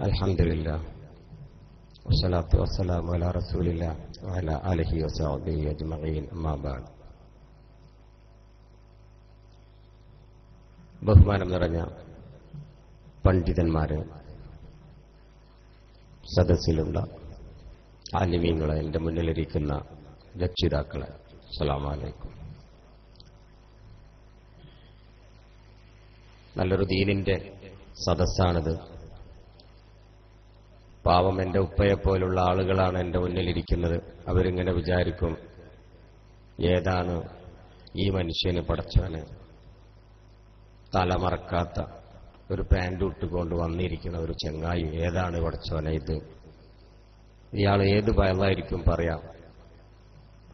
അൽഹംദുലില്ലാഹ് വസ്സലാത്തു വസ്സലാമു അലാ റസൂലില്ലാഹ് വഅലാ ആലിഹി വസഹ്ബിഹി അജ്മഈൻ അമ്മാ ബഅദ്. ബഹുമാനം നിറഞ്ഞ പണ്ഡിതന്മാര്, സദസ്സിലുള്ള ആലിമീങ്ങളെ, എൻ്റെ മുന്നിലിരിക്കുന്ന രക്ഷിതാക്കളെ, അസ്സലാമു അലൈക്കും. നല്ലൊരു ദീനിന്റെ സദസ്സാണിത്. പാവം എൻ്റെ ഉപ്പയെപ്പോലുള്ള ആളുകളാണ് എൻ്റെ മുന്നിലിരിക്കുന്നത്. അവരിങ്ങനെ വിചാരിക്കും, ഏതാണ് ഈ മനുഷ്യന് പടച്ചവന് തലമറക്കാത്ത ഒരു പാൻറ് ഇട്ടുകൊണ്ട് വന്നിരിക്കുന്ന ഒരു ചെങ്ങായി, ഏതാണ് പടച്ചവനെ ഇത്? ഇയാൾ ഏത് ഭയമായിരിക്കും പറയാം.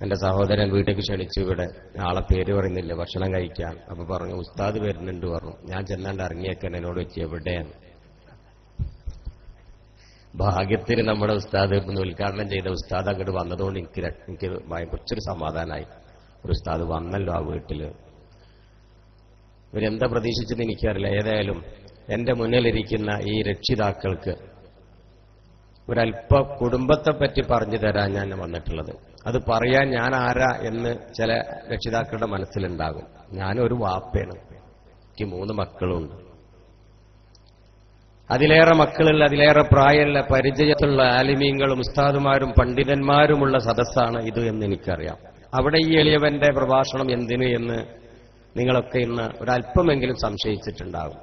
എന്റെ സഹോദരൻ വീട്ടിലേക്ക് ക്ഷണിച്ചു. ഇവിടെ ആളെ പേര് പറയുന്നില്ല, ഭക്ഷണം കഴിക്കാൻ. അപ്പൊ പറഞ്ഞു ഉസ്താദ് വരുന്നുണ്ട് പറഞ്ഞു. ഞാൻ ചെന്നാണ്ട് ഇറങ്ങിയേക്കാൻ എന്നോട് വെച്ച് എവിടെയാണ്? ഭാഗ്യത്തിന് നമ്മുടെ ഉസ്താദ് ഉദ്ഘാടനം ചെയ്ത ഉസ്താദ് അങ്ങോട്ട് വന്നതുകൊണ്ട് എനിക്ക് കുറച്ചൊരു സമാധാനമായി. ഒരു ഉസ്താദ് വന്നല്ലോ ആ വീട്ടില്. ഇവരെന്താ പ്രതീക്ഷിച്ചെന്ന് എനിക്കറിയില്ല. ഏതായാലും എന്റെ മുന്നിലിരിക്കുന്ന ഈ രക്ഷിതാക്കൾക്ക് ഒരല്പ കുടുംബത്തെ പറ്റി പറഞ്ഞു തരാൻ ഞാൻ വന്നിട്ടുള്ളത്. അത് പറയാൻ ഞാൻ ആരാ എന്ന് ചില രക്ഷിതാക്കളുടെ മനസ്സിലുണ്ടാകും. ഞാനൊരു വാപ്പയാണ്, എനിക്ക് 3 മക്കളുണ്ട്. അതിലേറെ മക്കളുള്ള, അതിലേറെ പ്രായമുള്ള, പരിചയത്തുള്ള ആലിമീങ്ങളും ഉസ്താദുമാരും പണ്ഡിതന്മാരുമുള്ള സദസ്സാണ് ഇത് എന്ന് എനിക്കറിയാം. അവിടെ ഈ എളിയവന്റെ പ്രഭാഷണം എന്തിന് എന്ന് നിങ്ങളൊക്കെ ഇന്ന് ഒരല്പമെങ്കിലും സംശയിച്ചിട്ടുണ്ടാകും.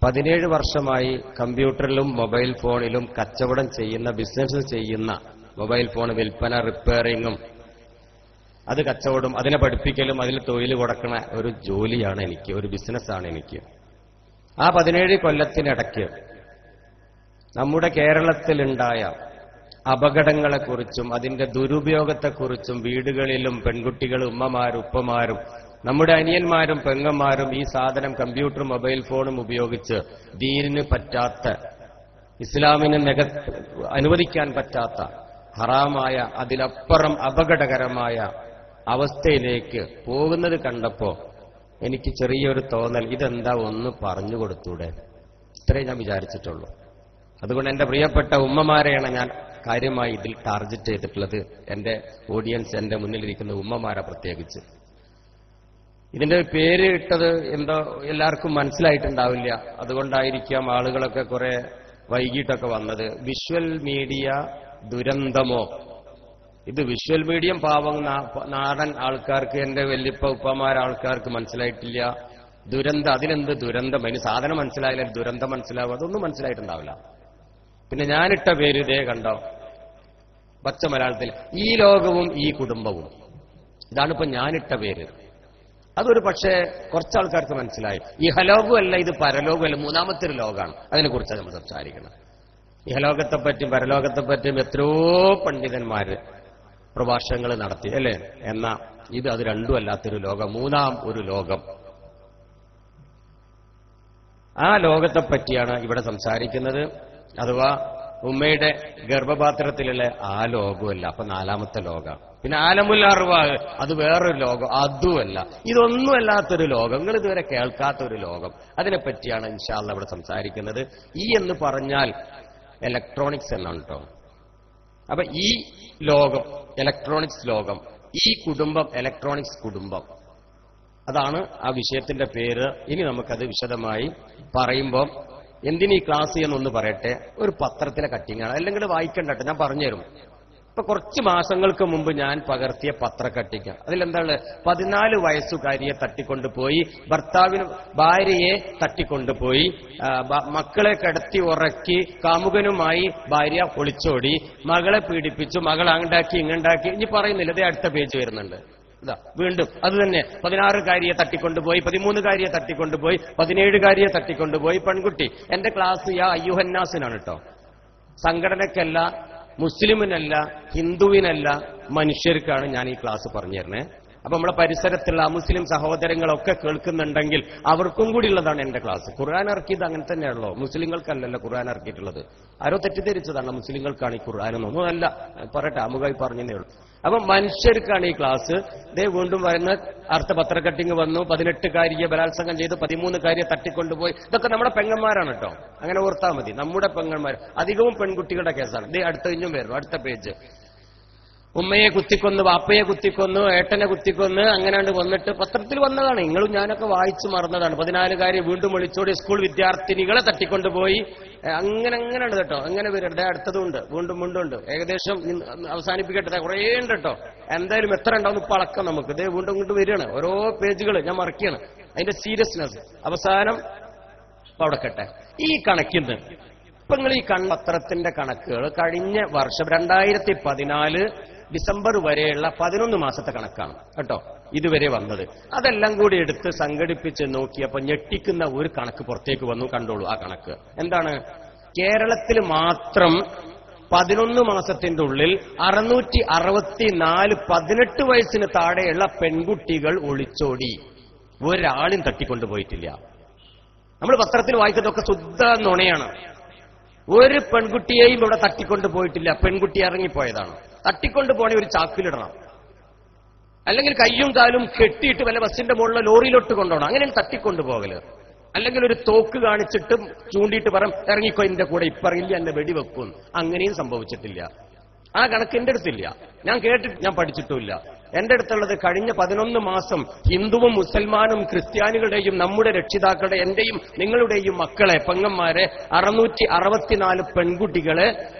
17 വർഷമായി കമ്പ്യൂട്ടറിലും മൊബൈൽ ഫോണിലും കച്ചവടം ചെയ്യുന്ന, ബിസിനസ് ചെയ്യുന്ന, മൊബൈൽ ഫോൺ വിൽപ്പന, റിപ്പയറിങ്ങും, അത് കച്ചവടം, അതിനെ പഠിപ്പിക്കലും, അതിൽ തൊഴിൽ കൊടുക്കണ ഒരു ജോലിയാണ് എനിക്ക്, ഒരു ബിസിനസ്സാണ് എനിക്ക്. ആ 17 കൊല്ലത്തിനിടയ്ക്ക് നമ്മുടെ കേരളത്തിലുണ്ടായ അപകടങ്ങളെക്കുറിച്ചും അതിന്റെ ദുരുപയോഗത്തെക്കുറിച്ചും വീടുകളിലും പെൺകുട്ടികളും ഉമ്മമാരും ഉപ്പമാരും നമ്മുടെ അനിയന്മാരും പെങ്ങന്മാരും ഈ സാധനം കമ്പ്യൂട്ടറും മൊബൈൽ ഫോണും ഉപയോഗിച്ച് ദീനിന് പറ്റാത്ത, ഇസ്ലാമിന് അനുവദിക്കാൻ പറ്റാത്ത ഹറാമായ, അതിലപ്പുറം അപകടകരമായ അവസ്ഥയിലേക്ക് പോകുന്നത് കണ്ടപ്പോ എനിക്ക് ചെറിയൊരു തോന്നൽ, ഇതെന്താ ഒന്ന് പറഞ്ഞു കൊടുത്തൂടെ? ഇത്രേ ഞാൻ വിചാരിച്ചിട്ടുള്ളൂ. അതുകൊണ്ട് എന്റെ പ്രിയപ്പെട്ട ഉമ്മമാരെയാണ് ഞാൻ കാര്യമായി ഇതിൽ ടാർഗറ്റ് ചെയ്തിട്ടുള്ളത്. എന്റെ ഓഡിയൻസ്, എന്റെ മുന്നിലിരിക്കുന്ന ഉമ്മമാരെ പ്രത്യേകിച്ച്. ഇതിന്റെ പേര് ഇട്ടത് എന്തോ എല്ലാവർക്കും മനസ്സിലായിട്ടുണ്ടാവില്ല. അതുകൊണ്ടായിരിക്കാം ആളുകളൊക്കെ കുറെ വൈകിട്ടൊക്കെ വന്നത്. വിഷ്വൽ മീഡിയ ദുരന്തമോ? ഇത് വിഷ്വൽ മീഡിയം പാവം നാടൻ ആൾക്കാർക്ക്, എന്റെ വല്യപ്പ ഉപ്പമാരാൾക്കാർക്ക് മനസ്സിലായിട്ടില്ല. ദുരന്തം, അതിനെന്ത് ദുരന്തം? അതിന് സാധനം മനസ്സിലായില്ല, ദുരന്തം മനസ്സിലാവും. അതൊന്നും മനസ്സിലായിട്ടുണ്ടാവില്ല. പിന്നെ ഞാനിട്ട പേര് ഇതേ കണ്ടോ, പച്ച മലയാളത്തിൽ, ഈ ലോകവും ഈ കുടുംബവും. ഇതാണിപ്പോ ഞാനിട്ട പേര്. അതൊരു പക്ഷേ കുറച്ചാൾക്കാർക്ക് മനസ്സിലായി. ഇഹലോകമല്ല, ഇത് പരലോകമല്ല, മൂന്നാമത്തെ ഒരു ലോകമാണ്. അതിനെക്കുറിച്ചാണ് നമ്മൾ സംസാരിക്കണം. ഇഹലോകത്തെപ്പറ്റിയും പരലോകത്തെപ്പറ്റിയും എത്രയോ പണ്ഡിതന്മാര് പ്രഭാഷണങ്ങൾ നടത്തി, അല്ലേ? എന്നാ ഇത് അത് രണ്ടും അല്ലാത്തൊരു ലോകം, മൂന്നാം ഒരു ലോകം. ആ ലോകത്തെപ്പറ്റിയാണ് ഇവിടെ സംസാരിക്കുന്നത്. അഥവാ ഉമ്മയുടെ ഗർഭപാത്രത്തിലുള്ള ആ ലോകമല്ല, അപ്പൊ 4ാമത്തെ ലോകം. പിന്നെ ആലമുൽ അർവാഹ്, അത് വേറൊരു ലോകം, അതുമല്ല. ഇതൊന്നുമല്ലാത്തൊരു ലോകം, നിങ്ങൾ ഇതുവരെ കേൾക്കാത്തൊരു ലോകം. അതിനെപ്പറ്റിയാണ് ഇൻഷാ അല്ലാഹ് ഇവിടെ സംസാരിക്കുന്നത്. ഈ എന്ന് പറഞ്ഞാൽ ഇലക്ട്രോണിക്സ് എന്നാണ് കേട്ടോ. അപ്പൊ ഈ ലോകം ഇലക്ട്രോണിക്സ് ലോകം, ഈ കുടുംബം ഇലക്ട്രോണിക്സ് കുടുംബം. അതാണ് ആ വിഷയത്തിന്റെ പേര്. ഇനി നമുക്കത് വിശദമായി പറയുമ്പോൾ, എന്തിനീ ക്ലാസ് എന്നൊന്ന് പറയട്ടെ. ഒരു പത്രത്തിലെ കട്ടിങ്ങാണ്, അല്ലെങ്കിൽ വായിക്കണ്ടട്ടെ, ഞാൻ പറഞ്ഞുതരും. ഇപ്പൊ കുറച്ച് മാസങ്ങൾക്ക് മുമ്പ് ഞാൻ പകർത്തിയ പത്രക്കട്ടിങ്, അതിലെന്താണ്? 14 വയസ്സുകാരിയെ തട്ടിക്കൊണ്ടുപോയി, ഭാര്യയെ തട്ടിക്കൊണ്ടുപോയി, മക്കളെ കിടത്തി ഉറക്കി, കാമുകനുമായി ഭാര്യ ഒളിച്ചോടി, മകളെ പീഡിപ്പിച്ചു, മകൾ അങ്ങണ്ടാക്കി ഇങ്ങണ്ടാക്കി. ഇനി പറയുന്നില്ല, അതേ അടുത്ത പേജ് വരുന്നുണ്ട്. ഇതാ വീണ്ടും അത് തന്നെ. 16കാരിയെ തട്ടിക്കൊണ്ടുപോയി, 13കാരിയെ തട്ടിക്കൊണ്ടുപോയി, 17കാരിയെ തട്ടിക്കൊണ്ടുപോയി. പെൺകുട്ടി. എന്റെ ക്ലാസ് യാ അയ്യുഹന്നാസിനാണ് കേട്ടോ. സംഘടനക്കല്ല, മുസ്ലിമിനല്ല, ഹിന്ദുവിനല്ല, മനുഷ്യർക്കാണ് ഞാൻ ഈ ക്ലാസ് പറഞ്ഞു തരണേ. അപ്പൊ നമ്മളെ പരിസരത്തുള്ള മുസ്ലിം സഹോദരങ്ങളൊക്കെ കേൾക്കുന്നുണ്ടെങ്കിൽ അവർക്കും കൂടി ഉള്ളതാണ് എന്റെ ക്ലാസ്. ഖുർആൻ ഇറക്കിയത് അങ്ങനെ തന്നെയാണല്ലോ, മുസ്ലിങ്ങൾക്കല്ലല്ലോ ഖുർആൻ ഇറക്കിയിട്ടുള്ളത്. ആരോ തെറ്റിദ്ധരിച്ചതാണ് മുസ്ലിങ്ങൾക്കാണ് ഈ ഖുർആൻ എന്നൊന്നും അല്ല. പറയട്ടെ, അമുഖമായി പറഞ്ഞതേ ഉള്ളൂ. അപ്പൊ മനുഷ്യർക്കാണ് ഈ ക്ലാസ്. ഇതേ വീണ്ടും പറയുന്ന അർത്ഥ പത്രക്കട്ടിങ് വന്നു, 18-കാരിയെ ബലാത്സംഗം ചെയ്തു, 13-കാരിയെ തട്ടിക്കൊണ്ടുപോയി. ഇതൊക്കെ നമ്മുടെ പെങ്ങന്മാരാണ് കേട്ടോ, അങ്ങനെ ഓർത്താൽ മതി. നമ്മുടെ പെങ്ങന്മാർ അധികവും പെൺകുട്ടികളുടെ കേസാണ്. ഇതേ അടുത്ത കഴിഞ്ഞും വരും. അടുത്ത പേജ്. ഉമ്മയെ കുത്തിക്കൊന്നു, വാപ്പയെ കുത്തിക്കൊന്നു, ഏട്ടനെ കുത്തിക്കൊന്ന്, അങ്ങനെയാണ് വന്നിട്ട് പത്രത്തിൽ വന്നതാണ്. നിങ്ങളും ഞാനൊക്കെ വായിച്ചു മറന്നതാണ്. 14-കാരി വീണ്ടും വിളിച്ചോടി സ്കൂൾ വിദ്യാർത്ഥിനികളെ തട്ടിക്കൊണ്ടുപോയി. അങ്ങനെയാണ് കേട്ടോ. അങ്ങനെ വരട്ടെ. അടുത്തതുണ്ട്, വീണ്ടും ഉണ്ട്. ഏകദേശം അവസാനിപ്പിക്കട്ടെ. കുറേ ഉണ്ട് കേട്ടോ. എന്തായാലും എത്ര ഉണ്ടാവും ഇപ്പൊ അളക്കം നമുക്ക്. ഇതേ വീണ്ടും ഇങ്ങോട്ട് വരികയാണ്. ഓരോ പേജുകൾ ഞാൻ മറക്കുകയാണ്. അതിന്റെ സീരിയസ്നെസ് അവസാനം അവിടെ കട്ടെ. ഈ കണക്കിന്ന് ഇപ്പൊ നിങ്ങൾ ഈ പത്രത്തിന്റെ കണക്കുകൾ കഴിഞ്ഞ വർഷം 2014 ഡിസംബർ വരെയുള്ള 11 മാസത്തെ കണക്കാണ് കേട്ടോ ഇതുവരെ വന്നത്. അതെല്ലാം കൂടി എടുത്ത് സംഘടിപ്പിച്ച് നോക്കിയപ്പോ ഞെട്ടിക്കുന്ന ഒരു കണക്ക് പുറത്തേക്ക് വന്നു. കണ്ടോളൂ ആ കണക്ക്. എന്താണ്? കേരളത്തിൽ മാത്രം 11 മാസത്തിന്റെ ഉള്ളിൽ 664 18 വയസ്സിന് താഴെയുള്ള പെൺകുട്ടികൾ ഒളിച്ചോടി. ഒരാളും തട്ടിക്കൊണ്ടുപോയിട്ടില്ല. നമ്മൾ പത്രത്തിൽ വായിക്കുന്നതൊക്കെ ശുദ്ധ നുണയാണ്. ഒരു പെൺകുട്ടിയെയും ഇവിടെ തട്ടിക്കൊണ്ടു പോയിട്ടില്ല. പെൺകുട്ടി ഇറങ്ങിപ്പോയതാണ്. തട്ടിക്കൊണ്ടു പോണേ ഒരു ചാക്കിലിടണം, അല്ലെങ്കിൽ കയ്യും കാലും കെട്ടിയിട്ട് വല്ല ബസ്സിന്റെ മുകളിൽ ലോറിയിലോട്ട് കൊണ്ടുപോകണം. അങ്ങനെയാണ് തട്ടിക്കൊണ്ടുപോകല്. അല്ലെങ്കിൽ ഒരു തോക്ക് കാണിച്ചിട്ട് ചൂണ്ടിയിട്ട് പറയും ഇറങ്ങിക്കോ എന്റെ കൂടെ, ഇപ്പറിയില്ല എന്നെ വെടിവെക്കും. അങ്ങനെയും സംഭവിച്ചിട്ടില്ല. ആ കണക്ക് എന്റെ അടുത്തില്ല. ഞാൻ പഠിച്ചിട്ടുമില്ല. എന്റെ അടുത്തുള്ളത് കഴിഞ്ഞ 11 മാസം ഹിന്ദുവും മുസൽമാനും ക്രിസ്ത്യാനികളുടെയും നമ്മുടെ രക്ഷിതാക്കളുടെ എന്റെയും നിങ്ങളുടെയും മക്കളെ പെങ്ങന്മാരെ 664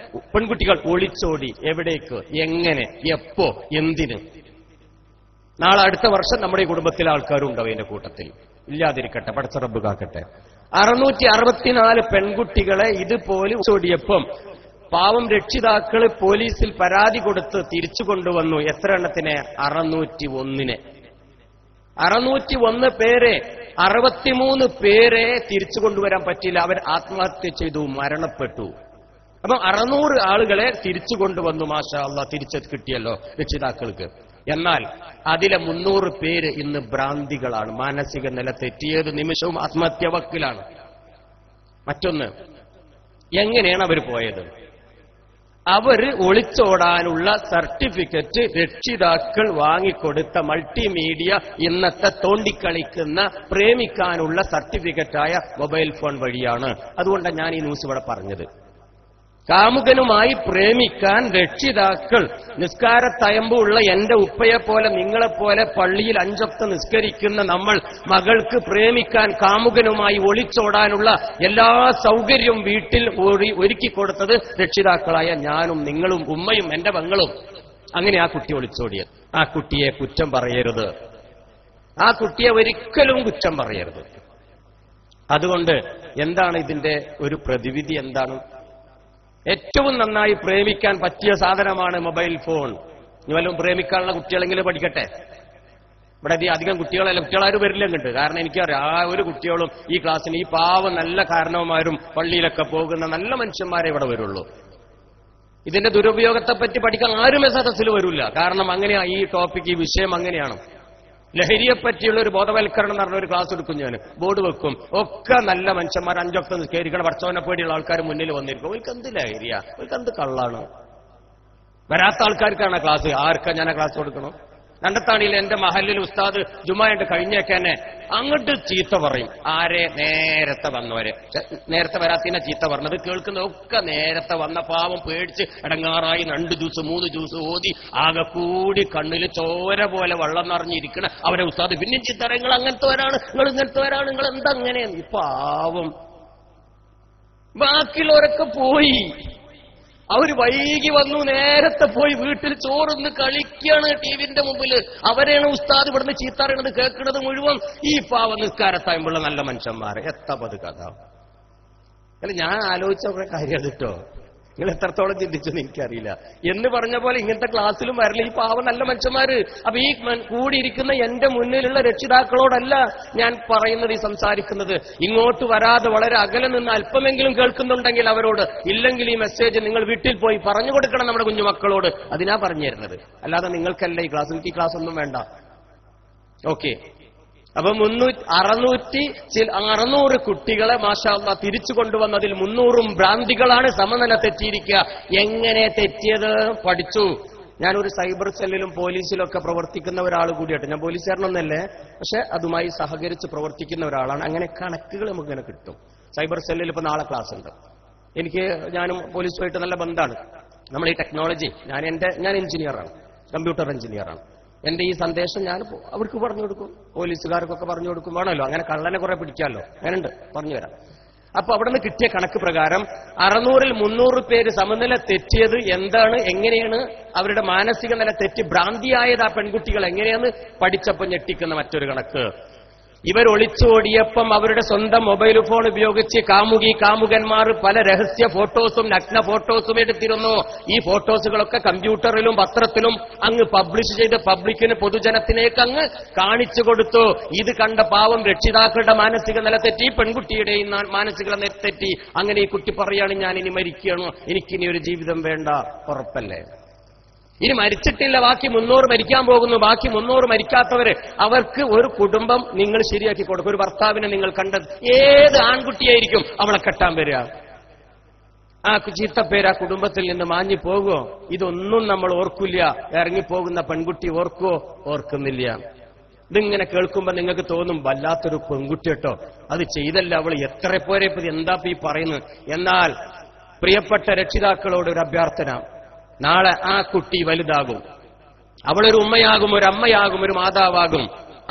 പെൺകുട്ടികൾ ഒളിച്ചോടി. എവിടേക്ക്, എങ്ങനെ, എപ്പോ, എന്തിന്? നാളെ അടുത്ത വർഷം നമ്മുടെ ഈ കുടുംബത്തിലെ ആൾക്കാരും ഉണ്ടാവും ഇതിന്റെ കൂട്ടത്തിൽ. ഇല്ലാതിരിക്കട്ടെ, പടച്ച റബ്ബ് കാക്കട്ടെ. 664 പെൺകുട്ടികളെ ഇതുപോലെ ഒളിച്ചോടിയപ്പം പാവം രക്ഷിതാക്കള് പോലീസിൽ പരാതി കൊടുത്ത് തിരിച്ചു കൊണ്ടുവന്നു. എത്ര എണ്ണത്തിനെ? 601. 601 പേരെ, 63 പേരെ തിരിച്ചു കൊണ്ടുവരാൻ പറ്റില്ല. അവർ ആത്മഹത്യ ചെയ്തു, മരണപ്പെട്ടു. അപ്പൊ 600 ആളുകളെ തിരിച്ചു കൊണ്ടുവന്നു. മാഷാ അല്ലാഹ്, തിരിച്ചു കിട്ടിയല്ലോ രക്ഷിതാക്കൾക്ക്. എന്നാൽ അതിലെ 300 പേര് ഇന്ന് ഭ്രാന്തികളാണ്. മാനസിക നില തെറ്റിയത് നിമിഷവും ആത്മഹത്യ വക്കിലാണ്. മറ്റൊന്ന്, എങ്ങനെയാണ് അവർ പോയത്? അവര് ഒളിച്ചോടാനുള്ള സർട്ടിഫിക്കറ്റ് രക്ഷിതാക്കൾ വാങ്ങിക്കൊടുത്ത മൾട്ടിമീഡിയ ഇന്നത്തെ തോണ്ടിക്കളിക്കുന്ന പ്രേമിക്കാനുള്ള സർട്ടിഫിക്കറ്റായ മൊബൈൽ ഫോൺ വഴിയാണ്. അതുകൊണ്ടാണ് ഞാൻ ഈ ന്യൂസ് ഇവിടെ പറഞ്ഞത്. കാമുകനുമായി പ്രേമിക്കാൻ രക്ഷിതാക്കൾ, നിസ്കാരത്തയമ്പുള്ള എന്റെ ഉപ്പയെപ്പോലെ നിങ്ങളെപ്പോലെ പള്ളിയിൽ 5 വക്ത് നിസ്കരിക്കുന്ന നമ്മൾ മകൾക്ക് പ്രേമിക്കാൻ കാമുകനുമായി ഒളിച്ചോടാനുള്ള എല്ലാ സൗകര്യവും വീട്ടിൽ ഒരുക്കിക്കൊടുത്തത് രക്ഷിതാക്കളായ ഞാനും നിങ്ങളും ഉമ്മയും എന്റെ പെങ്ങളും. അങ്ങനെ ആ കുട്ടി ഒളിച്ചോടിയത്. ആ കുട്ടിയെ കുറ്റം പറയരുത്. ആ കുട്ടിയെ ഒരിക്കലും കുറ്റം പറയരുത്. അതുകൊണ്ട് എന്താണ് ഇതിന്റെ ഒരു പ്രതിവിധി? എന്താണ്? ഏറ്റവും നന്നായി പ്രേമിക്കാൻ പറ്റിയ സാധനമാണ് മൊബൈൽ ഫോൺ. ഇനി വല്ലതും പ്രേമിക്കാനുള്ള കുട്ടികളെങ്കിലും പഠിക്കട്ടെ. ഇവിടെ അധികം കുട്ടികളാരും വരില്ല കണ്ട്. കാരണം എനിക്കറിയാം ആ ഒരു കുട്ടികളും ഈ ക്ലാസ്സിന് ഈ പാവം നല്ല കാരണവന്മാരും പള്ളിയിലൊക്കെ പോകുന്ന നല്ല മനുഷ്യന്മാരെ ഇവിടെ വരുള്ളൂ. ഇതിന്റെ ദുരുപയോഗത്തെപ്പറ്റി പഠിക്കാൻ ആരും സദസ്സിൽ വരില്ല. കാരണം അങ്ങനെയാ ഈ ടോപ്പിക്, ഈ വിഷയം അങ്ങനെയാണ്. ലഹരിയെപ്പറ്റിയുള്ള ഒരു ബോധവൽക്കരണം എന്ന് പറഞ്ഞ ഒരു ക്ലാസ് എടുക്കും ഞാൻ, ബോർഡ് വെക്കും. ഒക്കെ നല്ല മനുഷ്യന്മാർ 5 വക്ത് നിസ്കരിക്കണം, പഠിച്ചവനെ പേടിയുള്ള ആൾക്കാർ മുന്നിൽ വന്നിരിക്കും. അവർക്ക് എന്ത് ലഹരിയാ, അവർക്ക് എന്ത് കള്ളാണ്. വരാത്ത ആൾക്കാർക്കാണ് ക്ലാസ്. ആർക്കാ ഞാൻ ക്ലാസ് കൊടുക്കണം? രണ്ടത്താണിയിൽ എന്റെ മഹല്ലിൽ ഉസ്താദ് ജുമായിട്ട് കഴിഞ്ഞേക്ക് തന്നെ അങ്ങോട്ട് ചീത്ത പറയും. ആരെ? നേരത്തെ വന്നവരെ. നേരത്തെ വരാത്തിനെ ചീത്ത പറഞ്ഞത് കേൾക്കുന്നതൊക്കെ നേരത്തെ വന്ന പാവം പേടിച്ച് ഇടങ്ങാറായി 2 ജ്യൂസ് 3 ജ്യൂസ് ഓതി ആകെ കൂടി കണ്ണിൽ ചോര പോലെ വെള്ളം നിറഞ്ഞിരിക്കണ അവരെ ഉസ്താദ് പിന്നെ ചീത്ത പറയും. നിങ്ങൾ അങ്ങനത്തെവരാണ്, നിങ്ങൾ ഇങ്ങനത്തെവരാണ്, നിങ്ങൾ എന്താ അങ്ങനെ? പാവം ബാക്കിയുള്ളവരൊക്കെ പോയി. അവർ വൈകി വന്നു, നേരത്തെ പോയി വീട്ടിൽ ചോറൊന്ന് കളിക്കാണ് ടിവിന്റെ മുമ്പിൽ. അവരെയാണ് ഉസ്താദ് ഇവിടുന്ന് ചീത്തറിയണത്, കേൾക്കുന്നത് മുഴുവൻ ഈ പാവ നിസ്കാരത്തായുമ്പുള്ള നല്ല മനുഷ്യന്മാർ. എത്തപ്പത് കഥ അല്ല. ഞാൻ ആലോചിച്ച കുറെ കാര്യം കേട്ടോ. നിങ്ങൾ എത്രത്തോളം ചിന്തിച്ചെന്ന് എനിക്കറിയില്ല. എന്ന് പറഞ്ഞ പോലെ ഇങ്ങനത്തെ ക്ലാസ്സിലും വരല ഈ പാവം നല്ല മനുഷ്യന്മാര്. അപ്പൊ ഈ കൂടിയിരിക്കുന്ന എന്റെ മുന്നിലുള്ള രക്ഷിതാക്കളോടല്ല ഞാൻ പറയുന്നത്, ഈ സംസാരിക്കുന്നത്. ഇങ്ങോട്ട് വരാതെ വളരെ അകലെ നിന്ന് അല്പമെങ്കിലും കേൾക്കുന്നുണ്ടെങ്കിൽ അവരോട്, ഇല്ലെങ്കിൽ ഈ മെസ്സേജ് നിങ്ങൾ വീട്ടിൽ പോയി പറഞ്ഞു കൊടുക്കണം നമ്മുടെ കുഞ്ഞുമക്കളോട്. അതിനാ പറഞ്ഞു തരുന്നത്. അല്ലാതെ നിങ്ങൾക്കല്ല ഈ ക്ലാസ്. എനിക്ക് ഈ ക്ലാസ് ഒന്നും വേണ്ട. ഓക്കെ. അപ്പൊ 600 കുട്ടികളെ മാഷാ അല്ലാഹ് തിരിച്ചു കൊണ്ടുവന്നതിൽ 300 ഭ്രാന്തികളാണ് സമനില തെറ്റിയിരിക്കുക. എങ്ങനെ തെറ്റിയത്? പഠിച്ചു. ഞാനൊരു സൈബർ സെല്ലിലും പോലീസിലും ഒക്കെ പ്രവർത്തിക്കുന്ന ഒരാൾ കൂടിയായിട്ട്, ഞാൻ പോലീസുകാരനൊന്നല്ലേ, പക്ഷെ അതുമായി സഹകരിച്ച് പ്രവർത്തിക്കുന്ന ഒരാളാണ്. അങ്ങനെ കണക്കുകൾ നമുക്ക് ഇങ്ങനെ കിട്ടും. സൈബർ സെല്ലിൽ ഇപ്പൊ നാളെ ക്ലാസ് ഉണ്ട്. ഞാനും പോലീസുമായിട്ട് നല്ല ബന്ധമാണ്. നമ്മൾ ഈ ടെക്നോളജി, ഞാൻ എഞ്ചിനീയറാണ്, കമ്പ്യൂട്ടർ എഞ്ചിനീയറാണ്. എന്റെ ഈ സന്ദേശം ഞാൻ അവർക്ക് പറഞ്ഞു കൊടുക്കും, പോലീസുകാർക്കൊക്കെ പറഞ്ഞു കൊടുക്കും. വേണമല്ലോ, അങ്ങനെ കള്ളനെ കുറെ പിടിക്കാമല്ലോ, അങ്ങനെയുണ്ട്, പറഞ്ഞുതരാം. അപ്പൊ അവിടെ നിന്ന് കിട്ടിയ കണക്ക് പ്രകാരം 600-ൽ 300 പേര് സമനില തെറ്റിയത് എന്താണ്, എങ്ങനെയാണ് അവരുടെ മാനസിക നില തെറ്റി ഭ്രാന്തിയായത് ആ പെൺകുട്ടികൾ എങ്ങനെയാന്ന് പഠിച്ചപ്പോൾ ഞെട്ടിക്കുന്ന മറ്റൊരു കണക്ക്. ഇവർ ഒളിച്ചോടിയപ്പം അവരുടെ സ്വന്തം മൊബൈൽ ഫോൺ ഉപയോഗിച്ച് കാമുകന്മാർ പല രഹസ്യ ഫോട്ടോസും നഗ്ന ഫോട്ടോസും എടുത്തിരുന്നു. ഈ ഫോട്ടോസുകളൊക്കെ കമ്പ്യൂട്ടറിലും പത്രത്തിലും അങ്ങ് പബ്ലിഷ് ചെയ്ത് പബ്ലിക്കിന്, പൊതുജനത്തിലേക്ക് അങ്ങ് കാണിച്ചു കൊടുത്തു. ഇത് കണ്ട പാവം രക്ഷിതാക്കളുടെ മാനസിക നില തെറ്റി, പെൺകുട്ടിയുടെയും മാനസിക നില തെറ്റി. അങ്ങനെ ഈ കുട്ടി പറയാണ്, ഞാൻ ഇനി മരിക്കുകയാണോ, എനിക്കിനി ഒരു ജീവിതം വേണ്ട. ഉറപ്പല്ലേ? ഇനി മരിച്ചിട്ടില്ല, ബാക്കി 300 മരിക്കാൻ പോകുന്നു. ബാക്കി 300 മരിക്കാത്തവര്, അവർക്ക് ഒരു കുടുംബം നിങ്ങൾ ശരിയാക്കി കൊടുക്കും. ഒരു ഭർത്താവിനെ നിങ്ങൾ കണ്ടത് ഏത് ആൺകുട്ടിയായിരിക്കും അവളെ കെട്ടാൻ വരിക? ആ ചീത്തപ്പേര് ആ കുടുംബത്തിൽ നിന്ന് മാഞ്ഞു പോകുമോ? ഇതൊന്നും നമ്മൾ ഓർക്കില്ല. ഇറങ്ങിപ്പോകുന്ന പെൺകുട്ടി ഓർക്കുവോ? ഓർക്കുന്നില്ല. ഇതിങ്ങനെ കേൾക്കുമ്പോ നിങ്ങൾക്ക് തോന്നും, വല്ലാത്തൊരു പെൺകുട്ടി കേട്ടോ, അത് ചെയ്തല്ല അവൾ, എത്ര പോരെ എന്താ ഈ പറയുന്നത്. എന്നാൽ പ്രിയപ്പെട്ട രക്ഷിതാക്കളോട് ഒരു അഭ്യർത്ഥന, നാളെ ആ കുട്ടി വലുതാകും, അവളൊരു ഉമ്മയാകും, ഒരു അമ്മയാകും, ഒരു മാതാവാകും.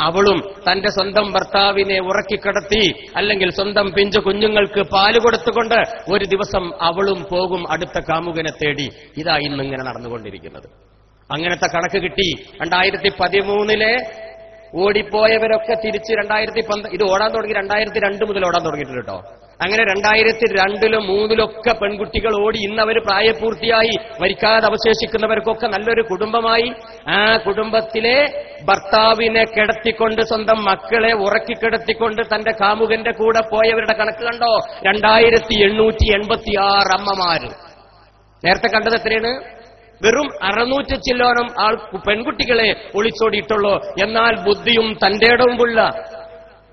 അവളും തന്റെ സ്വന്തം ഭർത്താവിനെ ഉറക്കിക്കിടത്തി, അല്ലെങ്കിൽ സ്വന്തം പിഞ്ചു കുഞ്ഞുങ്ങൾക്ക് പാല് കൊടുത്തുകൊണ്ട് ഒരു ദിവസം അവളും പോകും അടുത്ത കാമുകനെ തേടി. ഇതാ ഇന്നിങ്ങനെ നടന്നുകൊണ്ടിരിക്കുന്നത്. അങ്ങനത്തെ കണക്ക് കിട്ടി. 2013 ഓടിപ്പോയവരൊക്കെ തിരിച്ച് 2010, ഇത് ഓടാൻ തുടങ്ങി 2002 മുതൽ ഓടാൻ തുടങ്ങിയിട്ടുണ്ട് കേട്ടോ. അങ്ങനെ 2002-ലും 2003-ലൊക്കെ പെൺകുട്ടികൾ ഓടി. ഇന്നവർ പ്രായപൂർത്തിയായി. മരിക്കാതെ അവശേഷിക്കുന്നവർക്കൊക്കെ നല്ലൊരു കുടുംബമായി. ആ കുടുംബത്തിലെ ഭർത്താവിനെ കിടത്തിക്കൊണ്ട്, സ്വന്തം മക്കളെ ഉറക്കിക്കിടത്തിക്കൊണ്ട് തന്റെ കാമുകന്റെ കൂടെ പോയവരുടെ കണക്ക് കണ്ടോ? 2886 അമ്മമാര്. നേരത്തെ കണ്ടത് എത്രയാണ്? വെറും 600 ചില്ലോനം പെൺകുട്ടികളെ ഒളിച്ചോടിയിട്ടുള്ളൂ. എന്നാൽ ബുദ്ധിയും തന്റെ ഇടവുമുള്ള,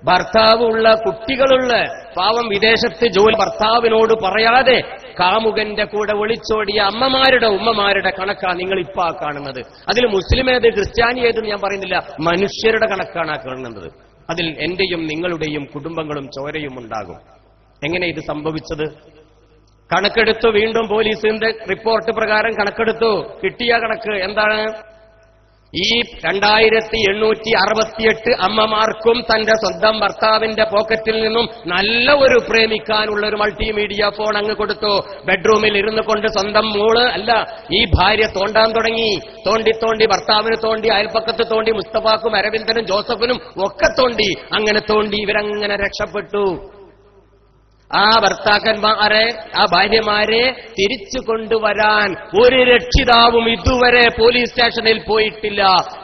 ഭർത്താവുള്ള, കുട്ടികളുള്ള, പാവം വിദേശത്ത് ജോലി ഭർത്താവിനോട് പറയാതെ കാമുകന്റെ കൂടെ ഒളിച്ചോടിയ അമ്മമാരുടെ, ഉമ്മമാരുടെ കണക്കാ നിങ്ങൾ ഇപ്പാ കാണുന്നത്. അതിൽ മുസ്ലിം ഏത് ക്രിസ്ത്യാനി ഏതെന്ന് ഞാൻ പറയുന്നില്ല, മനുഷ്യരുടെ കണക്കാണ് ആ കാണുന്നത്. അതിൽ എന്റെയും നിങ്ങളുടെയും കുടുംബങ്ങളും ചോരയും ഉണ്ടാകും. എങ്ങനെ ഇത് സംഭവിച്ചത്? കണക്കെടുത്തു. വീണ്ടും പോലീസിന്റെ റിപ്പോർട്ട് പ്രകാരം കണക്കെടുത്തു. കിട്ടിയ കണക്ക് എന്താണ്? ഈ 2868 അമ്മമാർക്കും തന്റെ സ്വന്തം ഭർത്താവിന്റെ പോക്കറ്റിൽ നിന്നും നല്ല ഒരു പ്രേമിക്കാനുള്ള ഒരു മൾട്ടിമീഡിയ ഫോൺ അങ്ങ് കൊടുത്തു. ബെഡ്റൂമിൽ ഇരുന്നു കൊണ്ട് സ്വന്തം മോള് അല്ല, ഈ ഭാര്യ തോണ്ടാൻ തുടങ്ങി. തോണ്ടി ഭർത്താവിന് തോണ്ടി, അയൽപ്പക്കത്ത് തോണ്ടി, മുസ്തഫാക്കും അരവിന്ദനും ജോസഫിനും ഒക്കെ തോണ്ടി. അങ്ങനെ തോണ്ടി ഇവരങ്ങനെ രക്ഷപ്പെട്ടു. ആ ഭർത്താക്കന്മാരെ, ആ ഭാര്യമാരെ തിരിച്ചു കൊണ്ടുവരാൻ ഒരു രക്ഷിതാവും ഇതുവരെ പോലീസ് സ്റ്റേഷനിൽ പോയിട്ടില്ല.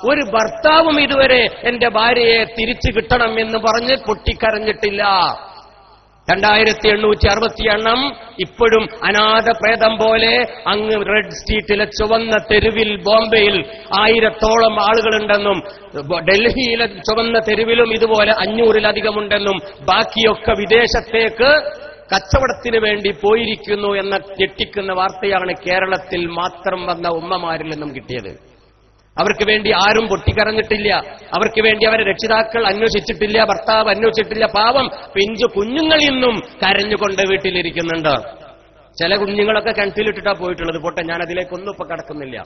ഒരു ഭർത്താവും ഇതുവരെ എന്റെ ഭാര്യയെ തിരിച്ചു കിട്ടണം എന്ന് പറഞ്ഞ് പൊട്ടിക്കരഞ്ഞിട്ടില്ല. 2860 ഇപ്പോഴും അനാഥ പ്രേതം പോലെ അങ്ങ് റെഡ് സ്ട്രീറ്റിലെ ചുവന്ന തെരുവിൽ ബോംബെയിൽ 1000-ഓളം ആളുകളുണ്ടെന്നും, ഡൽഹിയിലെ ചുവന്ന തെരുവിലും ഇതുപോലെ 500-ലധികമുണ്ടെന്നും, ബാക്കിയൊക്കെ വിദേശത്തേക്ക് കച്ചവടത്തിന് വേണ്ടി പോയിരിക്കുന്നു എന്ന ഞെട്ടിക്കുന്ന വാർത്തയാണ് കേരളത്തിൽ മാത്രം വന്ന ഉമ്മമാരിൽ നിന്നും കിട്ടിയത്. അവർക്ക് വേണ്ടി ആരും പൊട്ടിക്കരഞ്ഞിട്ടില്ല. അവർക്ക് വേണ്ടി അവരെ രക്ഷിതാക്കൾ അന്വേഷിച്ചിട്ടില്ല, ഭർത്താവ് അന്വേഷിച്ചിട്ടില്ല. പാവം പിഞ്ചു കുഞ്ഞുങ്ങൾ ഇന്നും കരഞ്ഞുകൊണ്ട് വീട്ടിലിരിക്കുന്നുണ്ട്. ചില കുഞ്ഞുങ്ങളൊക്കെ കിണറ്റിലിട്ടിട്ടാ പോയിട്ടുള്ളത്. പോട്ടെ, ഞാൻ അതിലേക്കൊന്നും ഇപ്പൊ കടക്കുന്നില്ല.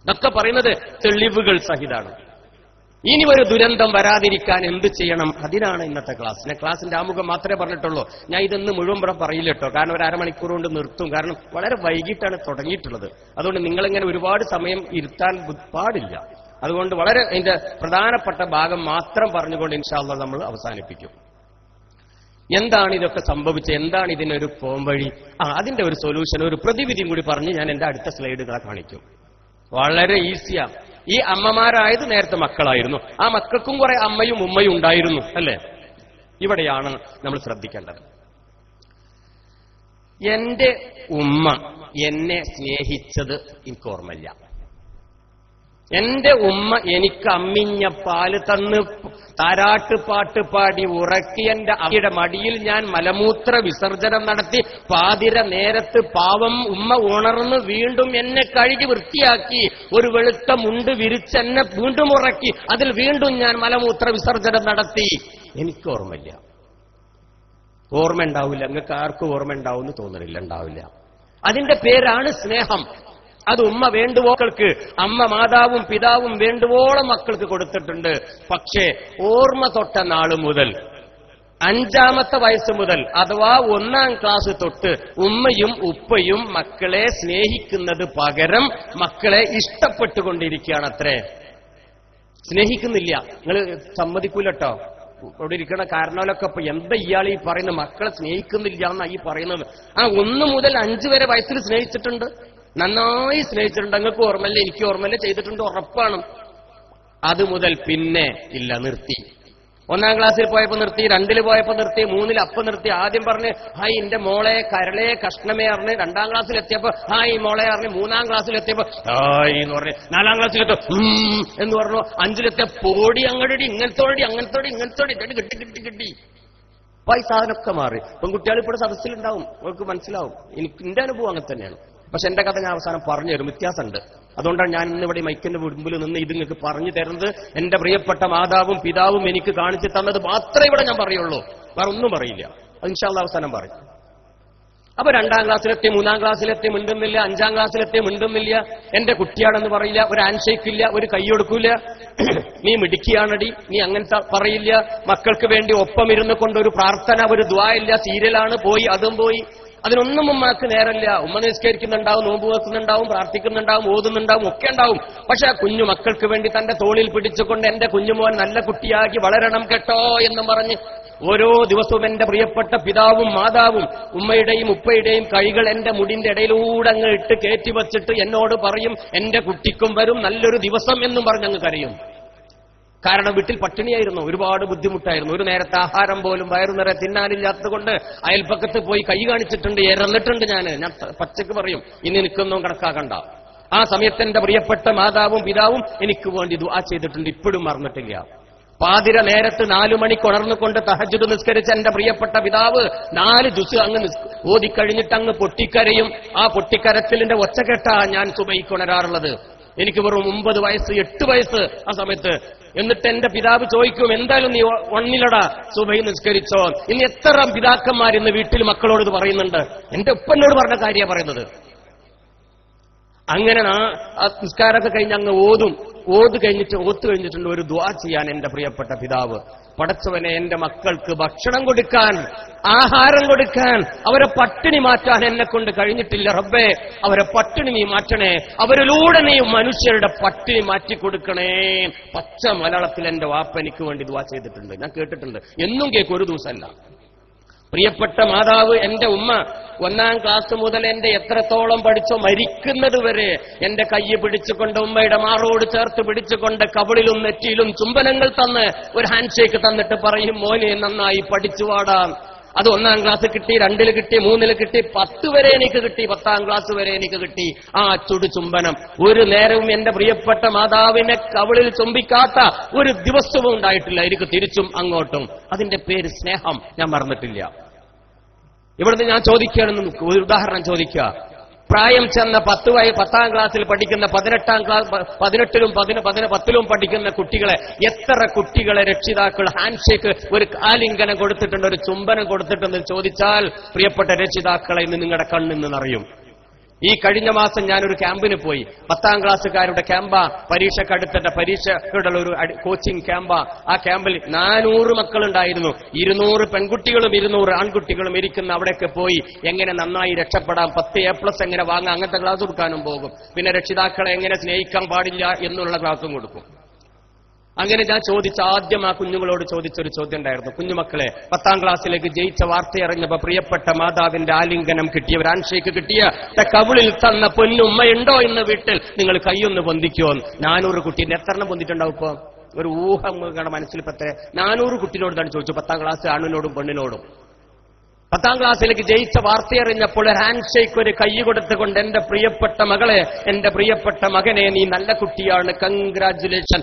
ഇതൊക്കെ പറയുന്നത് തെളിവുകൾ സഹിതാണ്. ഇനി ഒരു ദുരന്തം വരാതിരിക്കാൻ എന്ത് ചെയ്യണം? അതിനാണ് ഇന്നത്തെ ക്ലാസ്. ഞാൻ ക്ലാസിന്റെ ആമുഖം മാത്രമേ പറഞ്ഞിട്ടുള്ളൂ. ഞാൻ ഇതൊന്ന് മുഴുവൻ പറയില്ല കേട്ടോ, കാരണം ഒരു അരമണിക്കൂർ കൊണ്ട് നിർത്തും. കാരണം വളരെ വൈകിട്ടാണ് തുടങ്ങിയിട്ടുള്ളത്. അതുകൊണ്ട് നിങ്ങളിങ്ങനെ ഒരുപാട് സമയം ഇരുത്താൻ പാടില്ല. അതുകൊണ്ട് വളരെ ഇതിന്റെ പ്രധാനപ്പെട്ട ഭാഗം മാത്രം പറഞ്ഞുകൊണ്ട് ഇൻഷാ അല്ലാഹ് നമ്മൾ അവസാനിപ്പിക്കും. എന്താണ് ഇതൊക്കെ സംഭവിച്ചത്? എന്താണ് ഇതിനൊരു പോംവഴി? അതിന്റെ ഒരു സൊല്യൂഷൻ, ഒരു പ്രതിവിധിയും കൂടി പറഞ്ഞ് ഞാൻ എന്റെ അടുത്ത സ്ലൈഡുകളെ കാണിക്കും. വളരെ ഈസിയാണ്. ഈ അമ്മമാരായത് നേരത്തെ മക്കളായിരുന്നു. ആ മക്കൾക്കും കുറെ അമ്മയും ഉമ്മയും ഉണ്ടായിരുന്നു, അല്ലേ? ഇവിടെയാണ് നമ്മൾ ശ്രദ്ധിക്കേണ്ടത്. എന്റെ ഉമ്മ എന്നെ സ്നേഹിച്ചത് എനിക്ക് ഓർമ്മയില്ല. എന്റെ ഉമ്മ എനിക്ക് അമ്മിഞ്ഞ പാല് തന്ന് താരാട്ട് പാട്ട് പാടി ഉറക്കി എന്റെ അമ്മയുടെ മടിയിൽ ഞാൻ മലമൂത്ര വിസർജനം നടത്തി പാതിര നേരത്ത് പാവം ഉമ്മ ഉണർന്ന് വീണ്ടും എന്നെ കഴുകി വൃത്തിയാക്കി ഒരു വെളുത്ത മുണ്ട് വിരിച്ചെന്നെ വീണ്ടും ഉറക്കി അതിൽ വീണ്ടും ഞാൻ മലമൂത്ര വിസർജനം നടത്തി. എനിക്ക് ഓർമ്മയില്ല. ഓർമ്മ ഉണ്ടാവില്ല. നിങ്ങൾക്ക് ആർക്കും ഓർമ്മ ഉണ്ടാവുമെന്ന് തോന്നുന്നില്ല. ഉണ്ടാവില്ല. അതിന്റെ പേരാണ് സ്നേഹം. അത് ഉമ്മ വേണ്ടുവോക്കൾക്ക്, അമ്മ മാതാവും പിതാവും വേണ്ടുവോളം മക്കൾക്ക് കൊടുത്തിട്ടുണ്ട്. പക്ഷേ ഓർമ്മ തൊട്ട നാള് മുതൽ 5ാമത്തെ വയസ്സ് മുതൽ അഥവാ 1ാം ക്ലാസ് തൊട്ട് ഉമ്മയും ഉപ്പയും മക്കളെ സ്നേഹിക്കുന്നത് പകരം മക്കളെ ഇഷ്ടപ്പെട്ടുകൊണ്ടിരിക്കുകയാണ്. അത്രേ, സ്നേഹിക്കുന്നില്ല. നിങ്ങൾ സമ്മതിക്കൂലട്ടോ. അവിടെ ഇരിക്കണ കാരണവരൊക്കെ ഇപ്പൊ എന്താ ഇയാൾ ഈ പറയുന്നത്, മക്കളെ സ്നേഹിക്കുന്നില്ല എന്നാ ഈ പറയുന്നത്. 1 മുതൽ 5 വരെ വയസ്സിൽ സ്നേഹിച്ചിട്ടുണ്ട്, നന്നായി സ്നേഹിച്ചിട്ടുണ്ട്. നിങ്ങൾക്ക് ഓർമ്മയില്ല, എനിക്ക് ഓർമ്മയില്ല, ചെയ്തിട്ടുണ്ട്, ഉറപ്പാണ്. അത് മുതൽ പിന്നെ ഇല്ല, നിർത്തി. 1ാം ക്ലാസ്സിൽ പോയപ്പോ നിർത്തി, 2ൽ പോയപ്പോ നിർത്തി, 3ൽ അപ്പം നിർത്തി. ആദ്യം പറഞ്ഞ് ഹായ് എന്റെ മോളെ കരളെ കഷ്ണമേ അറിഞ്ഞ്, 2ാം ക്ലാസ്സിൽ എത്തിയപ്പോ ഹായ് മോളെ അറിഞ്ഞ്, 3ാം ക്ലാസ്സിൽ എത്തിയപ്പോ ഹായ് എന്ന് പറഞ്ഞ്, 4ാം ക്ലാസ്സിലെത്തോ എന്ന് പറഞ്ഞു, 5ലെത്തിയ പോടി അങ്ങോടി ഇങ്ങനത്തോടി അങ്ങനത്തോടി ഇങ്ങനത്തോടി കിട്ടി കിട്ടി കിട്ടി. അപ്പൊ ഈ സാധനമൊക്കെ മാറി. പെൺകുട്ടികൾ ഇപ്പോൾ സദസ്സിലുണ്ടാവും, അവർക്ക് മനസ്സിലാവും. എന്റെ അനുഭവം അങ്ങനെ തന്നെയാണ്. പക്ഷെ എന്റെ കഥ ഞാൻ അവസാനം പറഞ്ഞു തരും. വ്യത്യാസമുണ്ട്. അതുകൊണ്ടാണ് ഞാൻ ഇന്നിവിടെ മൈക്കിന്റെ മുൻപിൽ നിന്ന് ഇത് നിങ്ങൾക്ക് പറഞ്ഞു തരുന്നത്. എന്റെ പ്രിയപ്പെട്ട മാതാവും പിതാവും എനിക്ക് കാണിച്ചു തന്നത് മാത്രമേ ഇവിടെ ഞാൻ പറയുള്ളൂ, വേറെ ഒന്നും പറയില്ല. അത് ഇൻഷാ അല്ലാഹ് അവസാനം പറയും. അപ്പൊ 2ാം ക്ലാസ്സിലെത്തി, 3ാം ക്ലാസ്സിലെത്തി മിണ്ടുന്നില്ല, 5ാം ക്ലാസ്സിലെത്തി മിണ്ടുന്നില്ല, എന്റെ കുട്ടിയാണെന്ന് പറയില്ല, ഒരു ഹാൻഡ് ഷേക്ക് ഇല്ല, ഒരു കൈ കൊടുക്കൂല, നീ മിടുക്കിയാണടി, നീ അങ്ങനത്തെ പറയില്ല. മക്കൾക്ക് വേണ്ടി ഒപ്പം ഇരുന്ന് കൊണ്ട് ഒരു പ്രാർത്ഥന, ഒരു ദുആ ഇല്ല. സീരിയലാണ് പോയി, അതും പോയി. അതിനൊന്നും ഉമ്മാക്ക് നേരല്ല. ഉമ്മ നിസ്കരിക്കുന്നുണ്ടാവും, നോമ്പ് വെക്കുന്നുണ്ടാവും, പ്രാർത്ഥിക്കുന്നുണ്ടാവും, ഓതുന്നുണ്ടാവും, ഒക്കെ ഉണ്ടാവും. പക്ഷെ ആ കുഞ്ഞു മക്കൾക്ക് വേണ്ടി തന്റെ തോളിൽ പിടിച്ചുകൊണ്ട് എന്റെ കുഞ്ഞുമോൻ നല്ല കുട്ടിയാക്കി വളരണം കേട്ടോ എന്ന് പറഞ്ഞ് ഓരോ ദിവസവും എന്റെ പ്രിയപ്പെട്ട പിതാവും മാതാവും ഉമ്മയുടെയും ഉപ്പയുടെയും കൈകൾ എന്റെ മുടിന്റെ ഇടയിലൂടെ അങ്ങ് ഇട്ട് കയറ്റി വച്ചിട്ട് എന്നോട് പറയും എന്റെ കുട്ടിക്കും വരും നല്ലൊരു ദിവസം എന്നും പറഞ്ഞങ്ങ് കരയും. കാരണം വീട്ടിൽ പട്ടിണിയായിരുന്നു, ഒരുപാട് ബുദ്ധിമുട്ടായിരുന്നു. ഒരു നേരത്തെ ആഹാരം പോലും വയറു നിറയെ തിന്നാനില്ലാത്തതുകൊണ്ട് അയൽപ്പക്കത്ത് പോയി കൈ കാണിച്ചിട്ടുണ്ട്, ഇറന്നിട്ടുണ്ട്. ഞാൻ പച്ചക്ക് പറയും, ഇനി എനിക്കൊന്നും കണക്കാക്കണ്ട. ആ സമയത്ത് എന്റെ പ്രിയപ്പെട്ട മാതാവും പിതാവും എനിക്ക് വേണ്ടി ദുആ ചെയ്തിട്ടുണ്ട്, ഇപ്പോഴും മറന്നിട്ടില്ല. പാതിര നേരത്ത് 4 മണിക്ക് ഉണർന്നുകൊണ്ട് തഹജ്ജുദ് നിസ്കരിച്ച എന്റെ പ്രിയപ്പെട്ട പിതാവ് 4 ജുസ് അങ്ങ് ഓതിക്കഴിഞ്ഞിട്ട് അങ്ങ് പൊട്ടിക്കരയും. ആ പൊട്ടിക്കരച്ചിലിന്റെ ഒച്ചകെട്ടാ ഞാൻ സുബഹിക്ക് ഉണരാറുള്ളത്. എനിക്ക് വെറും 9 വയസ്സ് 8 വയസ്സ് ആ സമയത്ത്. എന്നിട്ട് എന്റെ പിതാവ് ചോദിക്കും, എന്തായാലും നീ ഒന്നിലടാ സുബഹി നിസ്കരിച്ചോ. ഇന്ന് എത്ര പിതാക്കന്മാർ ഇന്ന് വീട്ടിൽ മക്കളോട് ഇത് പറയുന്നുണ്ട്. എന്റെ ഉപ്പനോട് പറഞ്ഞ കാര്യമാണ് പറയുന്നത്. അങ്ങനെ നിസ്കാരമൊക്കെ കഴിഞ്ഞ് അങ്ങ് ഓത്ത് കഴിഞ്ഞിട്ടുണ്ട് ഒരു ദുആ ചെയ്യാൻ എന്റെ പ്രിയപ്പെട്ട പിതാവ്. പടച്ചവനെ, എന്റെ മക്കൾക്ക് ഭക്ഷണം കൊടുക്കാൻ, ആഹാരം കൊടുക്കാൻ, അവരെ പട്ടിണി മാറ്റാൻ എന്നെ കൊണ്ട് കഴിഞ്ഞിട്ടില്ല റബ്ബേ. അവരെ പട്ടിണി നീ മാറ്റണേ, അവരിലൂടെ നീ മനുഷ്യരുടെ പട്ടിണി മാറ്റിക്കൊടുക്കണേ. പച്ച മലയാളത്തിൽ എന്റെ വാപ്പ എനിക്ക് വേണ്ടി ദുആ ചെയ്തിട്ടുണ്ട്, ഞാൻ കേട്ടിട്ടുണ്ട്. എന്നും കേൾക്കും, ഒരു ദിവസമല്ല. പ്രിയപ്പെട്ട മാതാവ് എന്റെ ഉമ്മ 1ാം ക്ലാസ് മുതൽ എന്റെ എത്രത്തോളം പഠിച്ചോ മരിക്കുന്നത് വരെ എന്റെ കൈ പിടിച്ചുകൊണ്ട് ഉമ്മയുടെ മാറോട് ചേർത്ത് പിടിച്ചുകൊണ്ട് കവിളിലും നെറ്റിയിലും ചുംബനങ്ങൾ തന്ന് ഒരു ഹാൻഡ് ഷേക്ക് തന്നിട്ട് പറയും, മോനെ നന്നായി പഠിച്ചുവാടാം. അത് 1ാം ക്ലാസ് കിട്ടി, 2ൽ കിട്ടി, 3ൽ കിട്ടി, 10 വരെ എനിക്ക് കിട്ടി, 10ാം ക്ലാസ് വരെ എനിക്ക് കിട്ടി. ആ ചുടു ചുംബനം ഒരു നേരവും എന്റെ പ്രിയപ്പെട്ട മാതാവിനെ കവിളിൽ ചുംബിക്കാത്ത ഒരു ദിവസവും ഉണ്ടായിട്ടില്ല. എനിക്ക് തിരിച്ചും അങ്ങോട്ടും. അതിന്റെ പേര് സ്നേഹം, ഞാൻ മറന്നിട്ടില്ല. ഇവിടുന്ന് ഞാൻ ചോദിക്കുകയാണെന്ന് ഒരു ഉദാഹരണം ചോദിക്കുക. പ്രായം ചെന്ന 10ാം ക്ലാസ്സിൽ പഠിക്കുന്ന 18ാം ക്ലാസ് 18ലും 10ലും പഠിക്കുന്ന കുട്ടികളെ, എത്ര കുട്ടികളെ രക്ഷിതാക്കൾ ഹാൻഡ് ഷേക്ക്, ഒരു ആലിംഗനം കൊടുത്തിട്ടുണ്ട്, ഒരു ചുംബനം കൊടുത്തിട്ടുണ്ടെന്ന് ചോദിച്ചാൽ പ്രിയപ്പെട്ട രക്ഷിതാക്കളെ ഇന്ന് നിങ്ങളുടെ കണ്ണിന്ന് നിറയും. ഈ കഴിഞ്ഞ മാസം ഞാനൊരു ക്യാമ്പിന് പോയി. 10ാം ക്ലാസ്സുകാരുടെ ക്യാമ്പാ, പരീക്ഷക്കടുത്തിട്ട് പരീക്ഷയുടെ ഒരു കോച്ചിങ് ക്യാമ്പാ. ആ ക്യാമ്പിൽ 400 മക്കളുണ്ടായിരുന്നു. 200 പെൺകുട്ടികളും 200 ആൺകുട്ടികളും ഇരിക്കുന്ന അവിടെയൊക്കെ പോയി എങ്ങനെ നന്നായി രക്ഷപ്പെടാം, 10 A+ എങ്ങനെ വാങ്ങാം, അങ്ങനത്തെ ക്ലാസ് കൊടുക്കാനും പോകും. പിന്നെ രക്ഷിതാക്കളെ എങ്ങനെ സ്നേഹിക്കാൻ പാടില്ല എന്നുള്ള ക്ലാസും കൊടുക്കും. അങ്ങനെ ഞാൻ ആദ്യം ആ കുഞ്ഞുങ്ങളോട് ചോദിച്ചൊരു ചോദ്യം ഉണ്ടായിരുന്നു. കുഞ്ഞുമക്കളെ, 10ാം ക്ലാസ്സിലേക്ക് ജയിച്ച വാർത്തയറിഞ്ഞപ്പോ പ്രിയപ്പെട്ട മാതാവിന്റെ ആലിംഗനം കിട്ടിയ, ഒരു ഹാൻഡ് ഷേക്ക് കിട്ടിയ, കവിളിൽ തന്ന പൊന്നുമ്മയുണ്ടോ ഇന്ന് വീട്ടിൽ? നിങ്ങൾ കൈയൊന്ന് പൊന്തിക്കോ. 400 കുട്ടീനെ എത്ര എണ്ണം പൊന്തിട്ടുണ്ടാവും? ഇപ്പൊ ഒരു ഊഹം മനസ്സിൽ 400 കുട്ടിനോട് തന്നെ ചോദിച്ചു, 10ാം ക്ലാസ് ആണിനോടും പെണ്ണിനോടും. 10ാം ക്ലാസ്സിലേക്ക് ജയിച്ച വാർത്തയറിഞ്ഞപ്പോൾ ഒരു ഹാൻഡ് ഷേക്ക്, ഒരു കൈ കൊടുത്തുകൊണ്ട് എന്റെ പ്രിയപ്പെട്ട മകളെ, എന്റെ പ്രിയപ്പെട്ട മകനെ, നീ നല്ല കുട്ടിയാണ്, കൺഗ്രാജുലേഷൻ,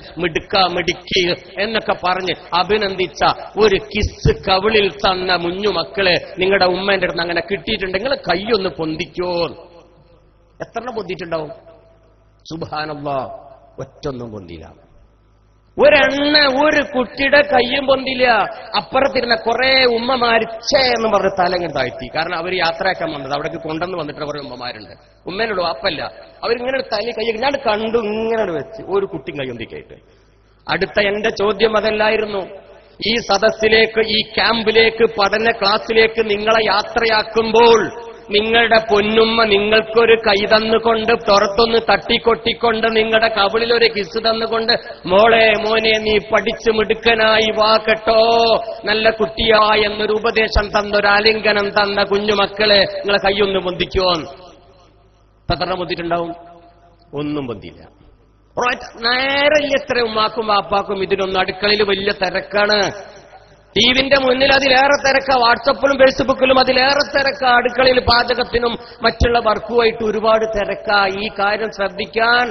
മിടുക്കി എന്നൊക്കെ പറഞ്ഞ് അഭിനന്ദിച്ച ഒരു കിസ് കവിളിൽ തന്ന മുഞ്ഞുമക്കളെ നിങ്ങളുടെ ഉമ്മേന്റെ അടുത്ത് അങ്ങനെ കിട്ടിയിട്ടുണ്ട്, നിങ്ങൾ കൈയൊന്ന് പൊന്തിക്കോ? എത്ര പൊന്തിയിട്ടുണ്ടാവും? സുബ്ഹാനല്ലാഹ്, ഒറ്റൊന്നും പൊന്തില്ല. ഒരു കുട്ടിയുടെ കയ്യും പൊന്തില്ല. അപ്പുറത്തിരുന്ന കുറെ ഉമ്മമാര് ഛേ എന്ന് പറഞ്ഞ് തലങ്ങ് താഴ്ത്തി. കാരണം അവർ യാത്രയാക്കാൻ വന്നത്, അവിടേക്ക് കൊണ്ടുവന്ന് വന്നിട്ട് കുറെ ഉമ്മമാരുണ്ട്. ഉമ്മേനോട് വാപ്പല്ല, അവരിങ്ങനെ തലി കൈ ഞാൻ കണ്ടു ഇങ്ങനെ വെച്ച് ഒരു കുട്ടിയും കയ്യൊന്തിക്കായിട്ട്. അടുത്ത എന്റെ ചോദ്യം അതല്ലായിരുന്നു. ഈ സദസ്സിലേക്ക്, ഈ ക്യാമ്പിലേക്ക്, പഠന ക്ലാസ്സിലേക്ക് നിങ്ങളെ യാത്രയാക്കുമ്പോൾ നിങ്ങളുടെ പൊന്നുമ്മ നിങ്ങൾക്കൊരു കൈ തന്നുകൊണ്ട്, പുറത്തൊന്ന് തട്ടിക്കൊട്ടിക്കൊണ്ട്, നിങ്ങളുടെ കവിളിലൊരു കിസ് തന്നുകൊണ്ട്, മോളെ മോനെ നീ പഠിച്ചു മിടുക്കനായി വാ കേട്ടോ, നല്ല കുട്ടിയാ എന്നൊരു ഉപദേശം തന്ന, ഒരു ആലിംഗനം തന്ന കുഞ്ഞുമക്കളെ നിങ്ങളെ കൈയൊന്ന് പൊന്തിക്കോ? എത്ര പൊന്തിട്ടുണ്ടാവും? ഒന്നും പൊന്തിയില്ല. നേരെ എത്ര ഉമ്മാക്കും വാപ്പാക്കും ഇതിനൊന്നും. അടുക്കളയിൽ വലിയ തിരക്കാണ്, ടിവിന്റെ മുന്നിൽ അതിലേറെ തിരക്ക, വാട്സപ്പിലും ഫേസ്ബുക്കിലും അതിലേറെ തിരക്ക, അടുക്കളയിൽ പാചകത്തിനും മറ്റുള്ള വർക്കുമായിട്ട് ഒരുപാട് തിരക്ക. ഈ കാര്യം ശ്രദ്ധിക്കാൻ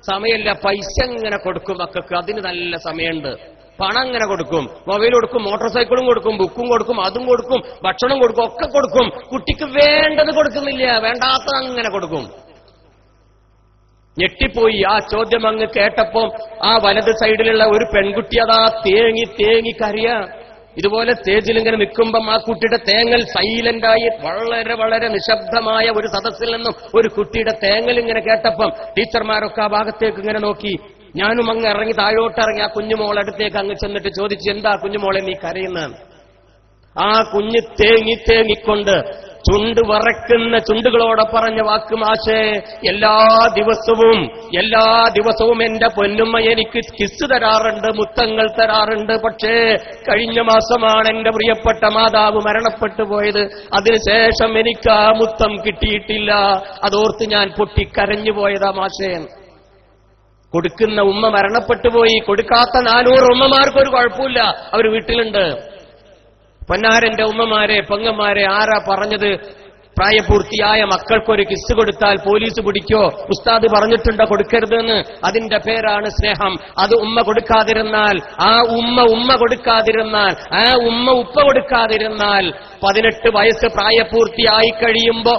സമയമില്ല. പൈസ ഇങ്ങനെ കൊടുക്കും മക്കൾക്ക്, അതിന് നല്ല സമയമുണ്ട്. പണം ഇങ്ങനെ കൊടുക്കും, മൊബൈൽ കൊടുക്കും, മോട്ടോർ സൈക്കിളും കൊടുക്കും, ബുക്കും കൊടുക്കും, അതും കൊടുക്കും, ഭക്ഷണം കൊടുക്കും, ഒക്കെ കൊടുക്കും. കുട്ടിക്ക് വേണ്ടത് കൊടുക്കുന്നില്ല, വേണ്ടാത്തത് അങ്ങനെ കൊടുക്കും. ഞെട്ടിപ്പോയി ആ ചോദ്യം അങ്ങ് കേട്ടപ്പോ. ആ വലത് സൈഡിലുള്ള ഒരു പെൺകുട്ടി അതാ തേങ്ങി കരയാ. ഇതുപോലെ സ്റ്റേജിൽ ഇങ്ങനെ നിൽക്കുമ്പം ആ കുട്ടിയുടെ തേങ്ങൽ സൈലന്റായി, വളരെ വളരെ നിശബ്ദമായ ഒരു സദസ്സിൽ നിന്നും ഒരു കുട്ടിയുടെ തേങ്ങൽ ഇങ്ങനെ കേട്ടപ്പം ടീച്ചർമാരൊക്കെ ആ ഭാഗത്തേക്ക് ഇങ്ങനെ നോക്കി. ഞാനും അങ്ങ് ഇറങ്ങി, താഴോട്ടിറങ്ങി ആ കുഞ്ഞുമോളടുത്തേക്ക് അങ്ങ് ചെന്നിട്ട് ചോദിച്ചു, എന്താ കുഞ്ഞുമോളെ നീ കരയുന്നത്? ആ കുഞ്ഞ് തേങ്ങിക്കൊണ്ട് ചുണ്ട് വറക്കുന്ന ചുണ്ടുകളോടെ പറഞ്ഞ വാക്ക്, മാഷേ എല്ലാ ദിവസവും എന്റെ പൊന്നുമ്മ എനിക്ക് കിസ് തരാറുണ്ട്, മുത്തങ്ങൾ തരാറുണ്ട്. പക്ഷേ കഴിഞ്ഞ മാസമാണ് എന്റെ പ്രിയപ്പെട്ട മാതാവ് മരണപ്പെട്ടു പോയത്. അതിനുശേഷം എനിക്ക് ആ മുത്തം കിട്ടിയിട്ടില്ല. അതോർത്ത് ഞാൻ പൊട്ടിക്കരഞ്ഞു പോയതാ മാഷേ. കൊടുക്കുന്ന ഉമ്മ മരണപ്പെട്ടു പോയി. കൊടുക്കാത്ത 400 ഉമ്മമാർക്കൊരു കുഴപ്പമില്ല, അവർ വീട്ടിലുണ്ട്. പൊന്നാരന്റെ ഉമ്മമാരെ, പെങ്ങന്മാരെ, ആരാ പറഞ്ഞത് പ്രായപൂർത്തിയായ മക്കൾക്കൊരു കിസ് കൊടുത്താൽ പോലീസ് പിടിക്കോ? ഉസ്താദ് പറഞ്ഞിട്ടുണ്ടോ കൊടുക്കരുതെന്ന്? അതിന്റെ പേരാണ് സ്നേഹം. അത് ഉമ്മ കൊടുക്കാതിരുന്നാൽ, ആ ഉമ്മ കൊടുക്കാതിരുന്നാൽ, ആ ഉപ്പ കൊടുക്കാതിരുന്നാൽ, 18 വയസ്സ് പ്രായപൂർത്തിയായി കഴിയുമ്പോ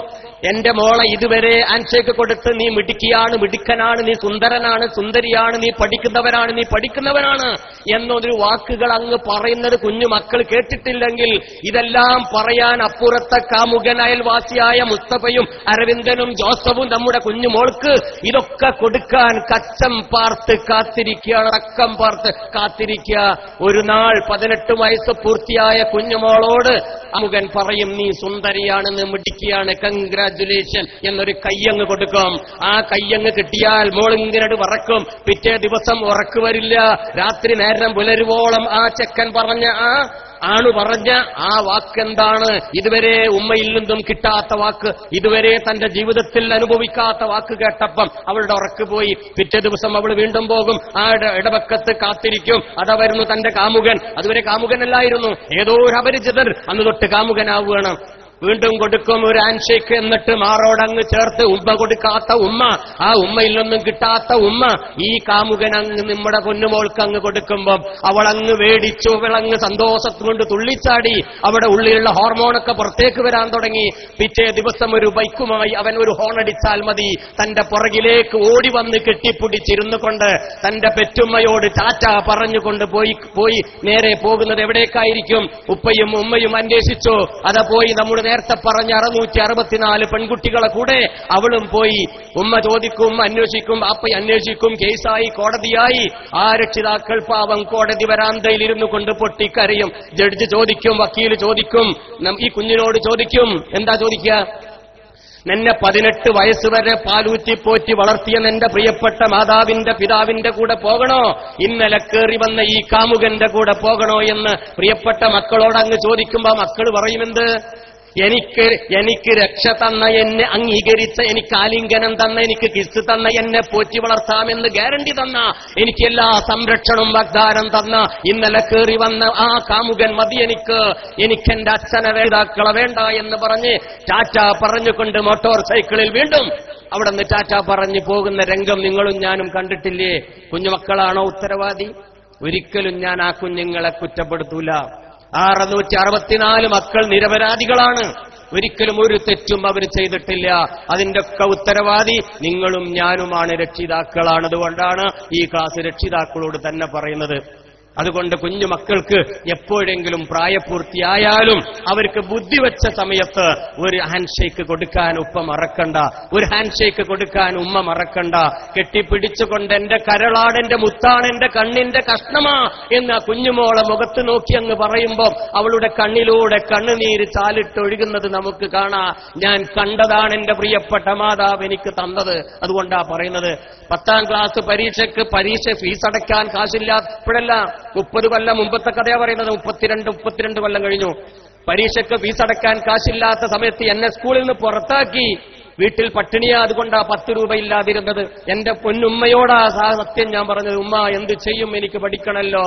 എന്റെ മോളെ ഇതുവരെ ഹാൻഡ്ഷേക്ക് കൊടുത്ത് നീ മിടുക്കിയാണ്, മിടുക്കനാണ്, നീ സുന്ദരനാണ്, സുന്ദരിയാണ്, നീ പഠിക്കുന്നവനാണ് എന്നൊരു വാക്കുകൾ അങ്ങ് പറയുന്നത് കുഞ്ഞു മക്കൾ കേട്ടിട്ടില്ലെങ്കിൽ, ഇതെല്ലാം പറയാൻ അപ്പുറത്തെ കാമുകൻ അയൽവാസിയായ മുസ്തഫയും അരവിന്ദനും ജോസഫും നമ്മുടെ കുഞ്ഞുമോൾക്ക് ഇതൊക്കെ കൊടുക്കാൻ കച്ചം പാർത്ത് കാത്തിരിക്കുകയാണ്, അക്കം പാർത്ത് കാത്തിരിക്കുക. ഒരു നാൾ 18 വയസ്സ് പൂർത്തിയായ കുഞ്ഞുമോളോട് കാമുകൻ പറയും, നീ സുന്ദരിയാണെന്ന്, മിടുക്കിയാണ്, കൺഗ്രാജുലേഷൻ എന്നൊരു കയ്യങ്ങ് കൊടുക്കും. ആ കയ്യങ്ങ് കിട്ടിയാൽ മോളിങ്ങനെ വറക്കും. പിറ്റേ ദിവസം ഉറക്കു വരില്ല. രാത്രി നേരം പുലരുവോളം ആ ചെക്കൻ പറഞ്ഞ ആ വാക്കെന്താണ്? ഇതുവരെ ഉമ്മയിൽ നിന്നും കിട്ടാത്ത വാക്ക്, ഇതുവരെ തന്റെ ജീവിതത്തിൽ അനുഭവിക്കാത്ത വാക്ക് കേട്ടപ്പം അവളുടെ ഉറക്ക് പോയി. പിറ്റേ ദിവസം അവൾ വീണ്ടും പോകും. ആ ഇടവക്കത്ത് കാത്തിരിക്കും. അതാ വരുന്നു തന്റെ കാമുകൻ. അതുവരെ കാമുകനല്ലായിരുന്നു, ഏതോ ഒരു അപരിചിതർ. അന്ന് തൊട്ട് കാമുകനാവുകയാണ്. വീണ്ടും കൊടുക്കും ഒരു ഹാൻഡ്ഷേക്ക്. എന്നിട്ട് മാറോടങ്ങ് ചേർത്ത് ഉമ്മ കൊടുക്കാത്ത ഉമ്മ, ആ ഉമ്മയിൽ നിന്നും കിട്ടാത്ത ഉമ്മ ഈ കാമുകൻ അങ്ങ് നമ്മുടെ പൊന്നുമോൾക്ക് അങ്ങ് കൊടുക്കുമ്പം അവളങ്ങ് വേടിച്ചു, അവളങ്ങ് സന്തോഷത്ത് കൊണ്ട് തുള്ളിച്ചാടി. അവിടെ ഉള്ളിലുള്ള ഹോർമോണൊക്കെ പുറത്തേക്ക് വരാൻ തുടങ്ങി. പിറ്റേ ദിവസം ഒരു ബൈക്കുമായി അവൻ ഒരു ഹോണടിച്ചാൽ മതി, തന്റെ പുറകിലേക്ക് ഓടി വന്ന് കെട്ടിപ്പിടിച്ചിരുന്നു കൊണ്ട് തന്റെ പെറ്റുമ്മയോട് ടാറ്റ പറഞ്ഞുകൊണ്ട് പോയി നേരെ പോകുന്നത് എവിടേക്കായിരിക്കും? ഉപ്പയും ഉമ്മയും അന്വേഷിച്ചു. അതാ പോയി നമ്മുടെ നേരത്തെ പറഞ്ഞ 664 പെൺകുട്ടികളെ കൂടെ അവളും പോയി. ഉമ്മ ചോദിക്കും, ഉമ്മ അന്വേഷിക്കും, അപ്പ അന്വേഷിക്കും. കേസായി, കോടതിയായി. ആ രക്ഷിതാക്കൾ പാവം കോടതി വരാന്തയിലിരുന്നു കൊണ്ട് പൊട്ടിക്കരയും. ജഡ്ജ് ചോദിക്കും, വക്കീൽ ചോദിക്കും, ഈ കുഞ്ഞിനോട് ചോദിക്കും, എന്താ ചോദിക്കുക? നിന്നെ 18 വയസ്സ് വരെ പാലൂറ്റി പോറ്റി വളർത്തിയ നിന്റെ പ്രിയപ്പെട്ട മാതാവിന്റെ പിതാവിന്റെ കൂടെ പോകണോ? ഇന്നലെ കയറി വന്ന ഈ കാമുകന്റെ കൂടെ പോകണോ എന്ന് പ്രിയപ്പെട്ട മക്കളോട് അങ്ങ് ചോദിക്കുമ്പോ മക്കൾ പറയുമെന്ത്? എനിക്ക് രക്ഷ തന്ന, എന്നെ അംഗീകരിച്ച, എനിക്ക് ആലിംഗനം തന്ന, എനിക്ക് കിസ് തന്ന, എന്നെ പോറ്റി വളർത്താമെന്ന് ഗ്യാരണ്ടി തന്ന, എനിക്ക് എല്ലാ സംരക്ഷണവും വാഗ്ദാനം തന്ന, ഇന്നലെ കയറി വന്ന ആ കാമുകൻ മതി എനിക്കെന്റെ അച്ഛനെ വേദാക്കളെ വേണ്ട എന്ന് പറഞ്ഞ് ടാറ്റ പറഞ്ഞുകൊണ്ട് മോട്ടോർ സൈക്കിളിൽ വീണ്ടും അവിടെ നിന്ന് ടാറ്റ പറഞ്ഞു പോകുന്ന രംഗം നിങ്ങളും ഞാനും കണ്ടിട്ടില്ലേ? കുഞ്ഞുമക്കളാണോ ഉത്തരവാദി? ഒരിക്കലും ഞാൻ ആ കുഞ്ഞുങ്ങളെ കുറ്റപ്പെടുത്തൂല. 664 മക്കൾ നിരപരാധികളാണ്. ഒരിക്കലും ഒരു തെറ്റും അവർ ചെയ്തിട്ടില്ല. അതിന്റെ ഒക്കെ ഉത്തരവാദി നിങ്ങളും ഞാനുമാണ്, രക്ഷിതാക്കളാണ്. അതുകൊണ്ടാണ് ഈ ക്ലാസ് രക്ഷിതാക്കളോട് തന്നെ പറയുന്നത്. അതുകൊണ്ട് കുഞ്ഞുമക്കൾക്ക് എപ്പോഴെങ്കിലും പ്രായപൂർത്തിയായാലും അവർക്ക് ബുദ്ധിവെച്ച സമയത്ത് ഒരു ഹാൻഡ് കൊടുക്കാൻ ഉപ്പ മറക്കണ്ട, ഒരു ഹാൻഡ് കൊടുക്കാൻ ഉമ്മ മറക്കണ്ട. കെട്ടിപ്പിടിച്ചുകൊണ്ട് എന്റെ കരളാണ്, എന്റെ മുത്താണ്, എന്റെ കണ്ണിന്റെ കഷ്ണമാ എന്ന് ആ കുഞ്ഞുമോളെ മുഖത്ത് നോക്കി അങ്ങ് പറയുമ്പോൾ അവളുടെ കണ്ണിലൂടെ കണ്ണുനീര് ചാലിട്ടൊഴുകുന്നത് നമുക്ക് കാണാം. ഞാൻ കണ്ടതാണ് എന്റെ പ്രിയപ്പെട്ട മാതാവ് എനിക്ക് തന്നത്. അതുകൊണ്ടാ പറയുന്നത്. 10ാം ക്ലാസ് പരീക്ഷ ഫീസ് അടയ്ക്കാൻ കാശില്ലാത്തപ്പോഴല്ല, 30 കൊല്ലം മുമ്പത്തെ കഥയാ പറയുന്നത്. 32 കൊല്ലം കഴിഞ്ഞു. പരീക്ഷയ്ക്ക് ഫീസ് അടയ്ക്കാൻ കാശില്ലാത്ത സമയത്ത് എന്നെ സ്കൂളിൽ നിന്ന് പുറത്താക്കി. വീട്ടിൽ പട്ടിണിയാ, അതുകൊണ്ടാ 10 രൂപ ഇല്ലാതിരുന്നത്. എന്റെ പൊന്നുമ്മയോടാ സത്യം ഞാൻ പറഞ്ഞത്, ഉമ്മ എന്ത് ചെയ്യും, എനിക്ക് പഠിക്കണല്ലോ.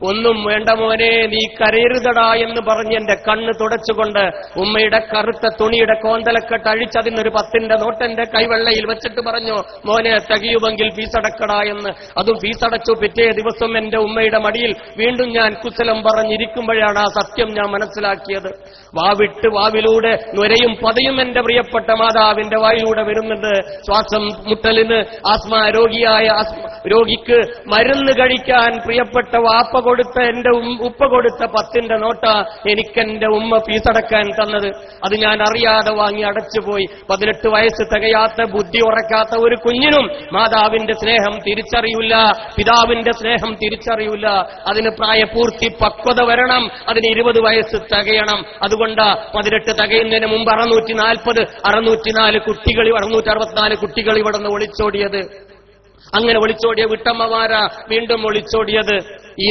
ഒന്നും വേണ്ട മോനെ, നീ കരയരുതടാ എന്ന് പറഞ്ഞ് എന്റെ കണ്ണ് തുടച്ചുകൊണ്ട് ഉമ്മയുടെ കറുത്ത തുണിയുടെ കോന്തലക്കെട്ട് അഴിച്ചതിനൊരു 10ന്റെ നോട്ട് എന്റെ കൈവെള്ളയിൽ വെച്ചിട്ട് പറഞ്ഞു, മോനെ തികയുമെങ്കിൽ ഫീസടക്കടാ എന്ന്. അതും ഫീസടച്ചു. പിറ്റേ ദിവസം എന്റെ ഉമ്മയുടെ മടിയിൽ വീണ്ടും ഞാൻ കുശലം പറഞ്ഞിരിക്കുമ്പോഴാണ് ആ സത്യം ഞാൻ മനസ്സിലാക്കിയത്. വാവിട്ട് വാവിലൂടെ നുരയും പതയും എന്റെ പ്രിയപ്പെട്ട മാതാവിന്റെ വായിലൂടെ വരുന്നുണ്ട്. ശ്വാസം മുട്ടലിന് ആസ്മ രോഗിക്ക് മരുന്ന് കഴിക്കാൻ പ്രിയപ്പെട്ട വാപ്പ കൊടുത്ത, എന്റെ ഉപ്പ കൊടുത്ത 10ന്റെ നോട്ട എനിക്കെന്റെ ഉമ്മ ഫീസടക്കാൻ തന്നത്. അത് ഞാൻ അറിയാതെ വാങ്ങി അടച്ചുപോയി. 18 വയസ്സ് തികയാത്ത, ബുദ്ധി ഉറക്കാത്ത ഒരു കുഞ്ഞിനും മാതാവിന്റെ സ്നേഹം തിരിച്ചറിയില്ല, പിതാവിന്റെ സ്നേഹം തിരിച്ചറിയില്ല. അതിന് പ്രായപൂർത്തി പക്വത വരണം, അതിന് 20 വയസ്സ് തികയണം. അതുകൊണ്ട് 18 തികയുന്നതിന് മുമ്പ് 664 കുട്ടികൾ ഇവിടെ നിന്ന് ഒളിച്ചോടിയത്. അങ്ങനെ ഒളിച്ചോടിയ വിട്ടമ്മമാരാ വീണ്ടും ഒളിച്ചോടിയത്. ഈ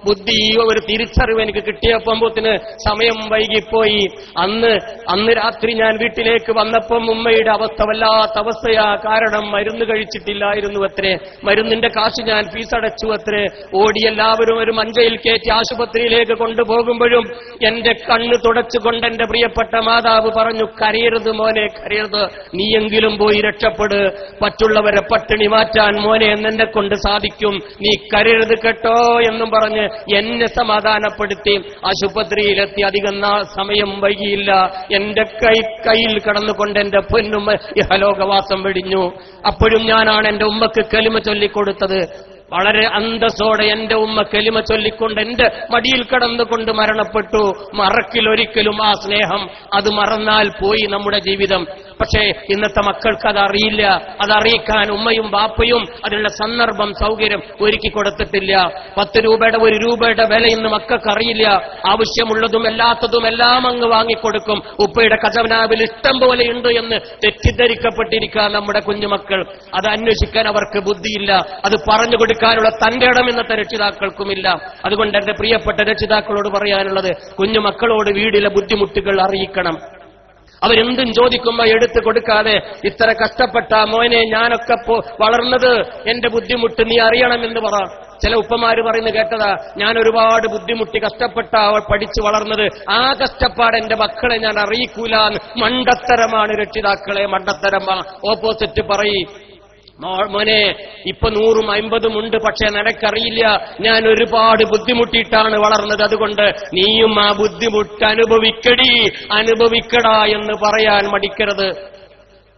ബുദ്ധി, ഈ ഒരു തിരിച്ചറിവ് എനിക്ക് കിട്ടിയപ്പോത്തിന് സമയം വൈകിപ്പോയി. അന്ന് രാത്രി ഞാൻ വീട്ടിലേക്ക് വന്നപ്പം ഉമ്മയുടെ അവസ്ഥ വല്ലാത്ത അവസ്ഥയാ. കാരണം മരുന്ന് കഴിച്ചിട്ടില്ലായിരുന്നു അത്രേ. മരുന്നിന്റെ കാശ് ഞാൻ ഫീസടച്ചു അത്രേ. ഓടി എല്ലാവരും ഒരു മഞ്ചയിൽ കയറ്റി ആശുപത്രിയിലേക്ക് കൊണ്ടുപോകുമ്പോഴും എന്റെ കണ്ണ് തുടച്ചുകൊണ്ട് എന്റെ പ്രിയപ്പെട്ട മാതാവ് പറഞ്ഞു, കരയരുത് മോനെ, കരയരുത്, നീയെങ്കിലും പോയി രക്ഷപ്പെട്. മറ്റുള്ളവരെ പട്ടിണി മാറ്റാൻ മോനെ എന്നെ കൊണ്ട് സാധിക്കും, നീ കരയരുത് കേട്ടോ എന്നും പറഞ്ഞ് എന്നെ സമാധാനപ്പെടുത്തി ആശുപത്രിയിലെത്തി. അധികം സമയം വൈകിയില്ല. എന്റെ കയ്യിൽ കടന്നുകൊണ്ട് എന്റെ പൊന്നുമ്മ ഇഹലോകവാസം വെടിഞ്ഞു. അപ്പോഴും ഞാനാണ് എന്റെ ഉമ്മക്ക് കലിമ ചൊല്ലിക്കൊടുത്തത്. വളരെ അന്തസ്സോടെ എന്റെ ഉമ്മ കലിമ ചൊല്ലിക്കൊണ്ട് എന്റെ മടിയിൽ കടന്നുകൊണ്ട് മരണപ്പെട്ടു. മറക്കിലൊരിക്കലും ആ സ്നേഹം. അത് മറന്നാൽ പോയി നമ്മുടെ ജീവിതം. പക്ഷേ ഇന്നത്തെ മക്കൾക്ക് അതറിയില്ല. അതറിയിക്കാൻ ഉമ്മയും ബാപ്പയും അതിനുള്ള സന്ദർഭം, സൗകര്യം ഒരുക്കി കൊടുത്തിട്ടില്ല. 10 രൂപയുടെ 1 രൂപയുടെ വില ഇന്ന് മക്കൾക്ക് അറിയില്ല. ആവശ്യമുള്ളതും അല്ലാത്തതും എല്ലാം അങ്ങ് വാങ്ങിക്കൊടുക്കും. ഉപ്പയുടെ ഖജനാവിൽ ഇഷ്ടം പോലെയുണ്ട് എന്ന് തെറ്റിദ്ധരിക്കപ്പെട്ടിരിക്കുക നമ്മുടെ കുഞ്ഞുമക്കൾ. അത് അന്വേഷിക്കാൻ അവർക്ക് ബുദ്ധിയില്ല. അത് പറഞ്ഞു കൊടുക്കാനുള്ള തന്റെ ഇടം ഇന്നത്തെ രക്ഷിതാക്കൾക്കുമില്ല. അതുകൊണ്ട് എന്റെ പ്രിയപ്പെട്ട രക്ഷിതാക്കളോട് പറയാനുള്ളത്, കുഞ്ഞുമക്കളോട് വീടിലെ ബുദ്ധിമുട്ടുകൾ അറിയിക്കണം. അവരെന്തും ചോദിക്കുമ്പോ എടുത്തു കൊടുക്കാതെ, ഇത്ര കഷ്ടപ്പെട്ട മോനെ ഞാനൊക്കെ വളർന്നത്, എന്റെ ബുദ്ധിമുട്ട് നീ അറിയണമെന്ന് പറ. ചില ഉപ്പമാര് പറയുന്നത് കേട്ടതാ, ഞാൻ ഒരുപാട് ബുദ്ധിമുട്ടി കഷ്ടപ്പെട്ട പഠിച്ചു വളർന്നത്, ആ കഷ്ടപ്പാട് എന്റെ മക്കളെ ഞാൻ അറിയിക്കൂല. മണ്ടത്തരമാണ് രക്ഷിതാക്കളെ, മണ്ടത്തരമാണ്. ഓപ്പോസിറ്റ് പറയ്, മോനെ ഇപ്പൊ 100ഉം 50ഉം ഉണ്ട്, പക്ഷെ നിനക്കറിയില്ല, ഞാൻ ഒരുപാട് ബുദ്ധിമുട്ടിയിട്ടാണ് വളർന്നത്. അതുകൊണ്ട് നീയും ആ ബുദ്ധിമുട്ട് അനുഭവിക്കടാ എന്ന് പറയാൻ മടിക്കരുത്.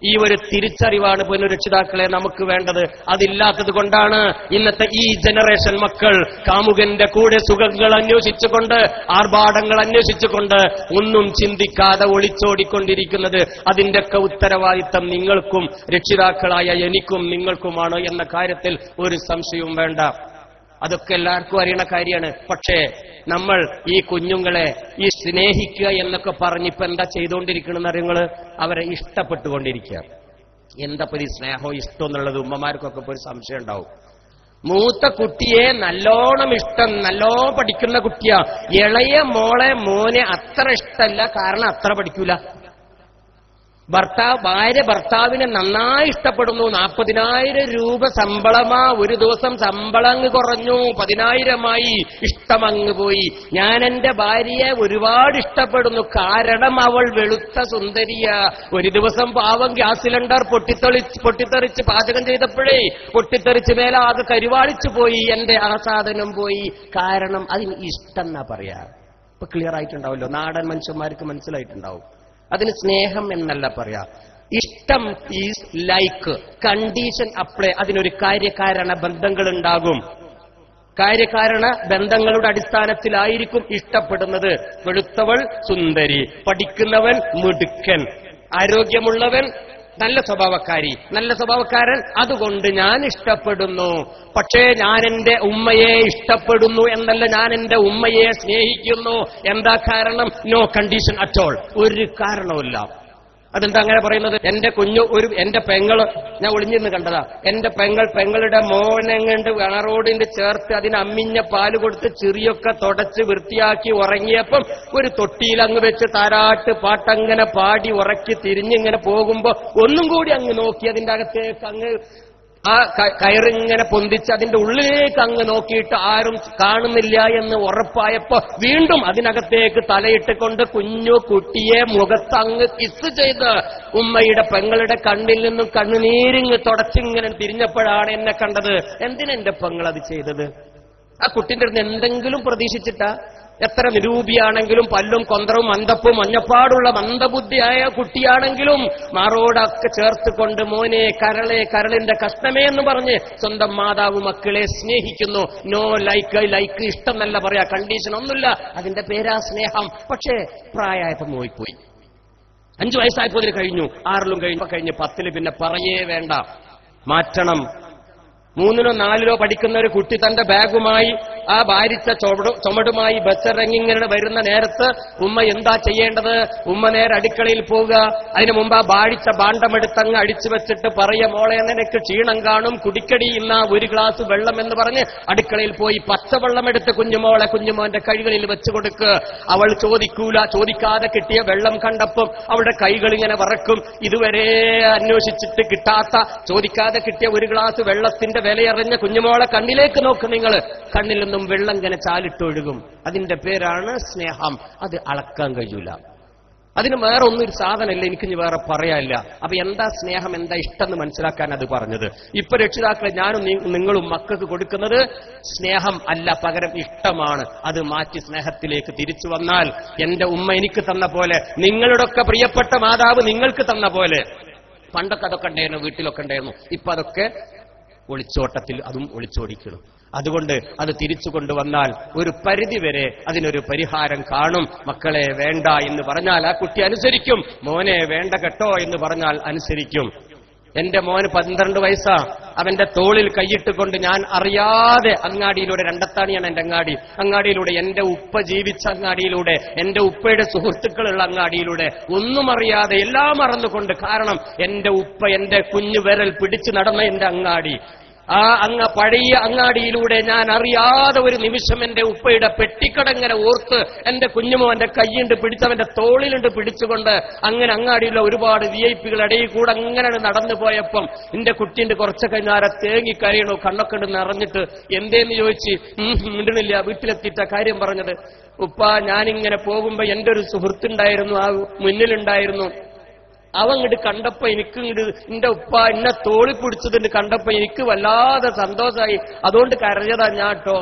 ഈ ഒരു തിരിച്ചറിവാണ് പുനരക്ഷിതാക്കളെ നമുക്ക് വേണ്ടത്. അതില്ലാത്തത് കൊണ്ടാണ് ഇന്നത്തെ ഈ ജനറേഷൻ മക്കൾ കാമുകന്റെ കൂടെ സുഖങ്ങൾ അന്വേഷിച്ചുകൊണ്ട്, ആർഭാടങ്ങൾ അന്വേഷിച്ചുകൊണ്ട് ഒന്നും ചിന്തിക്കാതെ ഒളിച്ചോടിക്കൊണ്ടിരിക്കുന്നത്. അതിന്റെയൊക്കെ ഉത്തരവാദിത്തം നിങ്ങൾക്കും രക്ഷിതാക്കളായ എനിക്കും നിങ്ങൾക്കുമാണ് എന്ന കാര്യത്തിൽ ഒരു സംശയവും വേണ്ട. അതൊക്കെ എല്ലാവർക്കും അറിയണ കാര്യമാണ്. പക്ഷേ നമ്മൾ ഈ കുഞ്ഞുങ്ങളെ ഈ സ്നേഹിക്കുക എന്നൊക്കെ പറഞ്ഞിപ്പോ എന്താ ചെയ്തുകൊണ്ടിരിക്കണമെന്ന് അറിയുന്നത്? അവരെ ഇഷ്ടപ്പെട്ടുകൊണ്ടിരിക്കുക. എന്താ ഈ സ്നേഹവും ഇഷ്ടം എന്നുള്ളത് ഉമ്മമാർക്കൊക്കെ ഇപ്പോൾ ഒരു സംശയം ഉണ്ടാവും. മൂത്ത കുട്ടിയെ നല്ലോണം ഇഷ്ടം, നല്ലോ പഠിക്കുന്ന കുട്ടിയാ. ഇളയ മോനെ അത്ര ഇഷ്ടമല്ല, കാരണം അത്ര പഠിക്കൂല. ഭാര്യ ഭർത്താവിനെ നന്നായി ഇഷ്ടപ്പെടുന്നു. 40,000 രൂപ ശമ്പളമാ, ഒരു ദിവസം ശമ്പളം അങ്ങ് കുറഞ്ഞു, 10,000 ഇഷ്ടമങ്ങ് പോയി. ഞാൻ എന്റെ ഭാര്യയെ ഒരുപാട് ഇഷ്ടപ്പെടുന്നു, കാരണം അവൾ വെളുത്ത സുന്ദരിയാ. ഒരു ദിവസം പാവം ഗ്യാസ് സിലിണ്ടർ പൊട്ടിത്തെറിച്ച് പാചകം ചെയ്തപ്പോഴേ പൊട്ടിത്തെറിച്ച് മേലെ ആകെ കരുവാളിച്ചു പോയി, എന്റെ ആ സാധനം പോയി. കാരണം അതിന് ഇഷ്ടം എന്നാ പറയാ. ഇപ്പൊ ക്ലിയർ ആയിട്ടുണ്ടാവല്ലോ, നാടൻ മനുഷ്യന്മാർക്ക് മനസ്സിലായിട്ടുണ്ടാവും. അതിന് സ്നേഹം എന്നല്ല പറയാ. ഇഷ്ടം ഈസ് ലൈക്ക്, കണ്ടീഷൻ അപ്ലൈ. അതിനൊരു കാര്യകാരണ ബന്ധങ്ങൾ ഉണ്ടാകും. കാര്യകാരണ ബന്ധങ്ങളുടെ അടിസ്ഥാനത്തിലായിരിക്കും ഇഷ്ടപ്പെടുന്നത്. വെളുത്തവൾ സുന്ദരി, പഠിക്കുന്നവൻ മിടുക്കൻ, ആരോഗ്യമുള്ളവൻ നല്ല സ്വഭാവക്കാരി, നല്ല സ്വഭാവക്കാരൻ, അതുകൊണ്ട് ഞാൻ ഇഷ്ടപ്പെടുന്നു. പക്ഷേ ഞാൻ എന്റെ ഉമ്മയെ ഇഷ്ടപ്പെടുന്നു എന്നല്ല, ഞാൻ എന്റെ ഉമ്മയെ സ്നേഹിക്കുന്നു. എന്താ കാരണം? No condition at all. ഒരു കാരണവുമില്ല. അതെന്താ അങ്ങനെ പറയുന്നത്? എന്റെ പെങ്ങള്, ഞാൻ ഒളിഞ്ഞിരുന്ന് കണ്ടതാ, എന്റെ പെങ്ങളുടെ മോനെങ്ങണ്ട് വേണറോടിന്റെ ചേർത്ത് അതിന് അമ്മിഞ്ഞ പാല് കൊടുത്ത് ചെറിയൊക്കെ തുടച്ച് വൃത്തിയാക്കി ഉറങ്ങിയപ്പം ഒരു തൊട്ടിയിൽ അങ്ങ് വെച്ച് താരാട്ട് പാട്ടങ്ങനെ പാടി ഉറക്കി തിരിഞ്ഞിങ്ങനെ പോകുമ്പോ ഒന്നും കൂടി അങ്ങ് നോക്കി അതിന്റെ അകത്തേക്ക് അങ്ങ് ആ കയറിങ്ങനെ പൊന്തിച്ച് അതിന്റെ ഉള്ളിലേക്ക് അങ്ങ് നോക്കിയിട്ട് ആരും കാണുന്നില്ല എന്ന് ഉറപ്പായപ്പോ വീണ്ടും അതിനകത്തേക്ക് തലയിട്ടുകൊണ്ട് കുഞ്ഞു കുട്ടിയെ മുഖത്ത് അങ്ങ് കിസ് ചെയ്ത് ഉമ്മയുടെ പെങ്ങളുടെ കണ്ണിൽ നിന്നും കണ്ണുനീരിങ്ങ് തുടച്ചിങ്ങനെ തിരിഞ്ഞപ്പോഴാണ് എന്നെ കണ്ടത്. എന്തിനെന്റെ പെങ്ങളത് ചെയ്തത്? ആ കുട്ടിന്റെ അടുത്ത് എന്തെങ്കിലും പ്രതീക്ഷിച്ചിട്ടാ? എത്ര നിരൂപിയാണെങ്കിലും പല്ലും കൊന്തറും മന്ദപ്പും മഞ്ഞപ്പാടുള്ള മന്ദബുദ്ധിയായ കുട്ടിയാണെങ്കിലും മാറോടൊക്കെ ചേർത്തുകൊണ്ട് മോനെ കരളിന്റെ കഷ്ണമേ എന്ന് പറഞ്ഞ് സ്വന്തം മാതാവ് മക്കളെ സ്നേഹിക്കുന്നു. നോ ലൈക്ക് ഇഷ്ടം എന്നല്ല പറയാ, കണ്ടീഷൻ ഒന്നുമില്ല, അതിന്റെ പേരാ സ്നേഹം. പക്ഷേ പ്രായമായപ്പോ പോയി 5 വയസ്സായപ്പോ ഇതിന് കഴിഞ്ഞു, 6ലും കഴിഞ്ഞ് 10ല് പിന്നെ പറയേ വേണ്ട, മാറ്റണം. 3ലോ 4ലോ പഠിക്കുന്ന ഒരു കുട്ടി തന്റെ ബാഗുമായി ആ ഭാരിച്ച ചുമടുമായി ബസ്സിറങ്ങിങ്ങനെ വരുന്ന നേരത്ത് ഉമ്മ എന്താ ചെയ്യേണ്ടത്? ഉമ്മ നേരെ അടുക്കളയിൽ പോവുക. അതിനു മുമ്പ് ആ ഭാരിച്ച ഭാണ്ഡമെടുത്തങ്ങ് അടിച്ചു വെച്ചിട്ട് പറയ, മോളെ നിനക്ക് ക്ഷീണം കാണും, കുടിക്കടി ഇന്ന 1 ഗ്ലാസ് വെള്ളം എന്ന് പറഞ്ഞ് അടുക്കളയിൽ പോയി പച്ചവെള്ളം എടുത്ത് കുഞ്ഞുമോന്റെ കൈകളിൽ വെച്ചു കൊടുക്കുക. അവൾ ചോദിക്കാതെ കിട്ടിയ വെള്ളം കണ്ടപ്പം അവളുടെ കൈകൾ ഇങ്ങനെ വറക്കും. ഇതുവരെ അന്വേഷിച്ചിട്ട് കിട്ടാത്ത, ചോദിക്കാതെ കിട്ടിയ 1 ഗ്ലാസ് വെള്ളത്തിന്റെ വിലയറിഞ്ഞ കുഞ്ഞുമോളെ കണ്ണിലേക്ക് നോക്ക് നിങ്ങൾ, കണ്ണിൽ നിന്നും വെള്ളം ഇങ്ങനെ ചാലിട്ടൊഴുകും. അതിന്റെ പേരാണ് സ്നേഹം. അത് അളക്കാൻ കഴിയൂല. അതിന് വേറെ ഒന്നും ഒരു സാധനമല്ല, എനിക്കിനി വേറെ പറയാനില്ല. അപ്പൊ എന്താ സ്നേഹം, എന്താ ഇഷ്ടം എന്ന് മനസ്സിലാക്കാൻ അത് പറഞ്ഞത്. ഇപ്പൊ രക്ഷിതാക്കളെ ഞാനും നിങ്ങളും മക്കൾക്ക് കൊടുക്കുന്നത് സ്നേഹം അല്ല, പകരം ഇഷ്ടമാണ്. അത് മാറ്റി സ്നേഹത്തിലേക്ക് തിരിച്ചു വന്നാൽ, എന്റെ ഉമ്മ എനിക്ക് തന്ന പോലെ, നിങ്ങളുടെയൊക്കെ പ്രിയപ്പെട്ട മാതാവ് നിങ്ങൾക്ക് തന്ന പോലെ. പണ്ടൊക്കെ അതൊക്കെ ഉണ്ടായിരുന്നു, വീട്ടിലൊക്കെ ഉണ്ടായിരുന്നു. ഇപ്പൊ അതൊക്കെ ഒളിച്ചോട്ടത്തിൽ അതും ഒളിച്ചോടിക്കണം. അതുകൊണ്ട് അത് തിരിച്ചു കൊണ്ടുവന്നാൽ ഒരു പരിധിവരെ അതിനൊരു പരിഹാരം കാണും. മക്കളെ വേണ്ട എന്ന് പറഞ്ഞാൽ ആ കുട്ടി അനുസരിക്കും, മോനെ വേണ്ട കേട്ടോ എന്ന് പറഞ്ഞാൽ അനുസരിക്കും. എന്റെ മോന് 12 വയസ്സാ. അവന്റെ തോളിൽ കൈയിട്ടുകൊണ്ട് ഞാൻ അറിയാതെ അങ്ങാടിയിലൂടെ, രണ്ടത്താണിയാണ് എന്റെ അങ്ങാടിയിലൂടെ, എന്റെ ഉപ്പ ജീവിച്ച അങ്ങാടിയിലൂടെ, എന്റെ ഉപ്പയുടെ സുഹൃത്തുക്കളുള്ള അങ്ങാടിയിലൂടെ, ഒന്നും അറിയാതെ എല്ലാം മറന്നുകൊണ്ട്, കാരണം എന്റെ ഉപ്പ എന്റെ കുഞ്ഞു വിരൽ പിടിച്ചു നടന്ന എന്റെ അങ്ങാടി, ആ പഴയ അങ്ങാടിയിലൂടെ ഞാൻ അറിയാതെ ഒരു നിമിഷം എന്റെ ഉപ്പയുടെ പെട്ടിക്കടങ്ങനെ ഓർത്ത് എന്റെ കുഞ്ഞുമോന്റെ കൈയുണ്ട് പിടിച്ചവന്റെ തോളിലുണ്ട് പിടിച്ചുകൊണ്ട് അങ്ങനെ അങ്ങാടിയിലുള്ള ഒരുപാട് VIP-കൾ ഇടയിൽ കൂടെ അങ്ങനെ നടന്നു പോയപ്പം എന്റെ കുട്ടിന്റെ കുറച്ച് കഴിഞ്ഞാരെ തേങ്ങിക്കരയണു, കണ്ണൊക്കെ ഉണ്ട് നിറഞ്ഞിട്ട്. എന്തേന്ന് ചോദിച്ച് മിണ്ടണില്ല. വീട്ടിലെത്തിയിട്ട കാര്യം പറഞ്ഞത്, ഉപ്പ ഞാനിങ്ങനെ പോകുമ്പോ എന്റെ ഒരു സുഹൃത്തുണ്ടായിരുന്നു, ആ മുന്നിലുണ്ടായിരുന്നു, അവങ്ങോട്ട് കണ്ടപ്പോ എനിക്കിങ്ങോട്ട് എന്റെ ഉപ്പ എന്നെ തോളി പിടിച്ചതിന് കണ്ടപ്പോ എനിക്ക് വല്ലാതെ സന്തോഷമായി, അതുകൊണ്ട് കരഞ്ഞതാ ഞാട്ടോ.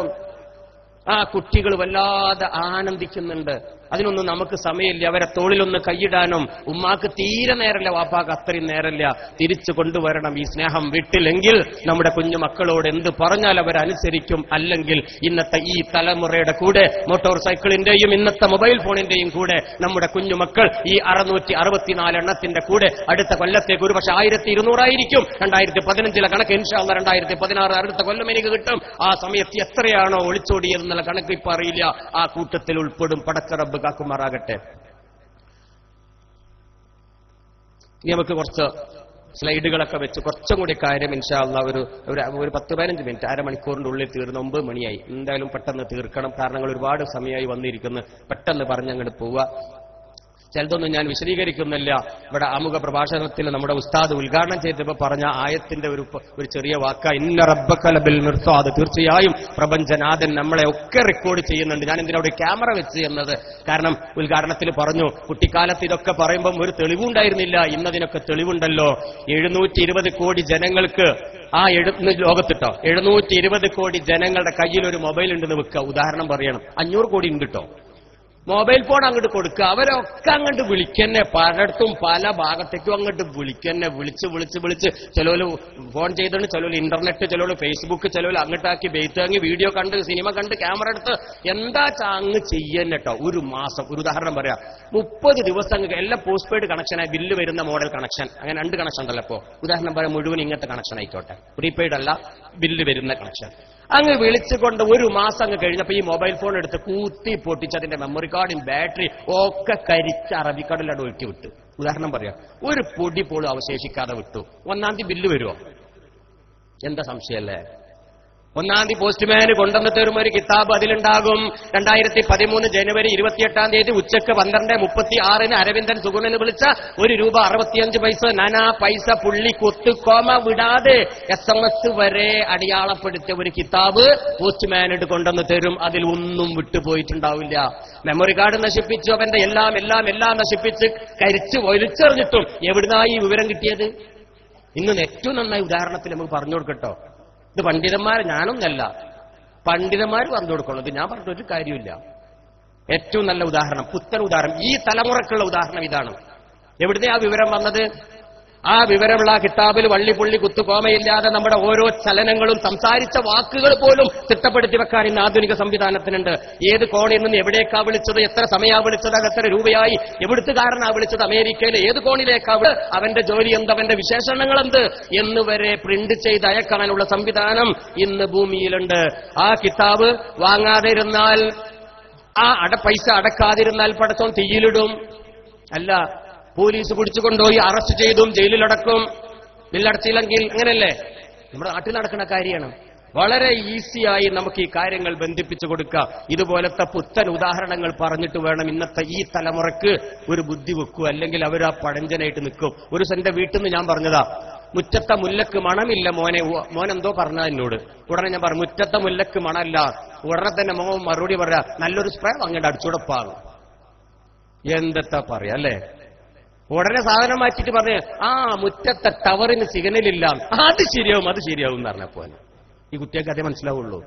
ആ കുട്ടികൾ വല്ലാതെ ആനന്ദിക്കുന്നുണ്ട്. അതിനൊന്നും നമുക്ക് സമയമില്ല. അവരെ തോളിലൊന്ന് കൈയിടാനും ഉമ്മാക്ക് തീരെ നേരല്ല, വാപ്പാക്ക് അത്രയും നേരല്ല. തിരിച്ചു കൊണ്ടുവരണം ഈ സ്നേഹം വീട്ടിലെങ്കിൽ നമ്മുടെ കുഞ്ഞു മക്കളോട് എന്ത് പറഞ്ഞാൽ അവരനുസരിക്കും. അല്ലെങ്കിൽ ഇന്നത്തെ ഈ തലമുറയുടെ കൂടെ, മോട്ടോർ സൈക്കിളിന്റെയും ഇന്നത്തെ മൊബൈൽ ഫോണിന്റെയും കൂടെ നമ്മുടെ കുഞ്ഞുമക്കൾ ഈ 664 എണ്ണത്തിന്റെ കൂടെ അടുത്ത കൊല്ലത്തേക്ക് ഒരു പക്ഷെ 1200 ആയിരിക്കും. 2015 കണക്ക് ഇൻഷാ അല്ലാഹ് 2016 അടുത്ത കൊല്ലം എനിക്ക് കിട്ടും. ആ സമയത്ത് എത്രയാണോ ഒളിച്ചോടിയതെന്നുള്ള കണക്ക് ഇപ്പൊ അറിയില്ല. ആ കൂട്ടത്തിൽ ഉൾപ്പെടും. പടച്ചറബ് കാക്കുമാറാകട്ടെ. ഇനി നമുക്ക് കുറച്ച് സ്ലൈഡുകളൊക്കെ വെച്ച് കുറച്ചും കൂടി കാര്യം ഇൻഷാ അല്ലാഹ് ഒരു 10-15 മിനിറ്റ് അരമണിക്കൂറിന്റെ ഉള്ളിൽ തീർന്ന് 9 മണിയായി. എന്തായാലും പെട്ടെന്ന് തീർക്കണം. കാരണങ്ങൾ ഒരുപാട് സമയമായി വന്നിരിക്കുന്നു. പെട്ടെന്ന് പറഞ്ഞങ്ങോട്ട് പോവുക. ചിലതൊന്നും ഞാൻ വിശദീകരിക്കുന്നില്ല. ഇവിടെ ആമുഖ പ്രഭാഷണത്തിൽ നമ്മുടെ ഉസ്താദ് ഉദ്ഘാടനം ചെയ്തപ്പോൾ പറഞ്ഞ ആയത്തിന്റെ ഒരു ചെറിയ വാക്ക, ഇന്ന റബ്ബക ലബിൽ മിർസാദ്, തീർച്ചയായും പ്രപഞ്ചനാഥൻ നമ്മളെ ഒക്കെ റെക്കോർഡ് ചെയ്യുന്നുണ്ട്. ഞാൻ എന്തിനാ അവിടെ ക്യാമറ വെച്ച് എന്നത്, കാരണം ഉദ്ഘാടനത്തിൽ പറഞ്ഞു കുട്ടിക്കാലത്ത് ഇതൊക്കെ പറയുമ്പം ഒരു തെളിവുണ്ടായിരുന്നില്ല, ഇന്നതിനൊക്കെ തെളിവുണ്ടല്ലോ. 720 കോടി ജനങ്ങൾക്ക് ലോകത്തിട്ടോ 720 കോടി ജനങ്ങളുടെ കയ്യിൽ ഒരു മൊബൈൽ ഉണ്ടെന്ന് വെക്കുക. ഉദാഹരണം പറയണം, 500 കോടി ഉണ്ട് കേട്ടോ. മൊബൈൽ ഫോൺ അങ്ങോട്ട് കൊടുക്കുക, അവരൊക്കെ അങ്ങോട്ട് വിളിക്കന്നെ, പലയിടത്തും പല ഭാഗത്തേക്കും അങ്ങോട്ട് വിളിക്കന്നെ, വിളിച്ച് ചിലവര് ഫോൺ ചെയ്തിട്ട്, ചിലവര് ഇന്റർനെറ്റ്, ചിലവര് ഫേസ്ബുക്ക്, ചിലവര് അങ്ങോട്ടാക്കി ബെയ്ത്താങ്ങി വീഡിയോ കണ്ട് സിനിമ കണ്ട് ക്യാമറ എടുത്ത് എന്താ അങ്ങ് ചെയ്യന്നെ കേട്ടോ. ഒരു മാസം, ഒരു ഉദാഹരണം പറയാം, 30 ദിവസം എല്ലാം പോസ്റ്റ് പെയ്ഡ് കണക്ഷനായി ബില്ല് വരുന്ന മോഡൽ കണക്ഷൻ, അങ്ങനെ 2 കണക്ഷൻ ഉണ്ടല്ലോ. ഇപ്പോ ഉദാഹരണം പറയാം, മുഴുവൻ ഇങ്ങനത്തെ കണക്ഷൻ ആയിക്കോട്ടെ, പ്രീപെയ്ഡ് അല്ല, ബില്ല് വരുന്ന കണക്ഷൻ. അങ്ങ് വിളിച്ചുകൊണ്ട് ഒരു മാസം അങ്ങ് കഴിഞ്ഞപ്പോ ഈ മൊബൈൽ ഫോൺ എടുത്ത് കൂത്തി പൊട്ടിച്ച് അതിന്റെ മെമ്മറി കാർഡും ബാറ്ററി ഒക്കെ കരിച്ച് അറബിക്കടലിലോട്ട് ഒഴുക്കി വിട്ടു. ഉദാഹരണം പറയാം, ഒരു പൊടി പോലും അവശേഷിക്കാതെ വിട്ടു. 1-ാം തീയതി ബില്ല് വരുമോ? എന്താ സംശയമല്ലേ? 1-ാം തീയതി പോസ്റ്റ്മാന് കൊണ്ടുവന്ന് തരുമ്പോൾ ഒരു കിതാബ് അതിലുണ്ടാകും. 2013 ജനുവരി 28-ാം തീയതി ഉച്ചക്ക് 12:36 അരവിന്ദൻ സുഗുണന് വിളിച്ച ₹1.65 നാനാ പൈസ പുള്ളി കൊത്ത് കോമ വിടാതെ SMS വരെ അടയാളപ്പെടുത്തിയ ഒരു കിതാബ് പോസ്റ്റ്മാനിട്ട് കൊണ്ടുവന്ന് തരും. അതിൽ ഒന്നും വിട്ടുപോയിട്ടുണ്ടാവില്ല. മെമ്മറി കാർഡ് നശിപ്പിച്ചു, അവന്റെ എല്ലാം നശിപ്പിച്ച് കരിച്ച് ഒലിച്ചെറിഞ്ഞിട്ടും എവിടുന്നായി ഈ വിവരം കിട്ടിയത്? ഇന്ന് ഏറ്റവും നന്നായി ഉദാഹരണത്തിൽ നമുക്ക് പറഞ്ഞു കൊടുക്കട്ടോ. ഇത് പണ്ഡിതന്മാർ, ഞാനൊന്നല്ല, പണ്ഡിതന്മാർ പറഞ്ഞു കൊടുക്കണം. ഞാൻ പറഞ്ഞൊരു കാര്യമില്ല. ഏറ്റവും നല്ല ഉദാഹരണം, പുത്തൻ ഉദാഹരണം, ഈ തലമുറക്കുള്ള ഉദാഹരണം ഇതാണ്. എവിടുന്നേ ആ വിവരം വന്നത്? ആ വിവരമുള്ള കിതാബിൽ വള്ളിപുള്ളി കുത്തുകോമയില്ലാതെ നമ്മുടെ ഓരോ ചലനങ്ങളും സംസാരിച്ച വാക്കുകൾ പോലും തിട്ടപ്പെടുത്തി വെക്കാൻ ഇന്ന് ആധുനിക സംവിധാനത്തിനുണ്ട്. ഏത് കോണിൽ നിന്ന് എവിടേക്കാ വിളിച്ചത്, എത്ര സമയമാ വിളിച്ചത്, എത്ര രൂപയായി, എവിടുത്തുകാരനാ വിളിച്ചത്, അമേരിക്കയിലെ ഏത് കോണിലേക്കാ, അവന്റെ ജോലി എന്ത്, അവന്റെ വിശേഷണങ്ങൾ എന്ത് എന്ന് വരെ പ്രിന്റ് ചെയ്ത് അയക്കാനുള്ള സംവിധാനം ഇന്ന് ഭൂമിയിലുണ്ട്. ആ കിതാബ് വാങ്ങാതെ ഇരുന്നാൽ, ആ പൈസ അടക്കാതിരുന്നാൽ പടച്ചോൻ തീയിലിടും. അല്ല, പോലീസ് പിടിച്ചുകൊണ്ടുപോയി അറസ്റ്റ് ചെയ്തും ജയിലിലടക്കും. ബില്ലടച്ചില്ലെങ്കിൽ അങ്ങനെയല്ലേ നമ്മുടെ നാട്ടിൽ നടക്കുന്ന കാര്യമാണ്. വളരെ ഈസിയായി നമുക്ക് ഈ കാര്യങ്ങൾ ബന്ധിപ്പിച്ചു കൊടുക്കാം. ഇതുപോലത്തെ പുത്തൻ ഉദാഹരണങ്ങൾ പറഞ്ഞിട്ട് വേണം ഇന്നത്തെ ഈ തലമുറക്ക് ഒരു ബുദ്ധി വെക്കൂ, അല്ലെങ്കിൽ അവർ ആ പഴഞ്ചനായിട്ട് നിൽക്കും. ഒരു എന്റെ വീട്ടിൽ നിന്ന് ഞാൻ പറഞ്ഞതാ, മുറ്റത്തെ മുല്ലക്ക് മണമില്ല മോനെന്തോ പറഞ്ഞ എന്നോട്. ഉടനെ ഞാൻ പറഞ്ഞു, മുറ്റത്തെ മുല്ലക്ക് മണമല്ല. ഉടനെ തന്നെ മോൻ മറുപടി പറയാ, നല്ലൊരു സ്പ്രേ അങ്ങോട്ട് അടിച്ചുടപ്പാണ്. എന്തെത്താ പറയാ അല്ലേ? ഉടനെ സാധനം മാറ്റിട്ട് പറഞ്ഞ്, മുറ്റത്തെ ടവറിന് സിഗ്നലില്ല, അത് ശരിയാവും എന്ന് പറഞ്ഞപ്പോ ഈ കുട്ടികൾക്ക് അതേ മനസ്സിലാവുള്ളൂ.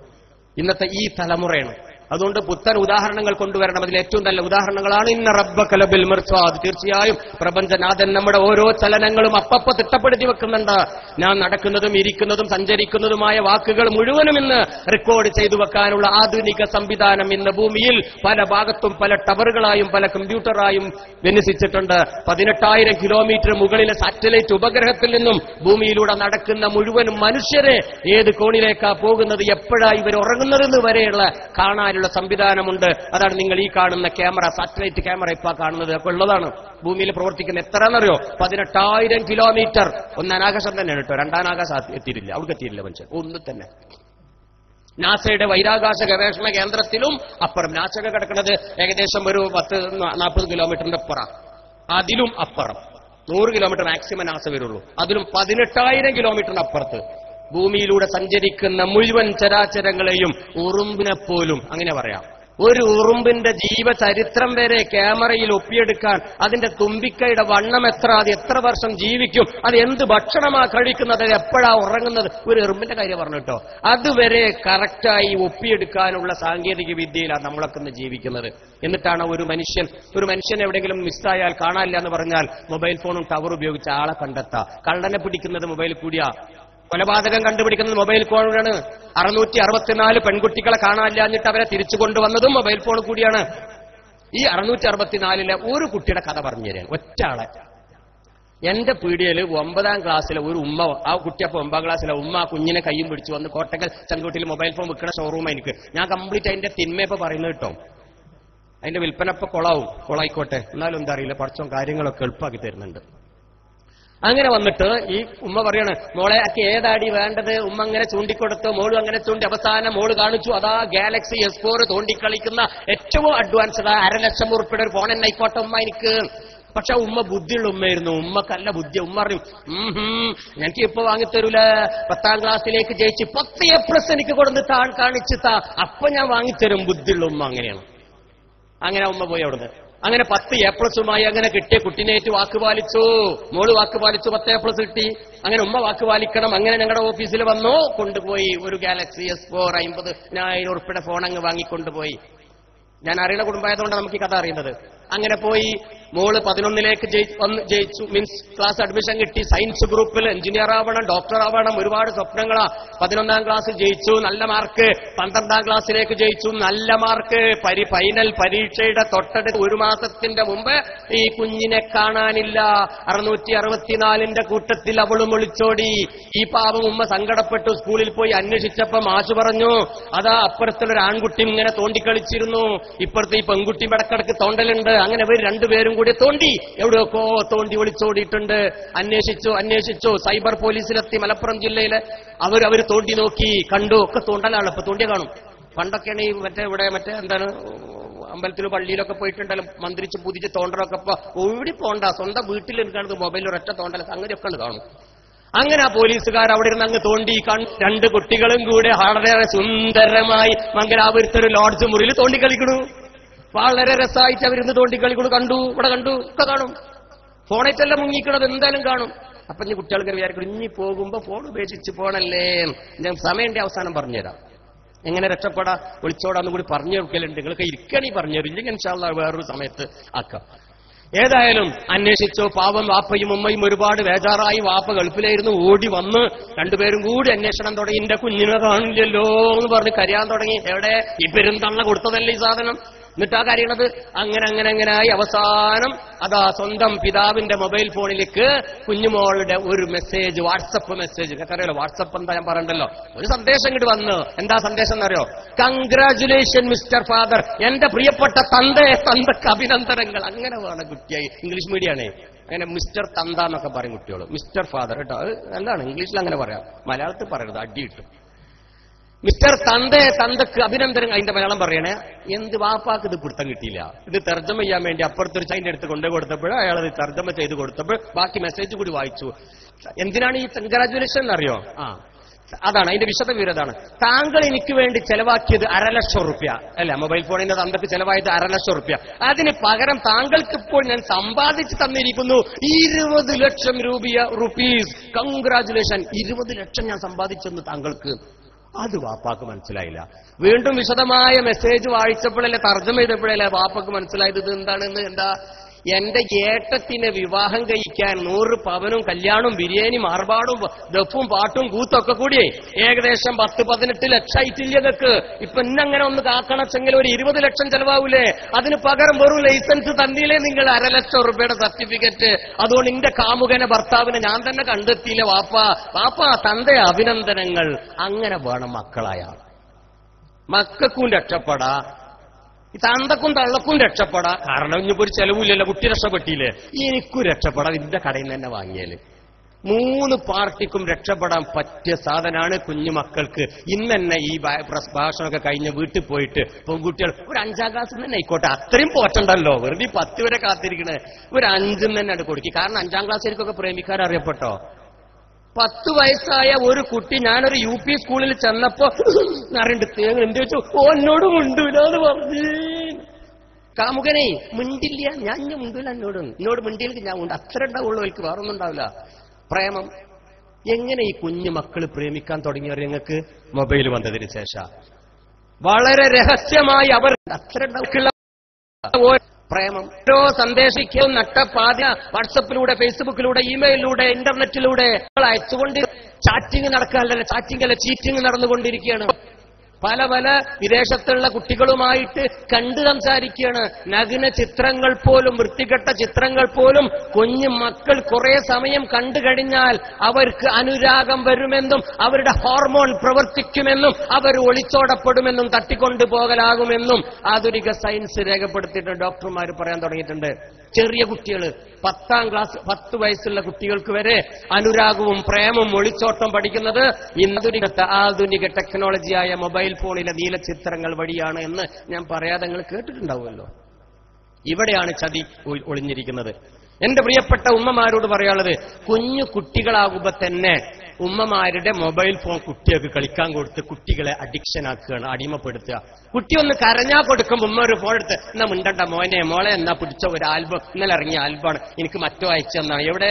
ഇന്നത്തെ ഈ തലമുറയാണ്. അതുകൊണ്ട് പുത്തൻ ഉദാഹരണങ്ങൾ കൊണ്ടുവരണം. അതിൽ ഏറ്റവും നല്ല ഉദാഹരണങ്ങളാണ് ഇന്ന റബ്ബക ലബിൽ മിർസാദ്, തീർച്ചയായും പ്രപഞ്ചനാഥൻ നമ്മുടെ ഓരോ ചലനങ്ങളും അപ്പപ്പ തിട്ടപ്പെടുത്തി വെക്കുന്നുണ്ട്. ഞാൻ നടക്കുന്നതും ഇരിക്കുന്നതും സഞ്ചരിക്കുന്നതുമായ വാക്കുകൾ മുഴുവനും ഇന്ന് റെക്കോർഡ് ചെയ്തു വെക്കാനുള്ള ആധുനിക സംവിധാനം ഇന്ന് ഭൂമിയിൽ പല ഭാഗത്തും പല ടവറുകളായും പല കമ്പ്യൂട്ടറായും വിന്യസിച്ചിട്ടുണ്ട്. 18,000 കിലോമീറ്റർ മുകളിലെ സാറ്റലൈറ്റ് ഉപഗ്രഹത്തിൽ നിന്നും ഭൂമിയിലൂടെ നടക്കുന്ന മുഴുവനും മനുഷ്യരെ ഏത് കോണിലേക്കാ പോകുന്നത്, എപ്പോഴാ ഇവർ ഉറങ്ങുന്നതെന്ന് വരെയുള്ള കാണാനുള്ള സംവിധാനമുണ്ട്. അതാണ് നിങ്ങൾ ഈ കാണുന്ന ക്യാമറ, സാറ്റലൈറ്റ് ക്യാമറ ഇപ്പൊ കാണുന്നത് ഒക്കെ ഉള്ളതാണ്. ഭൂമിയിൽ പ്രവർത്തിക്കുന്ന എത്രയെന്നറിയോ? 18,000 കിലോമീറ്റർ. ഒന്നാം ആകാശം തന്നെയാണ് കേട്ടോ, രണ്ടാം ആകാശം എത്തിയിട്ടില്ല, അവിടെ എത്തിയില്ല മനുഷ്യൻ, ഒന്ന് തന്നെ. നാസയുടെ ബഹിരാകാശ ഗവേഷണ കേന്ദ്രത്തിലും അപ്പുറം. നാസക കിടക്കുന്നത് ഏകദേശം ഒരു 10-40 കിലോമീറ്ററിന്റെ അപ്പുറം, അതിലും അപ്പുറം 100 കിലോമീറ്റർ മാക്സിമം നാസ വരുള്ളൂ. അതിലും 18,000 കിലോമീറ്ററിന് അപ്പുറത്ത് ഭൂമിയിലൂടെ സഞ്ചരിക്കുന്ന മുഴുവൻ ചരാചരങ്ങളെയും, ഉറുമ്പിനെ പോലും അങ്ങനെ പറയാം, ഒരു ഉറുമ്പിന്റെ ജീവചരിത്രം വരെ ക്യാമറയിൽ ഒപ്പിയെടുക്കാൻ, അതിന്റെ തുമ്പിക്കൈയുടെ വണ്ണം എത്ര, അത് എത്ര വർഷം ജീവിക്കും, അത് എന്ത് ഭക്ഷണമാ കഴിക്കുന്നത്, അത് എപ്പോഴാ ഉറങ്ങുന്നത്, ഒരു എറുമ്പിന്റെ കാര്യം പറഞ്ഞു കേട്ടോ, അതുവരെ കറക്റ്റായി ഒപ്പിയെടുക്കാനുള്ള സാങ്കേതിക വിദ്യയിലാണ് നമ്മളൊക്കെ ഇന്ന് ജീവിക്കുന്നത്. എന്നിട്ടാണ് ഒരു മനുഷ്യൻ എവിടെയെങ്കിലും മിസ്സായാൽ, കാണാനില്ല എന്ന് പറഞ്ഞാൽ മൊബൈൽ ഫോണും ടവർ ഉപയോഗിച്ച് ആളെ കണ്ടെത്താം. കള്ളനെ പിടിക്കുന്നത് മൊബൈൽ കൂടിയാ, കൊലപാതകം കണ്ടുപിടിക്കുന്നത് മൊബൈൽ ഫോണിലാണ്. 664 പെൺകുട്ടികളെ കാണാനില്ല എന്നിട്ട് അവരെ തിരിച്ചു കൊണ്ടുവന്നതും മൊബൈൽ ഫോൺ കൂടിയാണ്. ഈ 664 ഒരു കുട്ടിയുടെ കഥ പറഞ്ഞു തരാൻ, ഒറ്റ ആളെ. എന്റെ പീടികയിൽ 9ാം ക്ലാസ്സിലെ ഒരു ഉമ്മ, ആ കുട്ടിയപ്പോ 9ാം ക്ലാസ്സിലെ ഉമ്മ കുഞ്ഞിനെ കയ്യും പിടിച്ചു വന്ന് കോട്ടക്കൽ ചെങ്കോട്ടിൽ മൊബൈൽ ഫോൺ വിൽക്കുന്ന ഷോറൂം എനിക്ക്. ഞാൻ കംപ്ലീറ്റ് അതിന്റെ തിന്മയപ്പോ പറയുന്നത് കേട്ടോ. അതിന്റെ വിൽപ്പനപ്പോ കൊളായിക്കോട്ടെ, എന്നാലും എന്താ അറിയില്ല, പഠിച്ചോ കാര്യങ്ങളൊക്കെ എളുപ്പമാക്കി തരുന്നുണ്ട്. അങ്ങനെ വന്നിട്ട് ഈ ഉമ്മ പറയാണ്, മോളെ അക്ക് ഏതാടി വേണ്ടത്? ഉമ്മ അങ്ങനെ ചൂണ്ടിക്കൊടുത്ത് മോളും അങ്ങനെ ചൂണ്ടി അവസാനം മോള് കാണിച്ചു, അതാ ഗാലക്സി S4 തോണ്ടിക്കളിക്കുന്ന ഏറ്റവും അഡ്വാൻസ്ഡ് 1,00,000 ഉറുപ്പിയുടെ ഒരു ഫോൺ തന്നെ ആയിക്കോട്ടെ ഉമ്മ എനിക്ക്. പക്ഷെ ഉമ്മ ബുദ്ധിയുള്ള ഉമ്മയായിരുന്നു. ഉമ്മക്കല്ല ബുദ്ധി. ഉമ്മ പറയും, എനിക്ക് ഇപ്പൊ വാങ്ങിത്തരൂല, 10ാം ക്ലാസ്സിലേക്ക് ജയിച്ച് 10 A+ എനിക്ക് കൊടുത്ത് കാണിച്ചു താ, അപ്പൊ ഞാൻ വാങ്ങിത്തരും. ബുദ്ധിയുള്ള ഉമ്മ അങ്ങനെയാണ്. അങ്ങനെ ഉമ്മ പോയി അവിടുന്ന്. അങ്ങനെ 10 A+മായി അങ്ങനെ കിട്ടിയ കുട്ടിനേറ്റ് വാക്കുപാലിച്ചു. മോള് വാക്കുപാലിച്ചു, 10 A+ കിട്ടി. അങ്ങനെ ഉമ്മ വാക്കുപാലിക്കണം. അങ്ങനെ ഞങ്ങളുടെ ഓഫീസിൽ വന്നു, കൊണ്ടുപോയി ഒരു ഗാലക്സി S4 50,000 ഉറുപ്പിയുടെ ഫോൺ അങ്ങ് വാങ്ങിക്കൊണ്ടുപോയി. ഞാൻ അറിയുന്ന കുടുംബമായതുകൊണ്ട് നമുക്ക് ഈ കഥ അറിയുന്നത്. അങ്ങനെ പോയി മോള് 11ലേക്ക് ജയിച്ചു, മീൻസ് ക്ലാസ് അഡ്മിഷൻ കിട്ടി. സയൻസ് ഗ്രൂപ്പിൽ എഞ്ചിനീയർ ആവണം, ഡോക്ടർ ആവണം, ഒരുപാട് സ്വപ്നങ്ങളാ. 11ാം ക്ലാസ്സിൽ ജയിച്ചു, നല്ല മാർക്ക്. 12ാം ക്ലാസ്സിലേക്ക് ജയിച്ചു, നല്ല മാർക്ക്. ഫൈനൽ പരീക്ഷയുടെ തൊട്ടടുത്ത് 1 മാസത്തിന്റെ മുമ്പ് ഈ കുഞ്ഞിനെ കാണാനില്ല. 664ന്റെ കൂട്ടത്തിൽ അവളും ഒളിച്ചോടി. ഈ പാവം ഉമ്മ സങ്കടപ്പെട്ടു. സ്കൂളിൽ പോയി അന്വേഷിച്ചപ്പോ മാഷ് പറഞ്ഞു, അതാ അപ്പുറത്തുള്ളൊരു ആൺകുട്ടി ഇങ്ങനെ തോണ്ടിക്കളിച്ചിരുന്നു, ഇപ്പുറത്ത് ഈ പെൺകുട്ടി ഇടക്കിടക്ക് തോണ്ടലുണ്ട്. അങ്ങനെ ഇവർ രണ്ടുപേരും കൂടി തോണ്ടി എവിടെയൊക്കെ തോണ്ടി ഒളിച്ചോടിയിട്ടുണ്ട്. അന്വേഷിച്ചു. സൈബർ പോലീസിലെത്തി മലപ്പുറം ജില്ലയിലെ. അവർ തോണ്ടി നോക്കി, കണ്ടു. ഒക്കെ തോണ്ടലാണ്. ഇപ്പൊ തോണ്ടിയ കാണും. പണ്ടൊക്കെയാണ് ഈ മറ്റേ എന്താണ് അമ്പലത്തിലും പള്ളിയിലൊക്കെ പോയിട്ടുണ്ടല്ലോ മന്ത്രിച്ച് പുതിച്ച് തോണ്ടലൊക്കെ. ഇപ്പൊ ഓടി പോണ്ട, സ്വന്തം വീട്ടിൽ എടുക്കുന്നത് മൊബൈലിൽ ഒരൊറ്റ തോണ്ടല സംഗതിയൊക്കെ കാണും. അങ്ങനെ ആ പോലീസുകാർ അവിടെ ഇരുന്ന് അങ്ങ് തോണ്ടി. 2 കുട്ടികളും കൂടെ വളരെ സുന്ദരമായി മംഗലാപുരത്തൊരു ലോഡ്ജ് മുറിയിൽ തോണ്ടിക്കളിക്കണു. വളരെ രസമായിട്ട് അവരിന്ന് തോണ്ടിക്കളിക്കണു. കണ്ടു, ഇവിടെ കണ്ടു, ഒക്കെ കാണും. ഫോണേറ്റെല്ലാം മുങ്ങിക്കണത് എന്തായാലും കാണും. അപ്പൊ ഇനി കുട്ടികൾക്ക് വിചാരിക്കണം, ഇനി പോകുമ്പോ ഫോൺ ഉപേക്ഷിച്ച് പോണല്ലേ. ഞാൻ സമയന്റെ അവസാനം പറഞ്ഞുതരാം, എങ്ങനെ രക്ഷപ്പെടാ വിളിച്ചോടാന്നും കൂടി പറഞ്ഞു കൊടുക്കലുണ്ട്. നിങ്ങൾക്ക് ഇരിക്കണി പറഞ്ഞുതരില്ലെങ്കിൽ ഇൻഷാ അല്ലാഹ് വേറൊരു സമയത്ത് ആക്കാം. ഏതായാലും അന്വേഷിച്ചു. പാവം വാപ്പയും ഉമ്മയും ഒരുപാട് ബേജാറായി. വാപ്പ ഗൾഫിലായിരുന്നു. ഓടി വന്ന് രണ്ടുപേരും കൂടി അന്വേഷണം തുടങ്ങി. എന്റെ കുഞ്ഞിനെ കാണില്ലല്ലോ എന്ന് പറഞ്ഞ് കരയാൻ തുടങ്ങി. എവിടെ? ഈ പെരുന്തള്ള കൊടുത്തതല്ലേ ഈ സാധനം. എന്നിട്ടാ കരയണത്. അങ്ങനെയായി അവസാനം അതാ സ്വന്തം പിതാവിന്റെ മൊബൈൽ ഫോണിലേക്ക് കുഞ്ഞുമോളുടെ ഒരു മെസ്സേജ്, വാട്സപ്പ് മെസ്സേജ്. അറിയാലോ വാട്സപ്പ് എന്താ ഞാൻ പറയണ്ടല്ലോ. ഒരു സന്ദേശം ഇങ്ങോട്ട് വന്ന്. എന്താ സന്ദേശം എന്നറിയോ? കൺഗ്രാജുലേഷൻ മിസ്റ്റർ ഫാദർ, എന്റെ പ്രിയപ്പെട്ട തന്തയ്ക്ക് അഭിനന്ദനങ്ങൾ. അങ്ങനെ വേണം കുട്ടിയായി. ഇംഗ്ലീഷ് മീഡിയമാണേ. അങ്ങനെ മിസ്റ്റർ തന്ത എന്നൊക്കെ പറയും കുട്ടിയോള്. മിസ്റ്റർ ഫാദർ കേട്ടോ, അത് എന്താണ് ഇംഗ്ലീഷിൽ അങ്ങനെ പറയാം, മലയാളത്തിൽ പറയരുത്, അടി കിട്ടും. മിസ്റ്റർ തന്തക്ക് അഭിനന്ദനം. അതിന്റെ മലയാളം പറയണേ. എന്ത് വാപ്പാക്ക് ഇത് പിടുത്തം കിട്ടിയില്ല. ഇത് തർജ്ജമ ചെയ്യാൻ വേണ്ടി അപ്പുറത്തൊരു ചൈൻ്റെ അടുത്ത് കൊണ്ടു കൊടുത്തപ്പോൾ അയാളത് തർജ്ജമ ചെയ്ത് കൊടുത്തപ്പോൾ ബാക്കി മെസ്സേജ് കൂടി വായിച്ചു. എന്തിനാണ് ഈ കൺഗ്രാജുലേഷൻ എന്നറിയോ? അതാണ് അതിന്റെ വിശദവിവരതാണ്. താങ്കൾ എനിക്ക് വേണ്ടി ചെലവാക്കിയത് 1,00,000 റുപ്യ അല്ല, മൊബൈൽ ഫോണിന്റെ തന്തക്ക് ചെലവായത് 1,00,000 റുപ്യ. അതിന് പകരം താങ്കൾക്ക് ഇപ്പോൾ ഞാൻ സമ്പാദിച്ച് തന്നിരിക്കുന്നു 20 ലക്ഷം റുപ്പീസ്. കൺഗ്രാജുലേഷൻ, 20 ലക്ഷം ഞാൻ സമ്പാദിച്ചെന്ന് താങ്കൾക്ക്. അത് വാപ്പാക്ക് മനസ്സിലായില്ല. വീണ്ടും വിശദമായ മെസ്സേജ് വായിച്ചപ്പോഴല്ലേ, തർജ്ജമ ചെയ്തപ്പോഴല്ലേ വാപ്പാക്ക് മനസ്സിലായത് ഇത് എന്താണെന്ന്. എന്താ? എന്റെ ഏട്ടത്തിനെ വിവാഹം കഴിക്കാൻ 100 പവനും കല്യാണവും ബിരിയാണിയും ആർഭാടും ദഫും പാട്ടും കൂത്തൊക്കെ കൂടിയേ ഏകദേശം 10-18 ലക്ഷം ആയിട്ടില്ല നിങ്ങൾക്ക്. ഇപ്പൊ ഇന്നങ്ങനെ ഒന്ന് കാക്കണച്ചെങ്കിൽ ഒരു 20 ലക്ഷം ചെലവാവൂലേ? അതിന് പകരം വെറും ലൈസൻസ് തന്നില്ലേ നിങ്ങൾ 1,00,000 റുപ്യയുടെ സർട്ടിഫിക്കറ്റ്. അതുകൊണ്ട് എന്റെ കാമുകനെ ഭർത്താവിനെ ഞാൻ തന്നെ കണ്ടെത്തിയില്ല. വാപ്പാ തന്റെ അഭിനന്ദനങ്ങൾ. അങ്ങനെ വേണം മക്കളായ. മക്കൾക്കും രക്ഷപ്പെടാ, തന്തക്കും തള്ളക്കും രക്ഷപ്പെടാ. കാരണം ഇനിയിപ്പോ ഒരു ചെലവില്ലല്ലോ, കുട്ടി രക്ഷപ്പെട്ടില്ലേ. എനിക്കും രക്ഷപ്പെടാം ഇതിന്റെ കടയിൽ നിന്ന് തന്നെ വാങ്ങിയാല്. 3 പാർട്ടിക്കും രക്ഷപ്പെടാൻ പറ്റിയ സാധനമാണ് കുഞ്ഞുമക്കൾക്ക്. ഇന്ന് തന്നെ ഈ ഭാഷണമൊക്കെ കഴിഞ്ഞ് വീട്ടിൽ പോയിട്ട് പെൺകുട്ടികൾ ഒരു 5ാം ക്ലാസ്സിൽ തന്നെ ആയിക്കോട്ടെ, അത്രയും പോറ്റണ്ടല്ലോ, വെറുതെ 10 വരെ കാത്തിരിക്കണേ. ഒരു 5 തന്നെ അത് കൊടുക്കി. കാരണം 5ാം ക്ലാസ്സിലേക്കൊക്കെ പ്രേമിക്കാൻ അറിയപ്പെട്ടോ. 10 വയസ്സായ ഒരു കുട്ടി, ഞാനൊരു UP സ്കൂളിൽ ചെന്നപ്പോ അറിയണ്ട് തേങ്ങ എന്ത് വെച്ചു, എന്നോട് മിണ്ടൂലെന്ന് പറഞ്ഞു. കാമുകനെ മിണ്ടില്ല, ഞാൻ മിണ്ടൂല, എന്നോട് മിണ്ടിയിലേക്ക് ഞാൻ ഉണ്ട്. അത്ര ഉണ്ടാവുള്ളൂ, എനിക്ക് വേറൊന്നും ഉണ്ടാവില്ല. പ്രേമം എങ്ങനെ ഈ കുഞ്ഞു മക്കൾ പ്രേമിക്കാൻ തുടങ്ങിയവർ ഞങ്ങൾക്ക് മൊബൈൽ വന്നതിന് ശേഷം വളരെ രഹസ്യമായി അവർ അത്ര ഉണ്ടാവുള്ള പ്രേമം ഓരോ സന്ദേശിക്കും നട്ടപ്പാതി വാട്സപ്പിലൂടെ, ഫേസ്ബുക്കിലൂടെ, ഇമെയിലിലൂടെ, ഇന്റർനെറ്റിലൂടെ അയച്ചുകൊണ്ട് ചാറ്റിംഗ് നടക്കാനല്ല, ചീറ്റിംഗ് നടന്നുകൊണ്ടിരിക്കുകയാണ്. പല വിദേശത്തുള്ള കുട്ടികളുമായിട്ട് കണ്ടു സംസാരിക്കുകയാണ്. നഗ്ന ചിത്രങ്ങൾ പോലും, വൃത്തികെട്ട ചിത്രങ്ങൾ പോലും കുഞ്ഞു മക്കൾ കുറെ സമയം കണ്ടു കഴിഞ്ഞാൽ അവർക്ക് അനുരാഗം വരുമെന്നും അവരുടെ ഹോർമോൺ പ്രവർത്തിക്കുമെന്നും അവർ ഒളിച്ചോടപ്പെടുമെന്നും തട്ടിക്കൊണ്ടുപോകലാകുമെന്നും ആധുനിക സയൻസ് രേഖപ്പെടുത്തിയിട്ട് ഡോക്ടർമാർ പറയാൻ തുടങ്ങിയിട്ടുണ്ട്. ചെറിയ കുട്ടികൾ 10ാം ക്ലാസ് 10 വയസ്സുള്ള കുട്ടികൾക്ക് വരെ അനുരാഗവും പ്രേമവും ഒളിച്ചോട്ടം പഠിക്കുന്നത് ആധുനിക ടെക്നോളജിയായ മൊബൈൽ ഫോണിലെ നീലചിത്രങ്ങൾ വഴിയാണ് എന്ന് ഞാൻ പറയാതെ നിങ്ങൾ കേട്ടിട്ടുണ്ടാവുമല്ലോ. ഇവിടെയാണ് ചതി ഒളിഞ്ഞിരിക്കുന്നത്. എന്റെ പ്രിയപ്പെട്ട ഉമ്മമാരോട് പറയാനുള്ളത്, കുഞ്ഞു കുട്ടികളാകുമ്പോ തന്നെ ഉമ്മമാരുടെ മൊബൈൽ ഫോൺ കുട്ടികൾക്ക് കളിക്കാൻ കൊടുത്ത് കുട്ടികളെ അഡിക്ഷൻ ആക്കുകയാണ്, അടിമപ്പെടുത്തുക. കുട്ടി ഒന്ന് കരഞ്ഞാൽ കൊടുക്കുമ്പോൾ ഉമ്മ ഒരു ഫോൺ എടുത്ത് എന്നാ മിണ്ടണ്ട മോനെ മോളെ എന്നാ പിടിച്ച ഒരു ആൽബം, ഇന്നലെ ഇറങ്ങിയ ആൽബമാണ്, എനിക്ക് മറ്റോ അയച്ചു തന്നാണ്. എവിടെ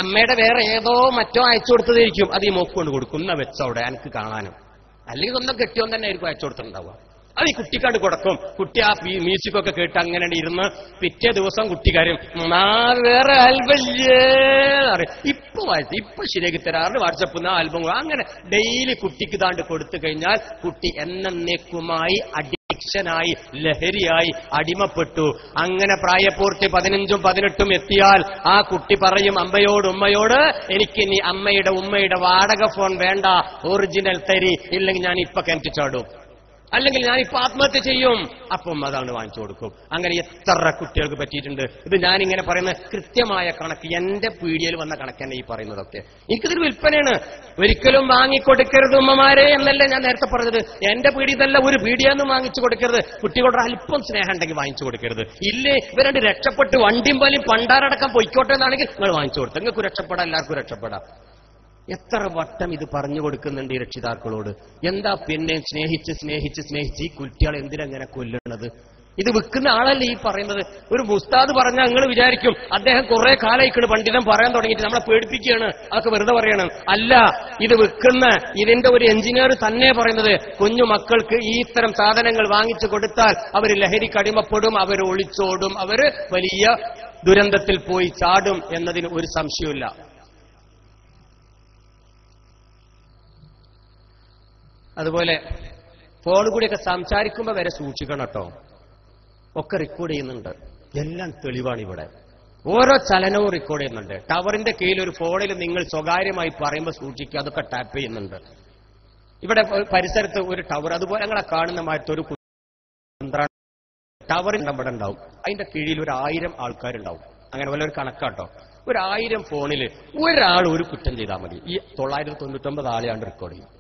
അമ്മയുടെ വേറെ ഏതോ മറ്റോ അയച്ചു കൊടുത്തതായിരിക്കും, അത് ഈ മോക്ക് കൊണ്ട് കൊടുക്കും, എന്നാ വെച്ചവിടെ എനിക്ക് കാണാനും. അല്ലെങ്കിൽ ഒന്നും കെട്ടിയോൻ തന്നെ ആയിരിക്കും അയച്ചു കൊടുത്തിട്ടുണ്ടാവുക. അത് ഈ കുട്ടിക്കാട് കൊടുക്കും. കുട്ടി ആ മ്യൂസിക്കൊക്കെ കേട്ട് അങ്ങനെ ഇരുന്ന് പിറ്റേ ദിവസം കുട്ടിക്കാരും വേറെ ആൽബല്ലേ ഇപ്പൊ വായിച്ചു ഇപ്പൊ ശരിയാക്കി തരാറുണ്ട് വാട്സപ്പ് ആൽബം. അങ്ങനെ ഡെയിലി കുട്ടിക്ക് താണ്ട് കൊടുത്തു കഴിഞ്ഞാൽ കുട്ടി എന്നേക്കുമായി അഡിക്ഷനായി ലഹരിയായി അടിമപ്പെട്ടു. അങ്ങനെ പ്രായപൂർത്തി 15ഉം 18ഉം എത്തിയാൽ ആ കുട്ടി പറയും അമ്മയോട് ഉമ്മയോട് എനിക്ക് നീ അമ്മയുടെ ഉമ്മയുടെ വാടക ഫോൺ വേണ്ട, ഒറിജിനൽ തരി, ഇല്ലെങ്കിൽ ഞാൻ ഇപ്പൊ കിണറ്റ് ചാടും, അല്ലെങ്കിൽ ഞാനിപ്പോ ആത്മഹത്യ ചെയ്യും. അപ്പം അതാണ് വാങ്ങിച്ചു കൊടുക്കും. അങ്ങനെ എത്ര കുട്ടികൾക്ക് പറ്റിയിട്ടുണ്ട്. ഇത് ഞാനിങ്ങനെ പറയുന്ന കൃത്യമായ കണക്ക്, എന്റെ പീഡിയയിൽ വന്ന കണക്ക് തന്നെ ഈ പറയുന്നതൊക്കെ. എനിക്കിതൊരു വിൽപ്പനയാണ്. ഒരിക്കലും വാങ്ങിക്കൊടുക്കരുത് ഉമ്മമാരെ എന്നല്ലേ ഞാൻ നേരത്തെ പറഞ്ഞത്. എന്റെ പീഡിയതല്ല, ഒരു പീഡിയൊന്നും വാങ്ങിച്ചു കൊടുക്കരുത്. കുട്ടികളുടെ അല്പം സ്നേഹം ഉണ്ടെങ്കിൽ വാങ്ങിച്ചു കൊടുക്കരുത്. ഇല്ലേ ഇവരണ്ട് രക്ഷപ്പെട്ട് വണ്ടിയും പോലും പണ്ടാരടക്കം പൊയ്ക്കോട്ടെ എന്നാണെങ്കിൽ നിങ്ങൾ വാങ്ങിച്ചു കൊടുത്തു. നിങ്ങൾക്ക് രക്ഷപ്പെടാം, എല്ലാവർക്കും രക്ഷപ്പെടാം. എത്ര വട്ടം ഇത് പറഞ്ഞു കൊടുക്കുന്നുണ്ട് ഈ രക്ഷിതാക്കളോട്. എന്താ പിന്നെ സ്നേഹിച്ച് ഈ കുട്ടികളെ എന്തിനങ്ങനെ കൊല്ലണത്? ഇത് വിൽക്കുന്ന ആളല്ലേ ഈ പറയുന്നത്. ഒരു ഉസ്താദ് പറഞ്ഞാൽ നിങ്ങൾ വിചാരിക്കും അദ്ദേഹം കുറെ കാലമായിക്കണ് പണ്ഡിതൻ പറയാൻ തുടങ്ങിയിട്ട് നമ്മളെ പേടിപ്പിക്കുകയാണ്, അതൊക്കെ വെറുതെ പറയണം. അല്ല, ഇത് വിൽക്കുന്ന ഇതിന്റെ ഒരു എഞ്ചിനീയർ തന്നെ പറയുന്നത് കുഞ്ഞു മക്കൾക്ക് ഈ ഇത്തരം സാധനങ്ങൾ വാങ്ങിച്ചു കൊടുത്താൽ അവർ ലഹരിക്ക് അടിമപ്പെടും, അവർ ഒളിച്ചോടും, അവര് വലിയ ദുരന്തത്തിൽ പോയി ചാടും എന്നതിന് ഒരു സംശയമില്ല. അതുപോലെ ഫോൺ കൂടിയൊക്കെ സംസാരിക്കുമ്പോൾ വരെ സൂക്ഷിക്കണം കേട്ടോ. ഒക്കെ റെക്കോർഡ് ചെയ്യുന്നുണ്ട്, എല്ലാം തെളിവാണ്. ഇവിടെ ഓരോ ചലനവും റെക്കോർഡ് ചെയ്യുന്നുണ്ട്. ടവറിന്റെ കീഴിൽ ഒരു ഫോണിൽ നിങ്ങൾ സ്വകാര്യമായി പറയുമ്പോൾ സൂക്ഷിക്കുക, അതൊക്കെ ടാപ്പ് ചെയ്യുന്നുണ്ട്. ഇവിടെ പരിസരത്ത് ഒരു ടവർ, അതുപോലെ ഞങ്ങളെ കാണുന്ന മാറ്റം ഒരു ടവർ ഇവിടെ ഉണ്ടാവും, അതിന്റെ കീഴിൽ 1000 ആൾക്കാരുണ്ടാവും. അങ്ങനെ പോലെ ഒരു കണക്കാട്ടോ. 1000 ഫോണിൽ ഒരാൾ ഒരു കുറ്റം ചെയ്താൽ മതി, ഈ 999 ആളെയാണ് റെക്കോർഡ് ചെയ്യും.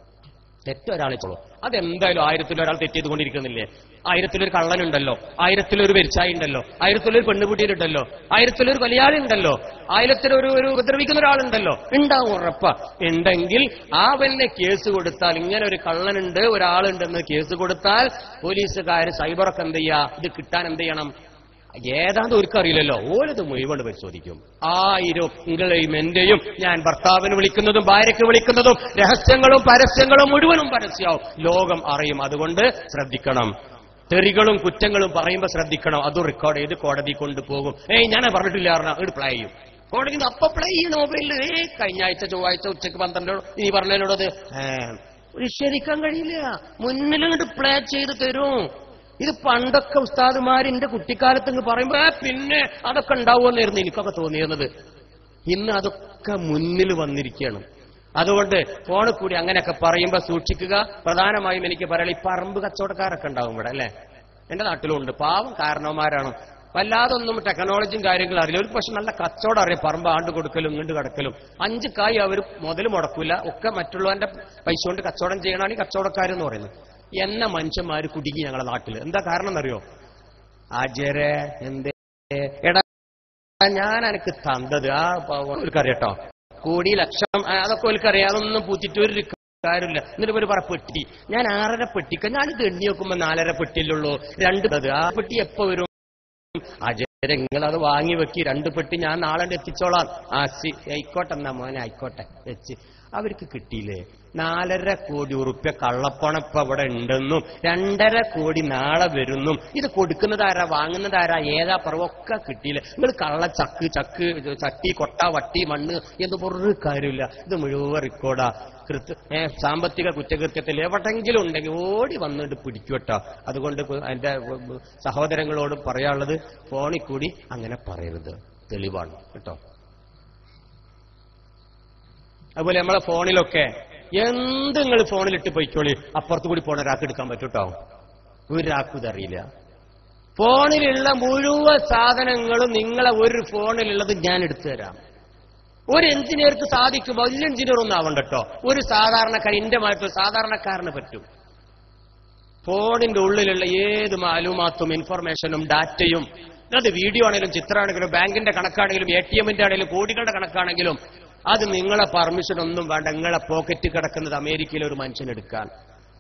തെറ്റൊരാളെ ചോളൂ, അതെന്തായാലും 1000 തെറ്റ് ചെയ്തുകൊണ്ടിരിക്കുന്നില്ലേ? 1000 കള്ളനുണ്ടല്ലോ, 1000 വെരിച്ചായി ഉണ്ടല്ലോ, 1000 പെണ്ണുകുട്ടിയിലുണ്ടല്ലോ, 1000 കൊലയാളി ഉണ്ടല്ലോ, 1000 ഉപദ്രവിക്കുന്ന ഒരാളുണ്ടല്ലോ, ഉണ്ടാവും ഉറപ്പ. ഉണ്ടെങ്കിൽ അവനെ കേസ് കൊടുത്താൽ, ഇങ്ങനെ ഒരു കള്ളനുണ്ട് ഒരാളുണ്ടെന്ന് കേസ് കൊടുത്താൽ പോലീസുകാർ സൈബറൊക്കെ എന്ത് ചെയ്യാ, ഇത് കിട്ടാൻ എന്ത് ചെയ്യണം? ഏതാണ്ട് ഒരുക്കറിയില്ലല്ലോ, ഓരത് മുഴുവൻ പരിശോധിക്കും. 1000 നിങ്ങളെയും എന്റെയും, ഞാൻ ഭർത്താവിന് വിളിക്കുന്നതും ഭാര്യയ്ക്ക് വിളിക്കുന്നതും രഹസ്യങ്ങളും പരസ്യങ്ങളും മുഴുവനും പരസ്യമാവും, ലോകം അറിയും. അതുകൊണ്ട് ശ്രദ്ധിക്കണം. തെറികളും കുറ്റങ്ങളും പറയുമ്പോൾ ശ്രദ്ധിക്കണം. അതും റെക്കോർഡ് ചെയ്ത് കോടതി കൊണ്ടുപോകും. ഞാൻ പറഞ്ഞിട്ടില്ല പറഞ്ഞാൽ ഇത് പ്ലേ ചെയ്യും. കോടതി അപ്പൊ പ്ലേ ചെയ്യണം മൊബൈലിൽ. കഴിഞ്ഞ ആഴ്ച ചൊവ്വാഴ്ച ഉച്ചയ്ക്ക് 12 നീ പറഞ്ഞതിനോടത് ശരിക്കാൻ കഴിയില്ല, മുന്നിൽ പ്ലേ ചെയ്ത് തരും. ഇത് പണ്ടൊക്കെ ഉസ്താദുമാരിന്റെ കുട്ടിക്കാലത്ത് പറയുമ്പോ പിന്നെ അതൊക്കെ ഉണ്ടാവുമെന്നായിരുന്നു എനിക്കൊക്കെ തോന്നിയിരുന്നത്. ഇന്ന് അതൊക്കെ മുന്നിൽ വന്നിരിക്കുകയാണ്. അതുകൊണ്ട് ഫോണിൽ കൂടി അങ്ങനെയൊക്കെ പറയുമ്പോ സൂക്ഷിക്കുക. പ്രധാനമായും എനിക്ക് പറയാം, ഈ പറമ്പ് കച്ചവടക്കാരൊക്കെ ഉണ്ടാവും ഇവിടെ അല്ലെ, എന്റെ നാട്ടിലും ഉണ്ട്. പാവം കാരണവന്മാരാണ്, വല്ലാതൊന്നും ടെക്നോളജിയും കാര്യങ്ങളും അറിയില്ല. ഒരു പക്ഷെ നല്ല കച്ചവടം അറിയാം, പറമ്പ് ആണ്ട് കൊടുക്കലും ഇങ്ങോട്ട് കിടക്കലും. 5 കായ് അവർ മുതൽ മുടക്കൂല, ഒക്കെ മറ്റുള്ളവന്റെ പൈസ കൊണ്ട് കച്ചവടം ചെയ്യണമാണ് ഈ കച്ചവടക്കാരെന്ന് പറയുന്നത്. എന്ന മനുഷ്യന്മാര് കുടുങ്ങി ഞങ്ങളുടെ നാട്ടില്. എന്താ കാരണം എന്നറിയോ? ആചാരെ എന്തേ എടാ ഞാൻ എനിക്ക് തന്നത് ആ ഓൽക്കറിയട്ടോ, കോടി ലക്ഷം അതൊക്കെ ഓൽക്കറിയാം, അതൊന്നും പൂത്തിട്ട് ഒരു കാര്യമില്ല. എന്നിട്ട് ഒരു പറ പെട്ടി, ഞാൻ 6.5 പെട്ടിക്ക, ഞാനിത് എണ്ണി നോക്കുമ്പോ 4.5 പെട്ടിയിലുള്ളൂ. 2 ആ പെട്ടി എപ്പോ വരും? ആചാര്യ നിങ്ങളത് വാങ്ങി വെക്കി, 2 പെട്ടി ഞാൻ നാളെ എത്തിച്ചോളാം. ആയിക്കോട്ടെ എന്നാ മോനെ ആയിക്കോട്ടെ വെച്ച്. അവർക്ക് കിട്ടിയില്ലേ 4.5 കോടി ഉറുപ്പ്യ കള്ളപ്പണം ഇപ്പൊ അവിടെ ഉണ്ടെന്നും 2.5 കോടി നാളെ വരുന്നും. ഇത് കൊടുക്കുന്നതാരാ, വാങ്ങുന്നതാരാ, ഏതാ പറവൊക്കെ കിട്ടിയില്ല. നിങ്ങൾ കള്ള ചട്ടി കൊട്ട വട്ടി മണ്ണ് എന്ന് പറഞ്ഞൊരു കാര്യമില്ല. ഇത് മുഴുവൻ റെക്കോർഡാ. സാമ്പത്തിക കുറ്റകൃത്യത്തിൽ എവിടെങ്കിലും ഉണ്ടെങ്കിൽ ഓടി വന്നിട്ട് പിടിക്കട്ടോ. അതുകൊണ്ട് എന്റെ സഹോദരങ്ങളോട് പറയാനുള്ളത്, ഫോണിൽ കൂടി അങ്ങനെ പറയരുത്, തെളിവാണ് കേട്ടോ. അതുപോലെ നമ്മളെ ഫോണിലൊക്കെ എന്ത് നിങ്ങൾ ഫോണിലിട്ട് പോയിക്കോളി, അപ്പുറത്ത് കൂടി പോണ ഒരാൾക്ക് എടുക്കാൻ പറ്റൂട്ടോ. ഒരാൾക്കും ഇതറിയില്ല. ഫോണിലുള്ള മുഴുവൻ സാധനങ്ങളും നിങ്ങളെ ഒരു ഫോണിലുള്ളത് ഞാൻ എടുത്തു തരാം. ഒരു എഞ്ചിനീയർക്ക് സാധിക്കും, വലിയ എഞ്ചിനീയർ ഒന്നും ആവണ്ട കേട്ടോ. ഒരു സാധാരണക്കാരൻ, എന്റെ മാറ്റം സാധാരണക്കാരന് പറ്റും. ഫോണിന്റെ ഉള്ളിലുള്ള ഏത് മാലൂമാത്തും ഇൻഫർമേഷനും ഡാറ്റയും, അത് വീഡിയോ ആണെങ്കിലും ചിത്രമാണെങ്കിലും ബാങ്കിന്റെ കണക്കാണെങ്കിലും ATMന്റെ ആണെങ്കിലും കോടികളുടെ കണക്കാണെങ്കിലും അത് നിങ്ങളെ പെർമിഷൻ ഒന്നും വേണ്ട. നിങ്ങളെ പോക്കറ്റ് കിടക്കുന്നത് അമേരിക്കയിലെ ഒരു മനുഷ്യനെടുക്കാൻ,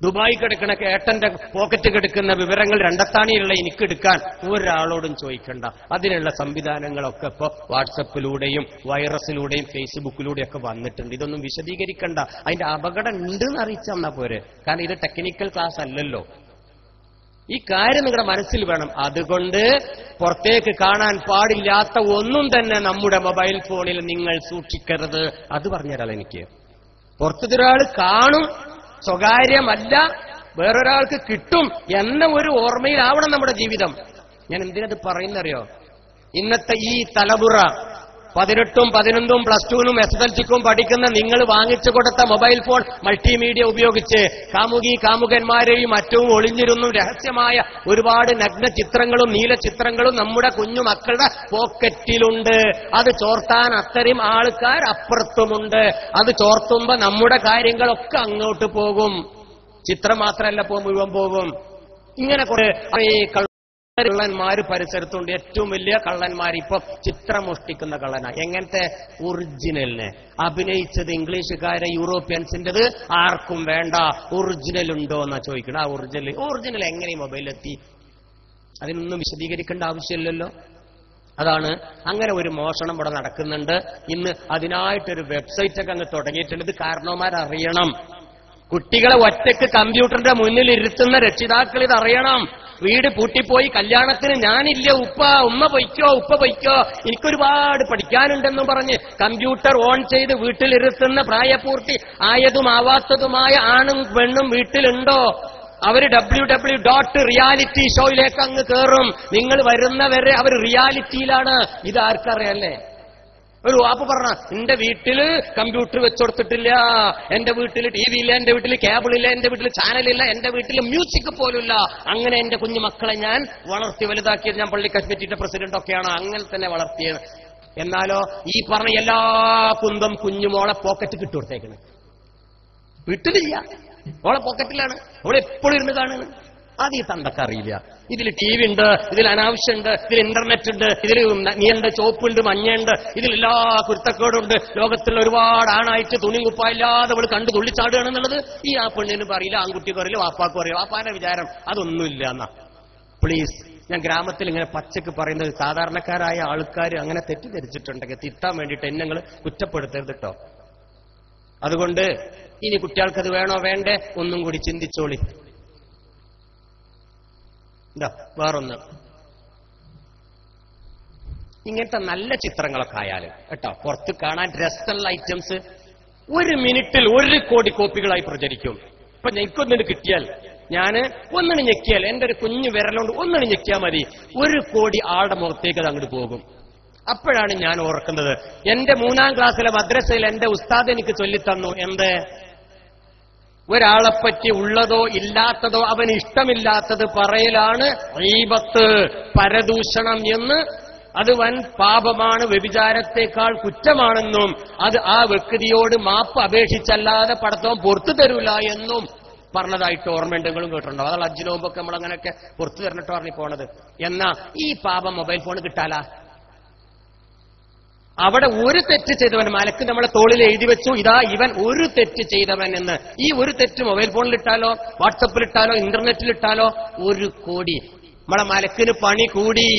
ദുബായി കിടക്കണ ഏട്ടന്റെ പോക്കറ്റ് കിടക്കുന്ന വിവരങ്ങൾ രണ്ടത്താണിയുള്ള എനിക്കെടുക്കാൻ ഒരാളോടും ചോദിക്കണ്ട. അതിനുള്ള സംവിധാനങ്ങളൊക്കെ ഇപ്പൊ വാട്സപ്പിലൂടെയും വൈറസിലൂടെയും ഫേസ്ബുക്കിലൂടെയും ഒക്കെ വന്നിട്ടുണ്ട്. ഇതൊന്നും വിശദീകരിക്കണ്ട. അതിന്റെ അപകടം ഉണ്ടെന്ന് അറിയിച്ചാൽ പോരെ. കാരണം ഇത് ടെക്നിക്കൽ ക്ലാസ് അല്ലല്ലോ. ഈ കാര്യം നിങ്ങളുടെ മനസ്സിൽ വേണം. അതുകൊണ്ട് പുറത്തേക്ക് കാണാൻ പാടില്ലാത്ത ഒന്നും തന്നെ നമ്മുടെ മൊബൈൽ ഫോണിൽ നിങ്ങൾ സൂക്ഷിക്കരുത്. അത് പറഞ്ഞുതരാം. എനിക്ക് പുറത്തൊരാൾ കാണും, സ്വകാര്യമല്ല, വേറൊരാൾക്ക് കിട്ടും എന്ന ഒരു ഓർമ്മയിലാവണം നമ്മുടെ ജീവിതം. ഞാൻ എന്തിനത് പറയുന്നറിയോ? ഇന്നത്തെ ഈ തലമുറ 18ഉം 11ഉം +2നും SSLCക്കും പഠിക്കുന്ന നിങ്ങൾ വാങ്ങിച്ചു കൊടുത്ത മൊബൈൽ ഫോൺ മൾട്ടിമീഡിയ ഉപയോഗിച്ച് കാമുകന്മാരെയും മറ്റവും ഒളിഞ്ഞിരുന്നും രഹസ്യമായ ഒരുപാട് നഗ്ന ചിത്രങ്ങളും നീല ചിത്രങ്ങളും നമ്മുടെ കുഞ്ഞു മക്കളുടെ പോക്കറ്റിലുണ്ട്. അത് ചോർത്താൻ അത്തരം ആൾക്കാർ അപ്പുറത്തുമുണ്ട്. അത് ചോർത്തുമ്പോ നമ്മുടെ കാര്യങ്ങളൊക്കെ അങ്ങോട്ട് പോകും. ചിത്രം മാത്രമല്ല മുഴുവൻ പോകും. ഇങ്ങനെ കുറെ കള്ളന്മാര് പരിസരത്തുണ്ട്. ഏറ്റവും വലിയ കള്ളന്മാർ ഇപ്പൊ ചിത്രം മോഷ്ടിക്കുന്ന കള്ളനാ. എങ്ങനത്തെ? ഒറിജിനലിനെ അഭിനയിച്ചത് ഇംഗ്ലീഷുകാരെ യൂറോപ്യൻസിന്റേത് ആർക്കും വേണ്ട. ഒറിജിനൽ ഉണ്ടോ എന്നാ ചോദിക്കണം. ആ ഒറിജിനൽ എങ്ങനെ മൊബൈലിലെത്തി? അതിനൊന്നും വിശദീകരിക്കേണ്ട ആവശ്യമില്ലല്ലോ. അതാണ് അങ്ങനെ ഒരു മോഷണം ഇവിടെ നടക്കുന്നുണ്ട്. ഇന്ന് അതിനായിട്ടൊരു വെബ്സൈറ്റ് ഒക്കെ അങ്ങ് തുടങ്ങിയിട്ടുണ്ട്. ഇത് കാരണവന്മാരറിയണം. കുട്ടികളെ ഒറ്റയ്ക്ക് കമ്പ്യൂട്ടറിന്റെ മുന്നിൽ ഇരുത്തുന്ന രക്ഷിതാക്കൾ ഇത് അറിയണം. വീട് പൂട്ടിപ്പോയി കല്യാണത്തിന് ഞാനില്ല, ഉമ്മ പൊയ്ക്കോ, ഉപ്പ പൊയ്ക്കോ, എനിക്കൊരുപാട് പഠിക്കാനുണ്ടെന്നും പറഞ്ഞ് കമ്പ്യൂട്ടർ ഓൺ ചെയ്ത് വീട്ടിലിരുത്തുന്ന പ്രായപൂർത്തി ആയതും ആവാത്തതുമായ ആണും പെണ്ണും വീട്ടിലുണ്ടോ? അവര് www.reality ഷോയിലേക്ക് അങ്ങ് കയറും. നിങ്ങൾ വരുന്നവരെ അവർ റിയാലിറ്റിയിലാണ്. ഇത് ആർക്കറിയല്ലേ? ഒരു വാപ്പ് പറഞ്ഞ, എന്റെ വീട്ടില് കമ്പ്യൂട്ടർ വെച്ചുകൊടുത്തിട്ടില്ല, എന്റെ വീട്ടിൽ TV ഇല്ല, എന്റെ വീട്ടിൽ കേബിളില്ല, എന്റെ വീട്ടിൽ ചാനലില്ല, എന്റെ വീട്ടിൽ മ്യൂസിക് പോലുമില്ല. അങ്ങനെ എന്റെ കുഞ്ഞു മക്കളെ ഞാൻ വളർത്തി വലുതാക്കിയത്. ഞാൻ പള്ളി കമ്മിറ്റിയുടെ പ്രസിഡന്റ് ഒക്കെയാണ്, അങ്ങനെ തന്നെ വളർത്തിയത്. എന്നാലോ ഈ പറഞ്ഞ എല്ലാ കുന്തം കുഞ്ഞുമോളെ പോക്കറ്റ് കിട്ടുകൊടുത്തേക്കണ്. വീട്ടിലില്ല, ഓളെ പോക്കറ്റിലാണ്, ഓളെ എപ്പോഴും ഇരുന്ന് കാണുന്നു. അത് ഈ തണ്ടക്കറിയില്ല. ഇതിൽ TV ഉണ്ട്, ഇതിൽ അനാവശ്യമുണ്ട്, ഇതിൽ ഇന്റർനെറ്റ് ഉണ്ട്, ഇതിൽ നീണ്ട ചോപ്പുണ്ട്, മഞ്ഞയുണ്ട്, ഇതിലെല്ലാ കുരുത്തക്കേടുണ്ട്. ലോകത്തുള്ള ഒരുപാട് ആണായിട്ട് തുണി കുപ്പായില്ലാതെ അവൾ കണ്ടു തുള്ളിച്ചാടുകയാണെന്നുള്ളത് ഈ ആ പെണ്ണിനും പറയില്ല, ആൺകുട്ടിക്ക് അറിയില്ല, വാപ്പാക്കും അറിയില്ല. വാപ്പാന്റെ വിചാരം അതൊന്നുമില്ല എന്നാ. പ്ലീസ്, ഞാൻ ഗ്രാമത്തിൽ ഇങ്ങനെ പച്ചക്ക് പറയുന്നത്, സാധാരണക്കാരായ ആൾക്കാർ അങ്ങനെ തെറ്റിദ്ധരിച്ചിട്ടുണ്ടെങ്കിൽ തിരുത്താൻ വേണ്ടിയിട്ട് എന്നെ നിങ്ങൾ കുറ്റപ്പെടുത്തരുത് കേട്ടോ. അതുകൊണ്ട് ഇനി കുട്ടികൾക്കത് വേണോ വേണ്ടേ ഒന്നും കൂടി ചിന്തിച്ചോളി. വേറൊന്ന്, ഇങ്ങനത്തെ നല്ല ചിത്രങ്ങളൊക്കെ ആയാലും കേട്ടോ, പുറത്ത് കാണാൻ രസമുള്ള ഐറ്റംസ് 1 മിനിറ്റിൽ 1 കോടി കോപ്പികളായി പ്രചരിക്കും. ഇപ്പൊ എനിക്കൊന്നിന് കിട്ടിയാൽ, ഞാൻ ഒന്നിന് ഞെക്കിയാൽ, എന്റെ ഒരു കുഞ്ഞു വിരലുകൊണ്ട് ഒന്നിന് ഞെക്കിയാൽ മതി, 1 കോടി ആളുടെ മുഖത്തേക്ക് അത് അങ്ങോട്ട് പോകും. അപ്പോഴാണ് ഞാൻ ഓർക്കുന്നത്, എന്റെ 3ാം ക്ലാസ്സിലെ മദ്രസയിൽ എന്റെ ഉസ്താദ് എനിക്ക് ചൊല്ലിത്തന്നു, എന്ത്? ഒരാളെപ്പറ്റി ഉള്ളതോ ഇല്ലാത്തതോ അവന് ഇഷ്ടമില്ലാത്തത് പറയലാണ് ഗീബത്ത്, പരദൂഷണം എന്ന്. അത് വൻ പാപമാണ്, വ്യഭിചാരത്തെക്കാൾ കുറ്റമാണെന്നും അത് ആ വ്യക്തിയോട് മാപ്പ് അപേക്ഷിച്ചല്ലാതെ പടത്തോം പുറത്തു തരൂല എന്നും പറഞ്ഞതായിട്ട് ഓർമ്മയുണ്ടെങ്കിലും കേട്ടിട്ടുണ്ടോ? അതാണ് ഹജ്ജ് നോമ്പൊക്കെ നമ്മളങ്ങനെയൊക്കെ പുറത്തു തരണിട്ട് പറഞ്ഞു പോണത്. എന്നാ ഈ പാപം മൊബൈൽ ഫോൺ കിട്ടാലാ? അവിടെ ഒരു തെറ്റ് ചെയ്തവൻ, മലക്ക് നമ്മളെ തോളിൽ എഴുതി വെച്ചു, ഇതാ ഇവൻ ഒരു തെറ്റ് ചെയ്തവൻ എന്ന്. ഈ ഒരു തെറ്റ് മൊബൈൽ ഫോണിലിട്ടാലോ, വാട്സപ്പിലിട്ടാലോ, ഇന്റർനെറ്റിലിട്ടാലോ 1 കോടി. നമ്മളെ മലക്കിന് പണി കൂടി.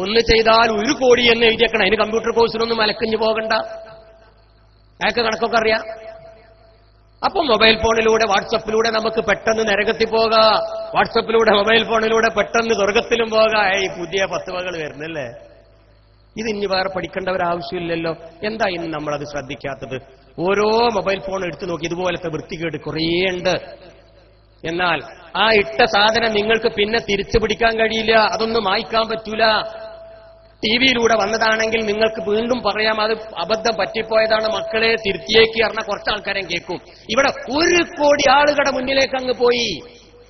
ഒന്ന് ചെയ്താൽ 1 കോടി എന്ന് എഴുതിയേക്കണം. അതിന് കമ്പ്യൂട്ടർ കോഴ്സിനൊന്നും മലക്കിഞ്ഞ് പോകണ്ട, അയാൾക്ക് കണക്കൊക്കെ അറിയാം. അപ്പൊ മൊബൈൽ ഫോണിലൂടെ വാട്സപ്പിലൂടെ നമുക്ക് പെട്ടെന്ന് നരകത്തിൽ പോകാം, വാട്സപ്പിലൂടെ മൊബൈൽ ഫോണിലൂടെ പെട്ടെന്ന് സ്വർഗത്തിലും പോകാം. ഈ പുതിയ ഫത്വകൾ വരുന്നല്ലേ? ഇത് ഇനി വേറെ പഠിക്കേണ്ടവരാവശ്യമില്ലല്ലോ. എന്താ ഇന്ന് നമ്മളത് ശ്രദ്ധിക്കാത്തത്? ഓരോ മൊബൈൽ ഫോൺ എടുത്തു നോക്കി ഇതുപോലത്തെ വൃത്തികേട് കുറേയുണ്ട്. എന്നാൽ ആ ഇട്ട സാധനം നിങ്ങൾക്ക് പിന്നെ തിരിച്ചു പിടിക്കാൻ കഴിയില്ല, അതൊന്നും മായ്ക്കാൻ പറ്റൂല. ടിവിയിലൂടെ വന്നതാണെങ്കിൽ നിങ്ങൾക്ക് വീണ്ടും പറയാം, അത് അബദ്ധം പറ്റിപ്പോയതാണ്, മക്കളെ തിരുത്തിയേക്ക് പറഞ്ഞ കുറച്ച് ആൾക്കാരെ കേൾക്കും. ഇവിടെ 1 കോടി ആളുകളുടെ മുന്നിലേക്ക് അങ്ങ് പോയി.